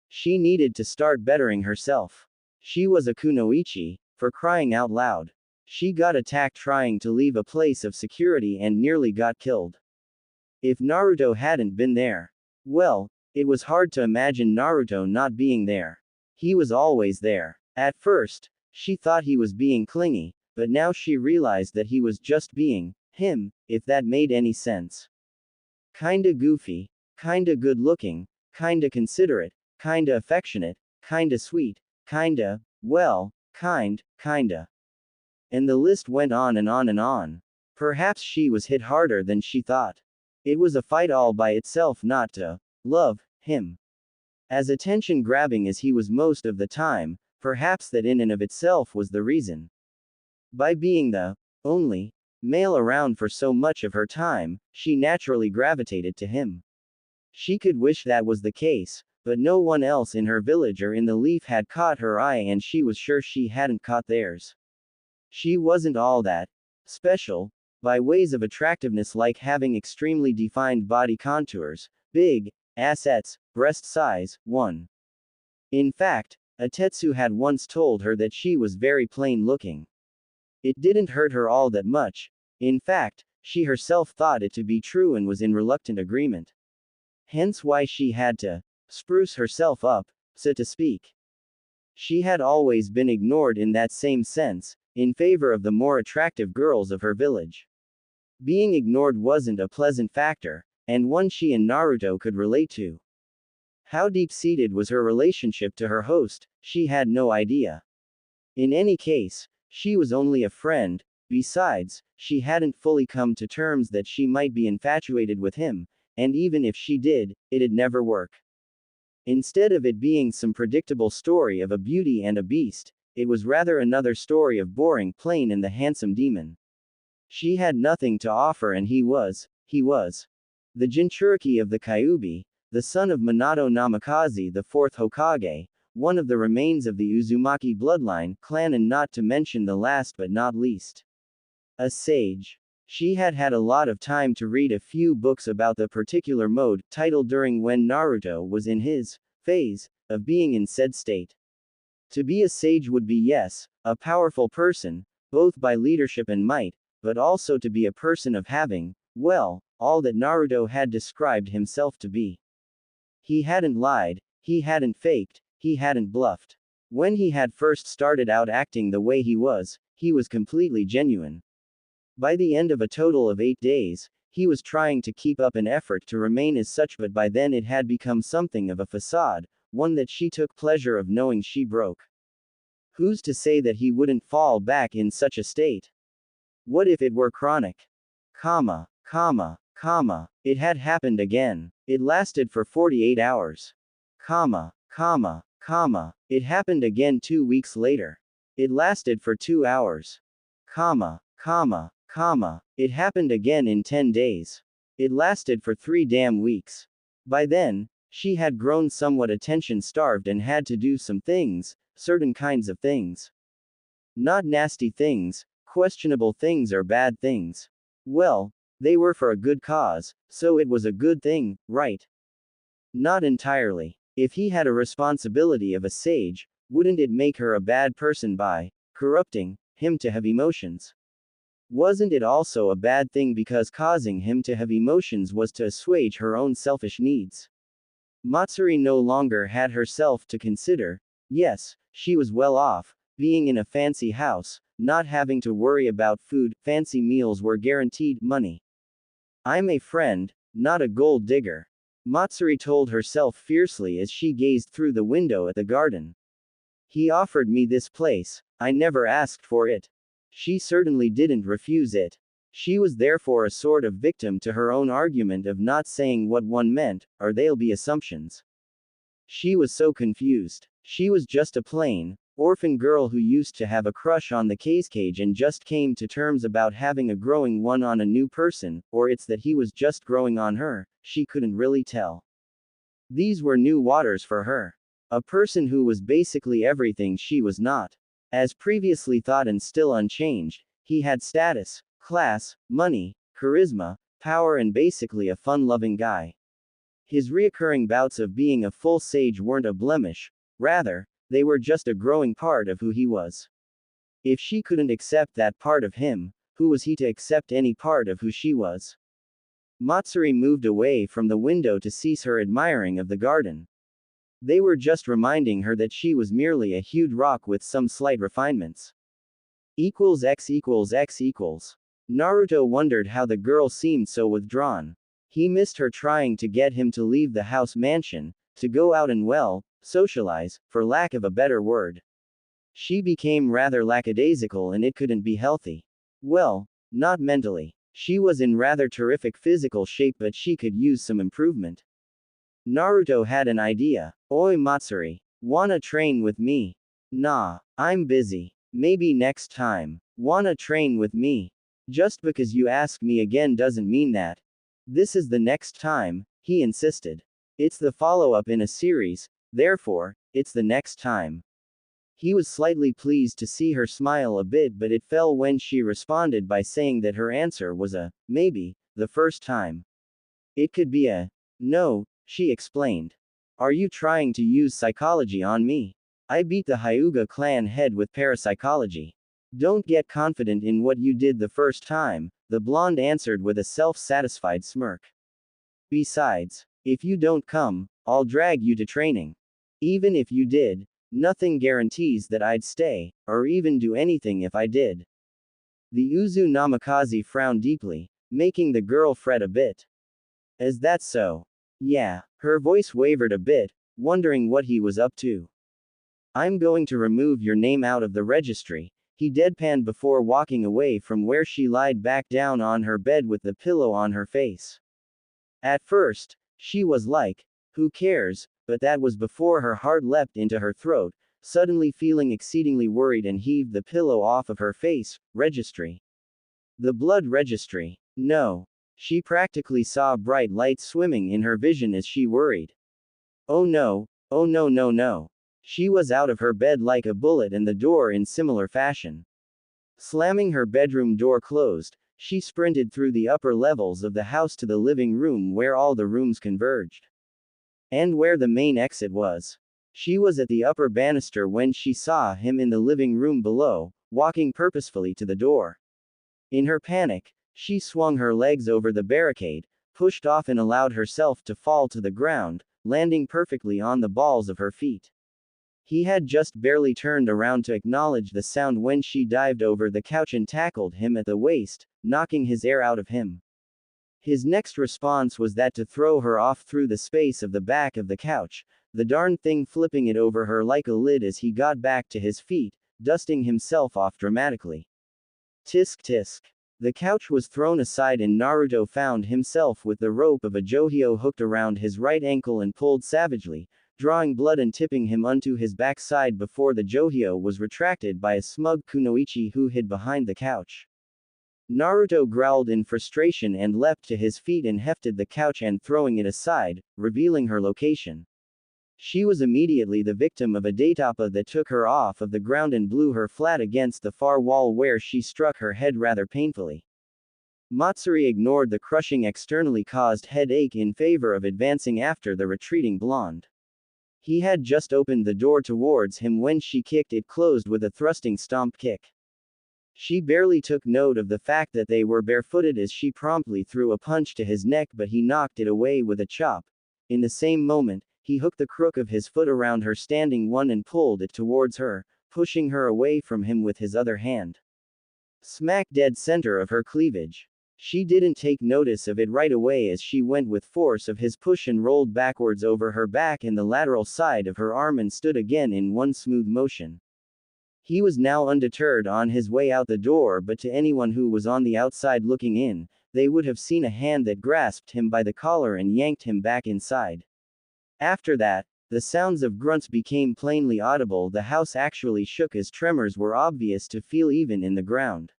She needed to start bettering herself. She was a kunoichi, for crying out loud. She got attacked trying to leave a place of security and nearly got killed. If Naruto hadn't been there. Well, it was hard to imagine Naruto not being there. He was always there. At first, she thought he was being clingy, but now she realized that he was just being him, if that made any sense. Kinda goofy, kinda good looking, kinda considerate, kinda affectionate, kinda sweet, kinda, well, kinda. And the list went on and on and on. Perhaps she was hit harder than she thought. It was a fight all by itself not to love him. As attention grabbing as he was most of the time, perhaps that in and of itself was the reason. By being the only male around for so much of her time, she naturally gravitated to him. She could wish that was the case, but no one else in her village or in the leaf had caught her eye and she was sure she hadn't caught theirs. She wasn't all that special, by ways of attractiveness like having extremely defined body contours, big assets, breast size, 1. In fact, Atetsu had once told her that she was very plain looking. It didn't hurt her all that much. In fact, she herself thought it to be true and was in reluctant agreement. Hence why she had to spruce herself up, so to speak. She had always been ignored in that same sense, in favor of the more attractive girls of her village. Being ignored wasn't a pleasant factor, and one she and Naruto could relate to. How deep-seated was her relationship to her host, she had no idea. In any case, she was only a friend. Besides, she hadn't fully come to terms that she might be infatuated with him, and even if she did, it'd never work. Instead of it being some predictable story of a beauty and a beast, it was rather another story of boring, plain and the handsome demon. She had nothing to offer and he was the Jinchuriki of the Kyuubi, the son of Minato Namikaze, the fourth Hokage, one of the remains of the Uzumaki bloodline clan, and not to mention the last but not least, a sage. She had had a lot of time to read a few books about the particular mode, titled during when Naruto was in his phase of being in said state. To be a sage would be yes, a powerful person, both by leadership and might, but also to be a person of having, well, all that Naruto had described himself to be. He hadn't lied, he hadn't faked, he hadn't bluffed. When he had first started out acting the way he was completely genuine. By the end of a total of 8 days, he was trying to keep up an effort to remain as such, but by then it had become something of a facade, one that she took pleasure of knowing she broke. Who's to say that he wouldn't fall back in such a state? What if it were chronic? It had happened again. It lasted for 48 hours. It happened again 2 weeks later. It lasted for 2 hours. It happened again in 10 days. It lasted for 3 damn weeks. By then, she had grown somewhat attention-starved and had to do some things, certain kinds of things. Not nasty things, questionable things or bad things. Well, they were for a good cause, so it was a good thing, right? Not entirely. If he had a responsibility of a sage, wouldn't it make her a bad person by corrupting him to have emotions? Wasn't it also a bad thing because causing him to have emotions was to assuage her own selfish needs? Matsuri no longer had herself to consider. Yes, she was well off, being in a fancy house, not having to worry about food, fancy meals were guaranteed, money. I'm a friend, not a gold digger, Matsuri told herself fiercely as she gazed through the window at the garden. He offered me this place, I never asked for it. She certainly didn't refuse it. She was therefore a sort of victim to her own argument of not saying what one meant, or they'll be assumptions. She was so confused. She was just a plain, orphan girl who used to have a crush on the cage and just came to terms about having a growing one on a new person, or it's that he was just growing on her, she couldn't really tell. These were new waters for her. A person who was basically everything she was not. As previously thought and still unchanged, he had status, class, money, charisma, power and basically a fun-loving guy. His reoccurring bouts of being a full sage weren't a blemish, rather, they were just a growing part of who he was. If she couldn't accept that part of him, who was he to accept any part of who she was? Matsuri moved away from the window to cease her admiring of the garden. They were just reminding her that she was merely a hued rock with some slight refinements. X equals X equals. Naruto wondered how the girl seemed so withdrawn. He missed her trying to get him to leave the house mansion, to go out and socialize, for lack of a better word. She became rather lackadaisical and it couldn't be healthy. Well, not mentally. She was in rather terrific physical shape but she could use some improvement. Naruto had an idea. Oi Matsuri. Wanna train with me? Nah, I'm busy. Maybe next time. Wanna train with me? Just because you ask me again doesn't mean that. This is the next time, he insisted. It's the follow-up in a series, therefore, it's the next time. He was slightly pleased to see her smile a bit but it fell when she responded by saying that her answer was a, maybe, the first time. It could be a, no, she explained. Are you trying to use psychology on me? I beat the Hyuga clan head with parapsychology. Don't get confident in what you did the first time, the blonde answered with a self-satisfied smirk. Besides, if you don't come, I'll drag you to training. Even if you did, nothing guarantees that I'd stay, or even do anything if I did. The Uzu Namikaze frowned deeply, making the girl fret a bit. Is that so? Yeah, her voice wavered a bit, wondering what he was up to. I'm going to remove your name out of the registry, he deadpanned before walking away from where she lied back down on her bed with the pillow on her face. At first, she was like, who cares, but that was before her heart leapt into her throat, suddenly feeling exceedingly worried and heaved the pillow off of her face. Registry. The blood registry. No. She practically saw bright lights swimming in her vision as she worried. Oh no, oh no no no. She was out of her bed like a bullet and the door in similar fashion. Slamming her bedroom door closed, she sprinted through the upper levels of the house to the living room where all the rooms converged. And where the main exit was. She was at the upper banister when she saw him in the living room below, walking purposefully to the door. In her panic, she swung her legs over the barricade, pushed off and allowed herself to fall to the ground, landing perfectly on the balls of her feet. He had just barely turned around to acknowledge the sound when she dived over the couch and tackled him at the waist, knocking his air out of him. His next response was that to throw her off through the space of the back of the couch, the darn thing flipping it over her like a lid as he got back to his feet, dusting himself off dramatically. Tisk tisk. The couch was thrown aside and Naruto found himself with the rope of a johio hooked around his right ankle and pulled savagely, drawing blood and tipping him onto his backside before the johio was retracted by a smug kunoichi who hid behind the couch. Naruto growled in frustration and leapt to his feet and hefted the couch and throwing it aside, revealing her location. She was immediately the victim of a datapa that took her off of the ground and blew her flat against the far wall where she struck her head rather painfully. Matsuri ignored the crushing externally caused headache in favor of advancing after the retreating blonde. He had just opened the door towards him when she kicked it closed with a thrusting stomp kick. She barely took note of the fact that they were barefooted as she promptly threw a punch to his neck but he knocked it away with a chop. In the same moment, he hooked the crook of his foot around her standing one and pulled it towards her, pushing her away from him with his other hand. smack dead center of her cleavage. She didn't take notice of it right away as she went with force of his push and rolled backwards over her back and the lateral side of her arm and stood again in one smooth motion. He was now undeterred on his way out the door, but to anyone who was on the outside looking in, they would have seen a hand that grasped him by the collar and yanked him back inside. After that, the sounds of grunts became plainly audible. The house actually shook as tremors were obvious to feel even in the ground.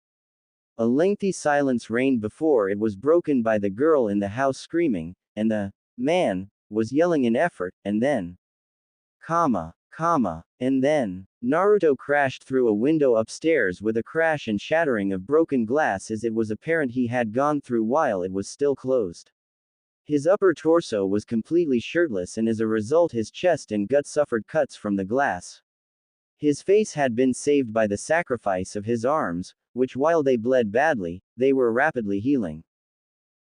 A lengthy silence reigned before it was broken by the girl in the house screaming, and the man was yelling in effort, and then, and then, Naruto crashed through a window upstairs with a crash and shattering of broken glass as it was apparent he had gone through while it was still closed. His upper torso was completely shirtless and as a result his chest and gut suffered cuts from the glass. His face had been saved by the sacrifice of his arms, which while they bled badly, they were rapidly healing.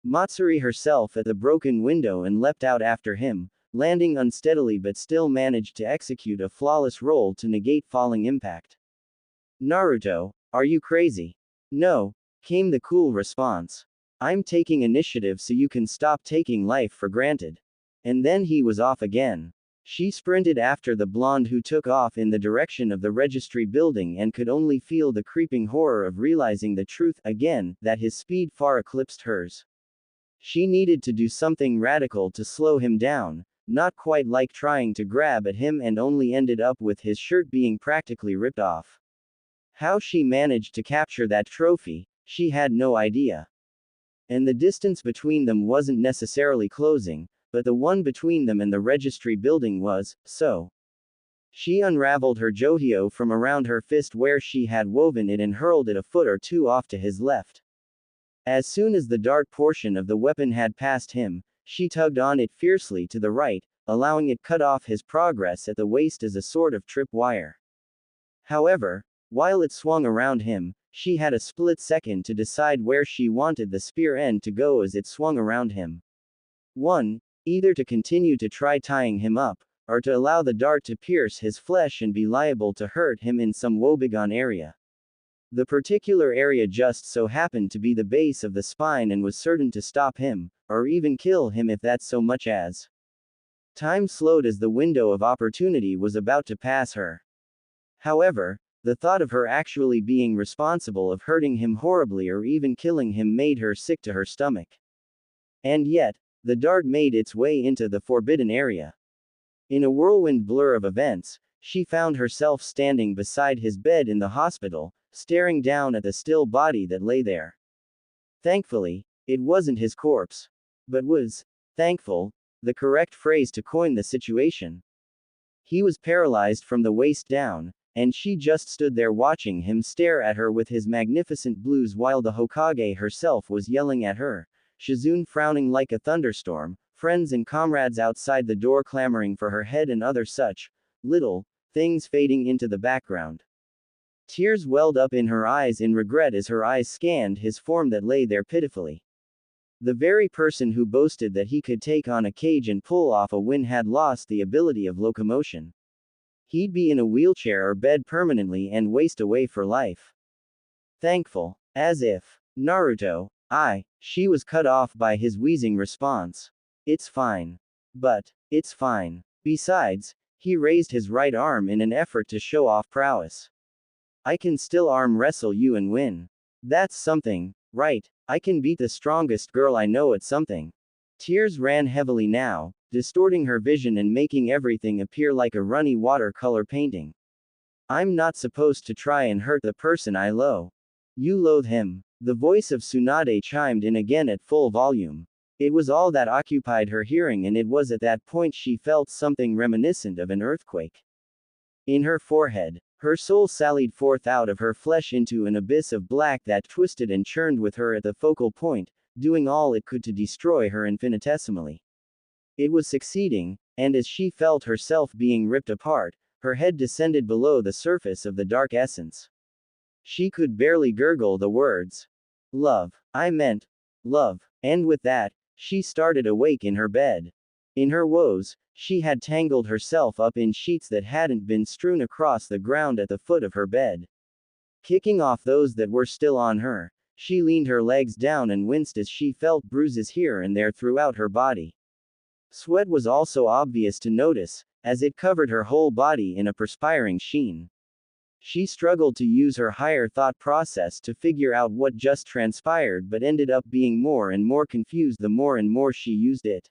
Matsuri herself at the broken window and leapt out after him, landing unsteadily but still managed to execute a flawless roll to negate falling impact. Naruto, are you crazy? No, came the cool response. I'm taking initiative so you can stop taking life for granted. And then he was off again. She sprinted after the blonde who took off in the direction of the registry building and could only feel the creeping horror of realizing the truth again, that his speed far eclipsed hers. She needed to do something radical to slow him down, not quite like trying to grab at him and only ended up with his shirt being practically ripped off. How she managed to capture that trophy, she had no idea. And the distance between them wasn't necessarily closing, but the one between them and the registry building was, so. She unraveled her johio from around her fist where she had woven it and hurled it a foot or two off to his left. As soon as the dart portion of the weapon had passed him, she tugged on it fiercely to the right, allowing it cut off his progress at the waist as a sort of trip wire. However, while it swung around him, she had a split second to decide where she wanted the spear end to go as it swung around him. 1. Either to continue to try tying him up, or to allow the dart to pierce his flesh and be liable to hurt him in some woebegone area. The particular area just so happened to be the base of the spine and was certain to stop him, or even kill him if that so much as. Time slowed as the window of opportunity was about to pass her. However, the thought of her actually being responsible of hurting him horribly or even killing him made her sick to her stomach. And yet, the dart made its way into the forbidden area. In a whirlwind blur of events, she found herself standing beside his bed in the hospital, staring down at the still body that lay there. Thankfully, it wasn't his corpse. But was, thankful, the correct phrase to coin the situation? He was paralyzed from the waist down, and she just stood there watching him stare at her with his magnificent blues while the Hokage herself was yelling at her, Shizune frowning like a thunderstorm, friends and comrades outside the door clamoring for her head and other such, little, things fading into the background. Tears welled up in her eyes in regret as her eyes scanned his form that lay there pitifully. The very person who boasted that he could take on a cage and pull off a win had lost the ability of locomotion. He'd be in a wheelchair or bed permanently and waste away for life. Thankful. As if. Naruto. She was cut off by his wheezing response. It's fine. But, it's fine. Besides, he raised his right arm in an effort to show off prowess. I can still arm wrestle you and win. That's something, right? I can beat the strongest girl I know at something. Tears ran heavily now, distorting her vision and making everything appear like a runny watercolor painting. I'm not supposed to try and hurt the person I loathe. You loathe him. The voice of Tsunade chimed in again at full volume. It was all that occupied her hearing, and it was at that point she felt something reminiscent of an earthquake. In her forehead, her soul sallied forth out of her flesh into an abyss of black that twisted and churned with her at the focal point, doing all it could to destroy her infinitesimally. It was succeeding, and as she felt herself being ripped apart, her head descended below the surface of the dark essence. She could barely gurgle the words. Love. I meant, love. And with that, she started awake in her bed. In her woes, she had tangled herself up in sheets that hadn't been strewn across the ground at the foot of her bed. Kicking off those that were still on her, she leaned her legs down and winced as she felt bruises here and there throughout her body. Sweat was also obvious to notice, as it covered her whole body in a perspiring sheen. She struggled to use her higher thought process to figure out what just transpired but ended up being more and more confused the more and more she used it.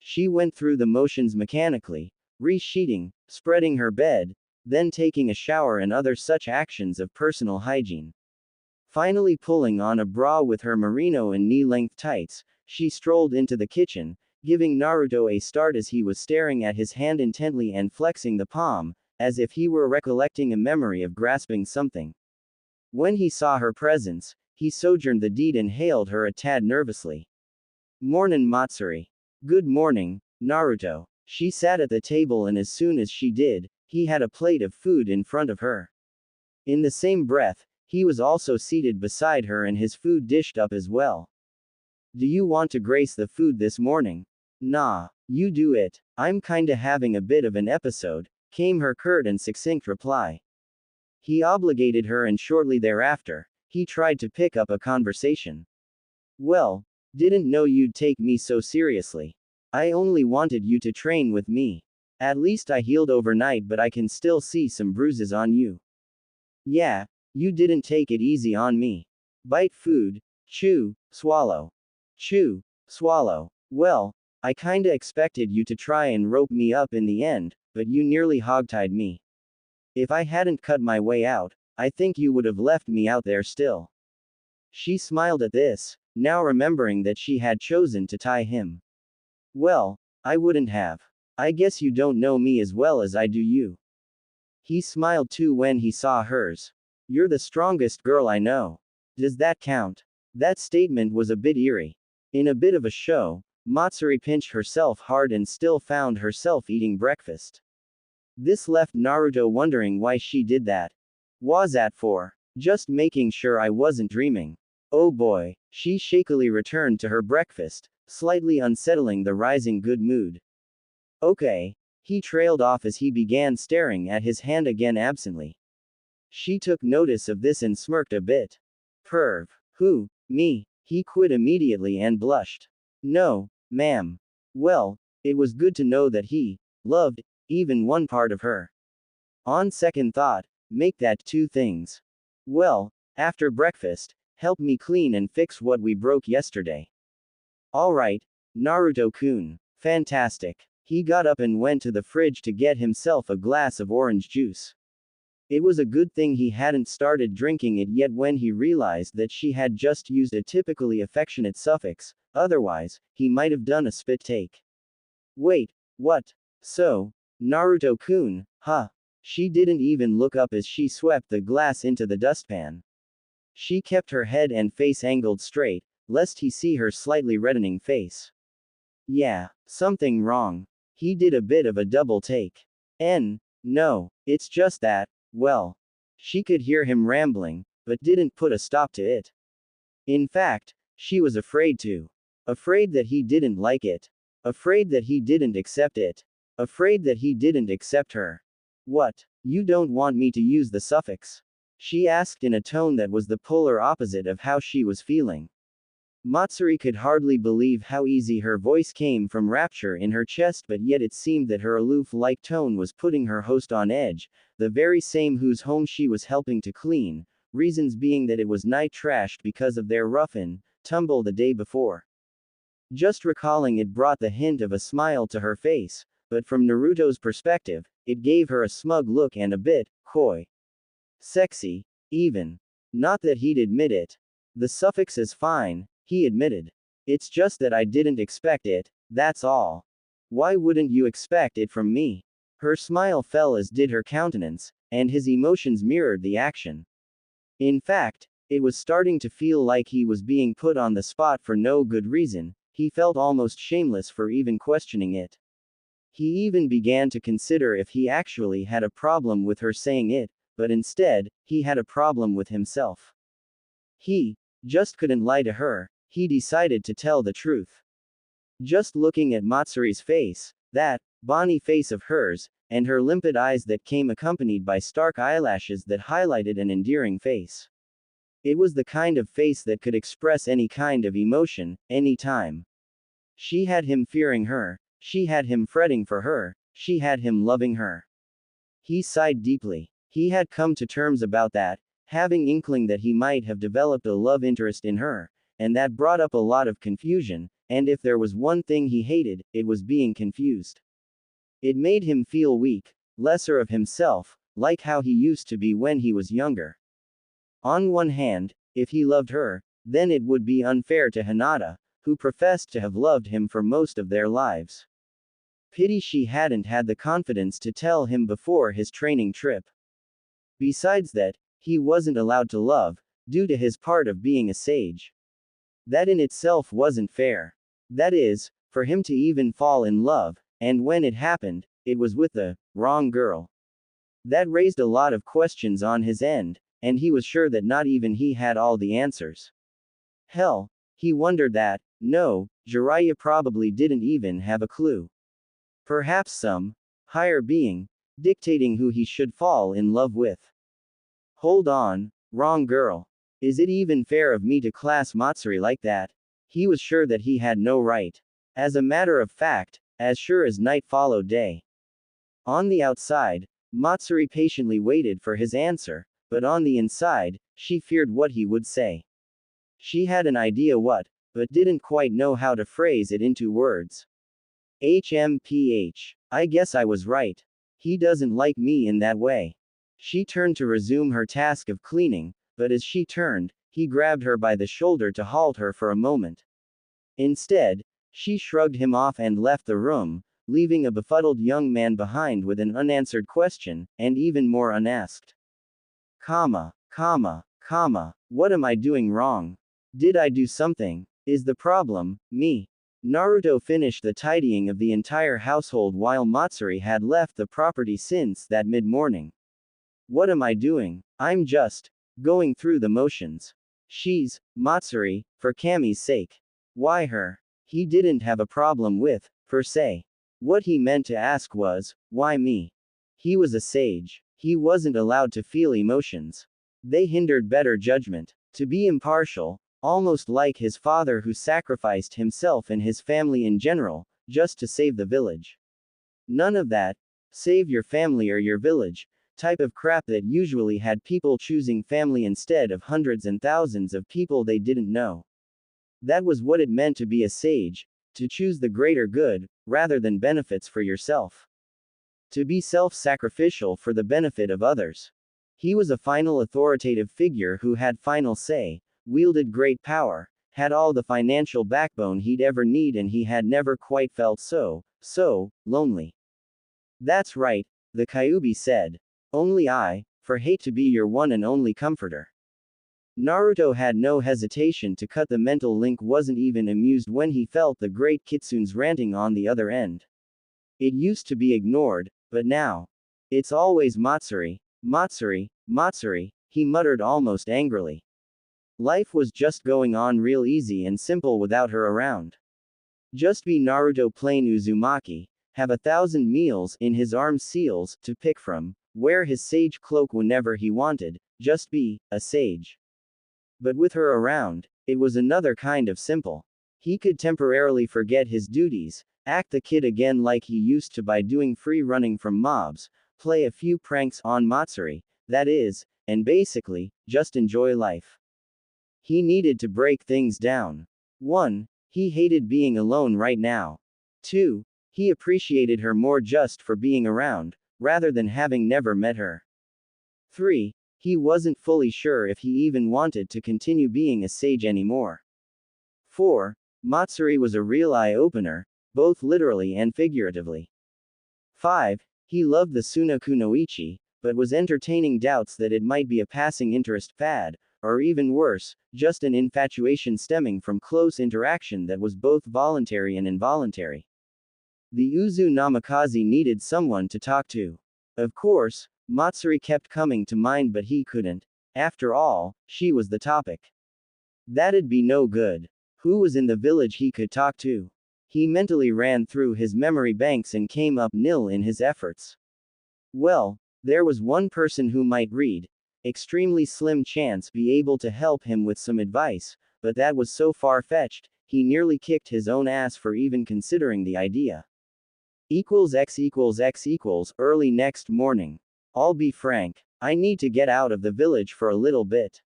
She went through the motions mechanically, re-sheeting, spreading her bed, then taking a shower and other such actions of personal hygiene. Finally pulling on a bra with her merino and knee-length tights, she strolled into the kitchen, giving Naruto a start as he was staring at his hand intently and flexing the palm, as if he were recollecting a memory of grasping something. When he saw her presence, he sojourned the deed and hailed her a tad nervously. "Mornin' Matsuri." "Good morning, Naruto." She sat at the table and as soon as she did, he had a plate of food in front of her. In the same breath, he was also seated beside her and his food dished up as well. "Do you want to grace the food this morning?" "Nah, you do it. I'm kinda having a bit of an episode," came her curt and succinct reply. He obligated her and shortly thereafter, he tried to pick up a conversation. "Well, didn't know you'd take me so seriously. I only wanted you to train with me. At least I healed overnight but I can still see some bruises on you." "Yeah, you didn't take it easy on me. Bite food, chew, swallow. Chew, swallow. Well, I kinda expected you to try and rope me up in the end, but you nearly hogtied me. If I hadn't cut my way out, I think you would have left me out there still." She smiled at this, now remembering that she had chosen to tie him. "Well, I wouldn't have. I guess you don't know me as well as I do you." He smiled too when he saw hers. "You're the strongest girl I know. Does that count?" That statement was a bit eerie. In a bit of a show, Matsuri pinched herself hard and still found herself eating breakfast. This left Naruto wondering why she did that. "Was that for? Just making sure I wasn't dreaming." "Oh boy." She shakily returned to her breakfast, slightly unsettling the rising good mood. "Okay." He trailed off as he began staring at his hand again absently. She took notice of this and smirked a bit. "Perv. Who, me?" He quit immediately and blushed. "No, ma'am." Well, it was good to know that he loved even one part of her. On second thought, make that two things. "Well, after breakfast, help me clean and fix what we broke yesterday." "Alright, Naruto-kun." "Fantastic." He got up and went to the fridge to get himself a glass of orange juice. It was a good thing he hadn't started drinking it yet when he realized that she had just used a typically affectionate suffix, otherwise, he might have done a spit take. "Wait, what? So, Naruto-kun, huh?" She didn't even look up as she swept the glass into the dustpan. She kept her head and face angled straight, lest he see her slightly reddening face. "Yeah, something wrong." He did a bit of a double take. No, it's just that, well." She could hear him rambling, but didn't put a stop to it. In fact, she was afraid to. Afraid that he didn't like it. Afraid that he didn't accept it. Afraid that he didn't accept her. "What? You don't want me to use the suffix?" She asked in a tone that was the polar opposite of how she was feeling. Matsuri could hardly believe how easy her voice came from rapture in her chest, but yet it seemed that her aloof-like tone was putting her host on edge, the very same whose home she was helping to clean, reasons being that it was night trashed because of their rough-and-tumble the day before. Just recalling it brought the hint of a smile to her face, but from Naruto's perspective, it gave her a smug look and a bit coy. Sexy, even. Not that he'd admit it. "The suffix is fine," he admitted. "It's just that I didn't expect it, that's all." "Why wouldn't you expect it from me?" Her smile fell as did her countenance, and his emotions mirrored the action. In fact, it was starting to feel like he was being put on the spot for no good reason. He felt almost shameless for even questioning it. He even began to consider if he actually had a problem with her saying it, but instead, he had a problem with himself. He just couldn't lie to her. He decided to tell the truth. Just looking at Matsuri's face, that bonny face of hers, and her limpid eyes that came accompanied by stark eyelashes that highlighted an endearing face. It was the kind of face that could express any kind of emotion, any time. She had him fearing her, she had him fretting for her, she had him loving her. He sighed deeply. He had come to terms about that, having inkling that he might have developed a love interest in her, and that brought up a lot of confusion, and if there was one thing he hated, it was being confused. It made him feel weak, lesser of himself, like how he used to be when he was younger. On one hand, if he loved her, then it would be unfair to Hinata, who professed to have loved him for most of their lives. Pity she hadn't had the confidence to tell him before his training trip. Besides that, he wasn't allowed to love, due to his part of being a sage. That in itself wasn't fair. That is, for him to even fall in love, and when it happened, it was with the wrong girl. That raised a lot of questions on his end, and he was sure that not even he had all the answers. Hell, he wondered that, no, Jiraiya probably didn't even have a clue. Perhaps some higher being dictating who he should fall in love with. Hold on, wrong girl. Is it even fair of me to class Matsuri like that? He was sure that he had no right. As a matter of fact, as sure as night followed day. On the outside, Matsuri patiently waited for his answer, but on the inside, she feared what he would say. She had an idea what, but didn't quite know how to phrase it into words. HMPH. I guess I was right. He doesn't like me in that way. She turned to resume her task of cleaning, but as she turned, he grabbed her by the shoulder to halt her for a moment. Instead, she shrugged him off and left the room, leaving a befuddled young man behind with an unanswered question, and even more unasked. What am I doing wrong? Did I do something? Is the problem me? Naruto finished the tidying of the entire household while Matsuri had left the property since that mid-morning. What am I doing? I'm just going through the motions. She's Matsuri, for Kami's sake. Why her? He didn't have a problem with, per se. What he meant to ask was, why me? He was a sage. He wasn't allowed to feel emotions. They hindered better judgment. To be impartial, almost like his father who sacrificed himself and his family in general, just to save the village. None of that, save your family or your village, type of crap that usually had people choosing family instead of hundreds and thousands of people they didn't know. That was what it meant to be a sage, to choose the greater good, rather than benefits for yourself. To be self-sacrificial for the benefit of others. He was a final authoritative figure who had final say, wielded great power, had all the financial backbone he'd ever need, and he had never quite felt so lonely. That's right, the Kyuubi said. Only I, for hate to be your one and only comforter. Naruto had no hesitation to cut the mental link, wasn't even amused when he felt the great kitsune's ranting on the other end. It used to be ignored, but now. It's always Matsuri, he muttered almost angrily. Life was just going on real easy and simple without her around. Just be Naruto plain Uzumaki, have 1,000 meals in his arm seals to pick from, wear his sage cloak whenever he wanted, just be a sage. But with her around, it was another kind of simple. He could temporarily forget his duties, act the kid again like he used to by doing free running from mobs, play a few pranks on Matsuri, that is, and basically, just enjoy life. He needed to break things down. 1. He hated being alone right now. 2. He appreciated her more just for being around, rather than having never met her. 3. He wasn't fully sure if he even wanted to continue being a sage anymore. 4. Matsuri was a real eye-opener, both literally and figuratively. 5. He loved the Sunoku no Ichi, but was entertaining doubts that it might be a passing interest fad, or even worse, just an infatuation stemming from close interaction that was both voluntary and involuntary. The Uzu Namikaze needed someone to talk to. Of course, Matsuri kept coming to mind, but he couldn't. After all, she was the topic. That'd be no good. Who was in the village he could talk to? He mentally ran through his memory banks and came up nil in his efforts. Well, there was one person who might read. Extremely slim chance be able to help him with some advice, but that was so far-fetched, he nearly kicked his own ass for even considering the idea. X early next morning. I'll be frank. I need to get out of the village for a little bit.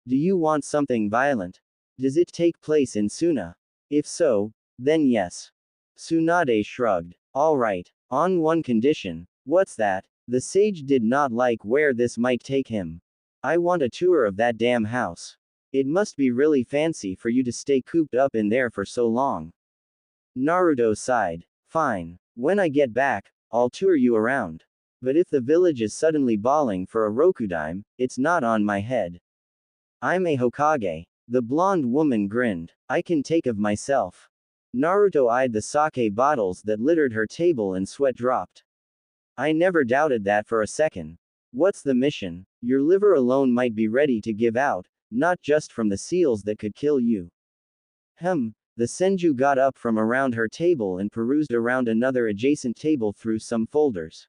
Do you want something violent? Does it take place in Suna? If so, then yes. Tsunade shrugged. Alright, on one condition. What's that? The sage did not like where this might take him. I want a tour of that damn house. It must be really fancy for you to stay cooped up in there for so long. Naruto sighed. Fine. When I get back, I'll tour you around. But if the village is suddenly bawling for a Rokudime, it's not on my head. I'm a Hokage. The blonde woman grinned. I can take of myself. Naruto eyed the sake bottles that littered her table and sweat dropped. I never doubted that for a second. What's the mission? Your liver alone might be ready to give out, not just from the seals that could kill you. The Senju got up from around her table and perused around another adjacent table through some folders.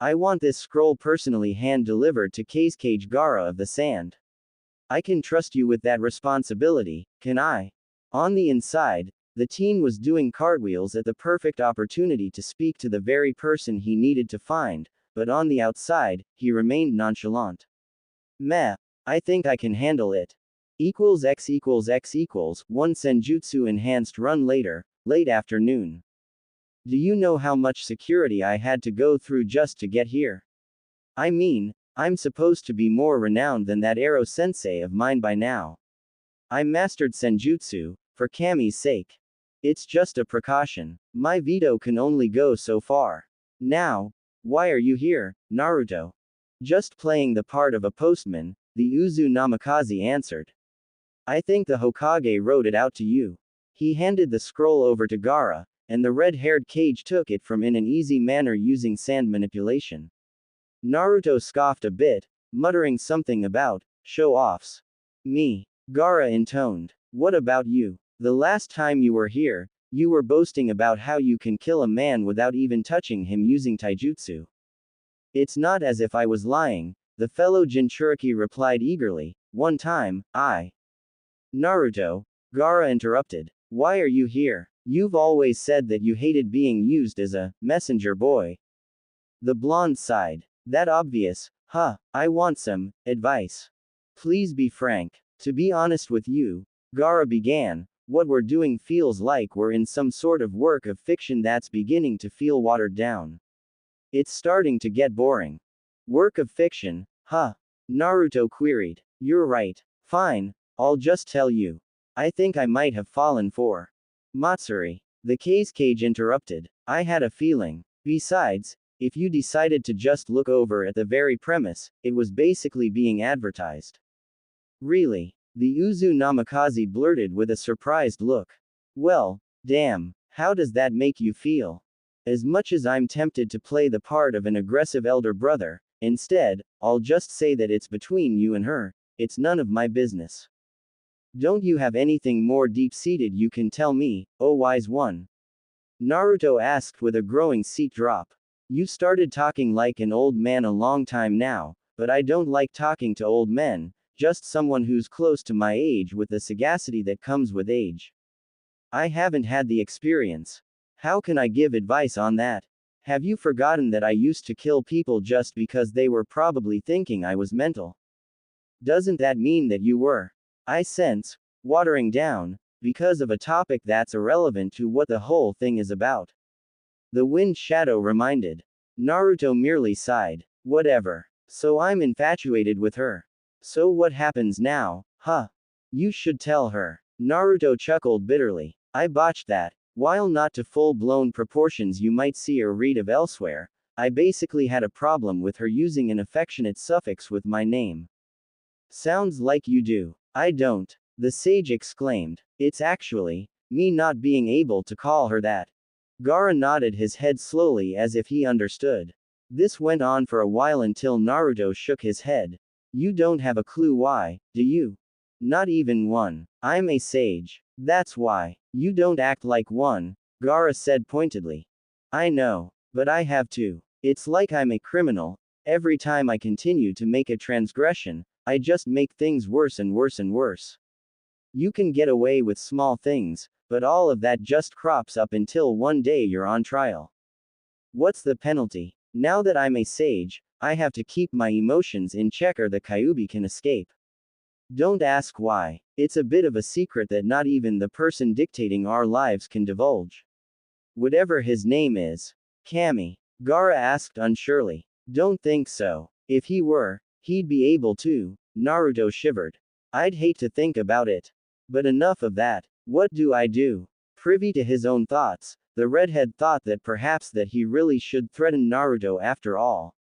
I want this scroll personally hand-delivered to Kazekage Gaara of the Sand. I can trust you with that responsibility, can I? On the inside, the teen was doing cartwheels at the perfect opportunity to speak to the very person he needed to find, but on the outside, he remained nonchalant. Meh. I think I can handle it. X one Senjutsu enhanced run later, late afternoon. Do you know how much security I had to go through just to get here? I mean, I'm supposed to be more renowned than that arrow sensei of mine by now. I mastered Senjutsu, for Kami's sake. It's just a precaution. My veto can only go so far. Now, why are you here, Naruto? Just playing the part of a postman, the Uzu Namikaze answered. I think the Hokage wrote it out to you. He handed the scroll over to Gaara, and the red-haired Kage took it from in an easy manner using sand manipulation. Naruto scoffed a bit, muttering something about show-offs. Me. Gaara intoned. What about you? The last time you were here, you were boasting about how you can kill a man without even touching him using taijutsu. It's not as if I was lying, the fellow Jinchuriki replied eagerly. One time, Naruto, Gaara interrupted. Why are you here? You've always said that you hated being used as a messenger boy. The blonde sighed. That obvious, I want some advice. Please be frank. To be honest with you, Gaara began, what we're doing feels like we're in some sort of work of fiction that's beginning to feel watered down. It's starting to get boring. Work of fiction, Naruto queried. You're right. Fine, I'll just tell you. I think I might have fallen for Matsuri. The Kazekage interrupted. I had a feeling. Besides, if you decided to just look over at the very premise, it was basically being advertised. Really? The Uzu Namikaze blurted with a surprised look. Well, damn, how does that make you feel? As much as I'm tempted to play the part of an aggressive elder brother, instead, I'll just say that it's between you and her, it's none of my business. Don't you have anything more deep-seated you can tell me, oh wise one? Naruto asked with a growing seat drop. You started talking like an old man a long time now, but I don't like talking to old men, just someone who's close to my age with the sagacity that comes with age. I haven't had the experience. How can I give advice on that? Have you forgotten that I used to kill people just because they were probably thinking I was mental? Doesn't that mean that you were? I sense, watering down, because of a topic that's irrelevant to what the whole thing is about. The wind shadow reminded. Naruto merely sighed. Whatever. So I'm infatuated with her. So what happens now, You should tell her. Naruto chuckled bitterly. I botched that. While not to full-blown proportions you might see or read of elsewhere, I basically had a problem with her using an affectionate suffix with my name. Sounds like you do. I don't. The sage exclaimed. It's actually me not being able to call her that. Gaara nodded his head slowly as if he understood. This went on for a while until Naruto shook his head. You don't have a clue why, do you? Not even one. I'm a sage. That's why. You don't act like one, Gaara said pointedly. I know. But I have to. It's like I'm a criminal. Every time I continue to make a transgression, I just make things worse and worse and worse. You can get away with small things, but all of that just crops up until one day you're on trial. What's the penalty? Now that I'm a sage, I have to keep my emotions in check or the Kyuubi can escape. Don't ask why. It's a bit of a secret that not even the person dictating our lives can divulge. Whatever his name is. Kami. Gaara asked unsurely. Don't think so. If he were, he'd be able to. Naruto shivered. I'd hate to think about it. But enough of that. What do I do? Privy to his own thoughts, the redhead thought that perhaps that he really should threaten Naruto after all.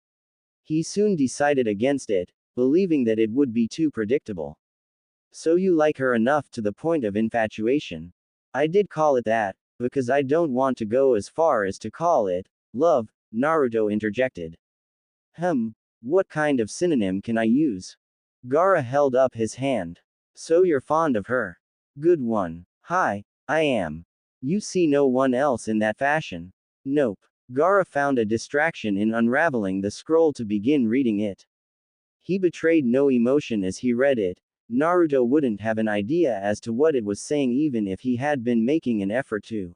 He soon decided against it, believing that it would be too predictable. So you like her enough to the point of infatuation. I did call it that, because I don't want to go as far as to call it love, Naruto interjected. What kind of synonym can I use? Gaara held up his hand. So you're fond of her. Good one. Hi, I am. You see no one else in that fashion? Nope. Gaara found a distraction in unraveling the scroll to begin reading it. He betrayed no emotion as he read it. Naruto wouldn't have an idea as to what it was saying even if he had been making an effort to.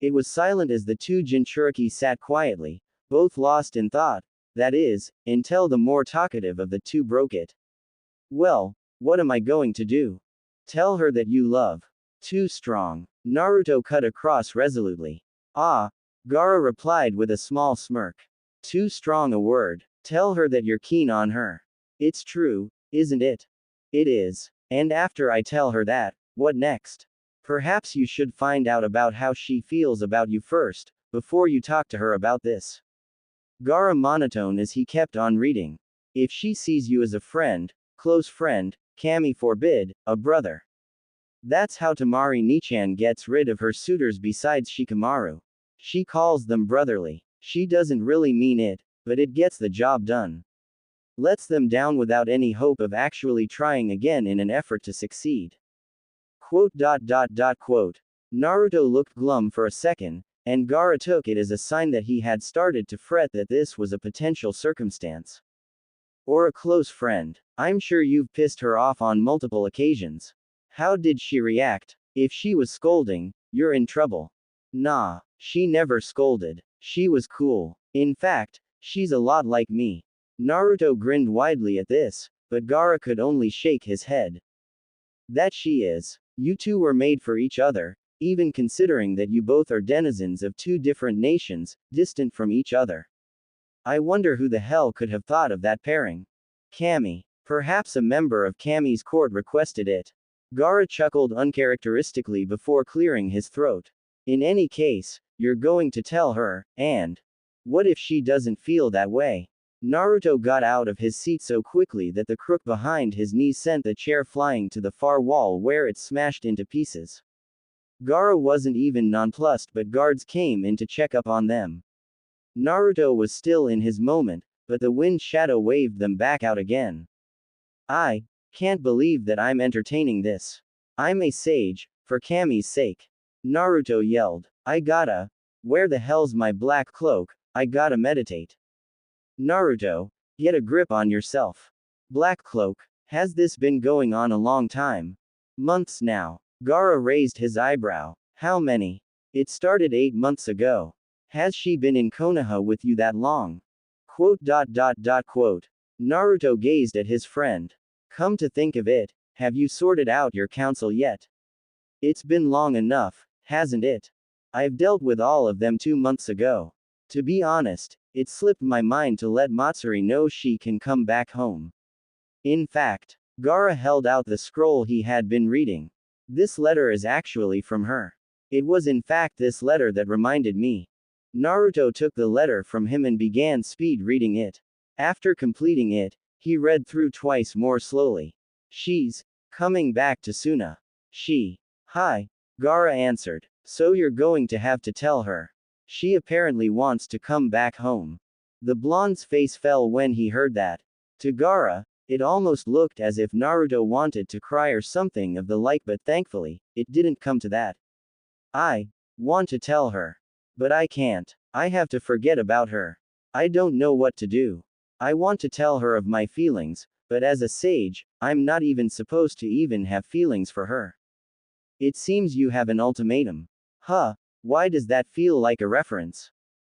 It was silent as the two Jinchuriki sat quietly, both lost in thought, that is, until the more talkative of the two broke it. Well, what am I going to do? Tell her that you love. Too strong. Naruto cut across resolutely. Ah, Gaara replied with a small smirk. Too strong a word. Tell her that you're keen on her. It's true, isn't it? It is. And after I tell her that, what next? Perhaps you should find out about how she feels about you first, before you talk to her about this. Gaara monotone as he kept on reading. If she sees you as a friend, close friend, Kami forbid, a brother. That's how Tamari Nichan gets rid of her suitors besides Shikamaru. She calls them brotherly. She doesn't really mean it, but it gets the job done. Lets them down without any hope of actually trying again in an effort to succeed. Quote. Naruto looked glum for a second, and Gaara took it as a sign that he had started to fret that this was a potential circumstance. Or a close friend. I'm sure you've pissed her off on multiple occasions. How did she react? If she was scolding, you're in trouble. Nah, she never scolded. She was cool. In fact, she's a lot like me. Naruto grinned widely at this, but Gaara could only shake his head. That she is. You two were made for each other, even considering that you both are denizens of two different nations, distant from each other. I wonder who the hell could have thought of that pairing. Kami. Perhaps a member of Kami's court requested it. Gaara chuckled uncharacteristically before clearing his throat. In any case, you're going to tell her, and what if she doesn't feel that way? Naruto got out of his seat so quickly that the crook behind his knee sent the chair flying to the far wall where it smashed into pieces. Gaara wasn't even nonplussed, but guards came in to check up on them. Naruto was still in his moment, but the wind shadow waved them back out again. I can't believe that I'm entertaining this. I'm a sage, for Kami's sake. Naruto yelled. I gotta. Where the hell's my black cloak? I gotta meditate. Naruto, get a grip on yourself. Black cloak. Has this been going on a long time? Months now. Gaara raised his eyebrow. How many? It started 8 months ago. Has she been in Konoha with you that long? Quote. Naruto gazed at his friend. Come to think of it, have you sorted out your council yet? It's been long enough, hasn't it? I've dealt with all of them 2 months ago. To be honest, it slipped my mind to let Matsuri know she can come back home. In fact, Gaara held out the scroll he had been reading. This letter is actually from her. It was in fact this letter that reminded me. Naruto took the letter from him and began speed reading it. After completing it, he read through twice more slowly. She's coming back to Suna. She. Hi. Gaara answered. So you're going to have to tell her. She apparently wants to come back home. The blonde's face fell when he heard that. To Gaara, it almost looked as if Naruto wanted to cry or something of the like, but thankfully, it didn't come to that. I want to tell her. But I can't. I have to forget about her. I don't know what to do. I want to tell her of my feelings, but as a sage, I'm not even supposed to even have feelings for her. It seems you have an ultimatum. Huh, why does that feel like a reference?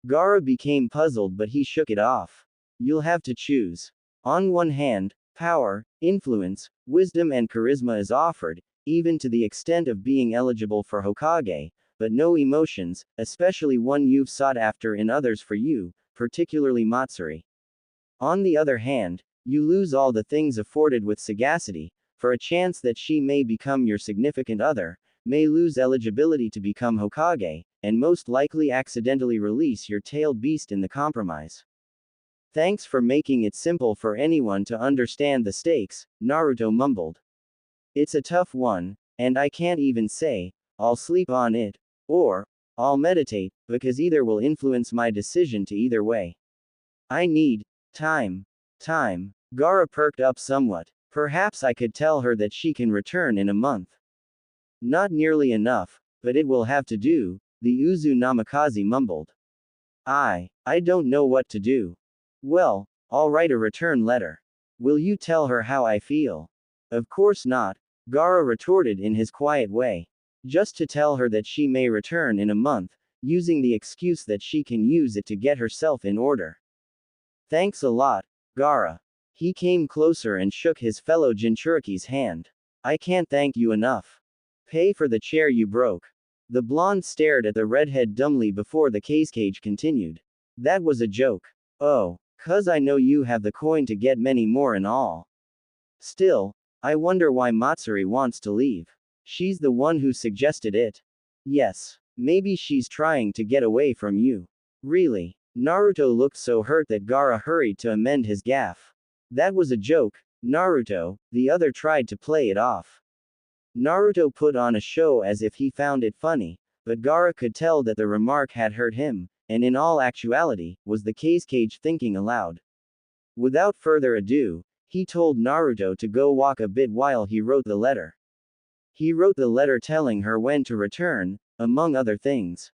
Gaara became puzzled, but he shook it off. You'll have to choose. On one hand, power, influence, wisdom and charisma is offered, even to the extent of being eligible for Hokage, but no emotions, especially one you've sought after in others for you, particularly Matsuri. On the other hand, you lose all the things afforded with sagacity, for a chance that she may become your significant other, may lose eligibility to become Hokage, and most likely accidentally release your tailed beast in the compromise. Thanks for making it simple for anyone to understand the stakes, Naruto mumbled. It's a tough one, and I can't even say, I'll sleep on it, or, I'll meditate, because either will influence my decision to either way. I need time. Time. Gaara perked up somewhat. Perhaps I could tell her that she can return in a month. Not nearly enough, but it will have to do, the Uzu Namikaze mumbled. I don't know what to do. Well, I'll write a return letter. Will you tell her how I feel? Of course not, Gaara retorted in his quiet way. Just to tell her that she may return in a month, using the excuse that she can use it to get herself in order. Thanks a lot, Gaara. He came closer and shook his fellow Jinchuriki's hand. I can't thank you enough. Pay for the chair you broke. The blonde stared at the redhead dumbly before the cage continued. That was a joke. Oh, 'cause I know you have the coin to get many more and all. Still, I wonder why Matsuri wants to leave. She's the one who suggested it. Yes, maybe she's trying to get away from you. Really? Naruto looked so hurt that Gaara hurried to amend his gaffe. That was a joke, Naruto, the other tried to play it off. Naruto put on a show as if he found it funny, but Gaara could tell that the remark had hurt him, and in all actuality, was the cage thinking aloud. Without further ado, he told Naruto to go walk a bit while he wrote the letter. He wrote the letter telling her when to return, among other things.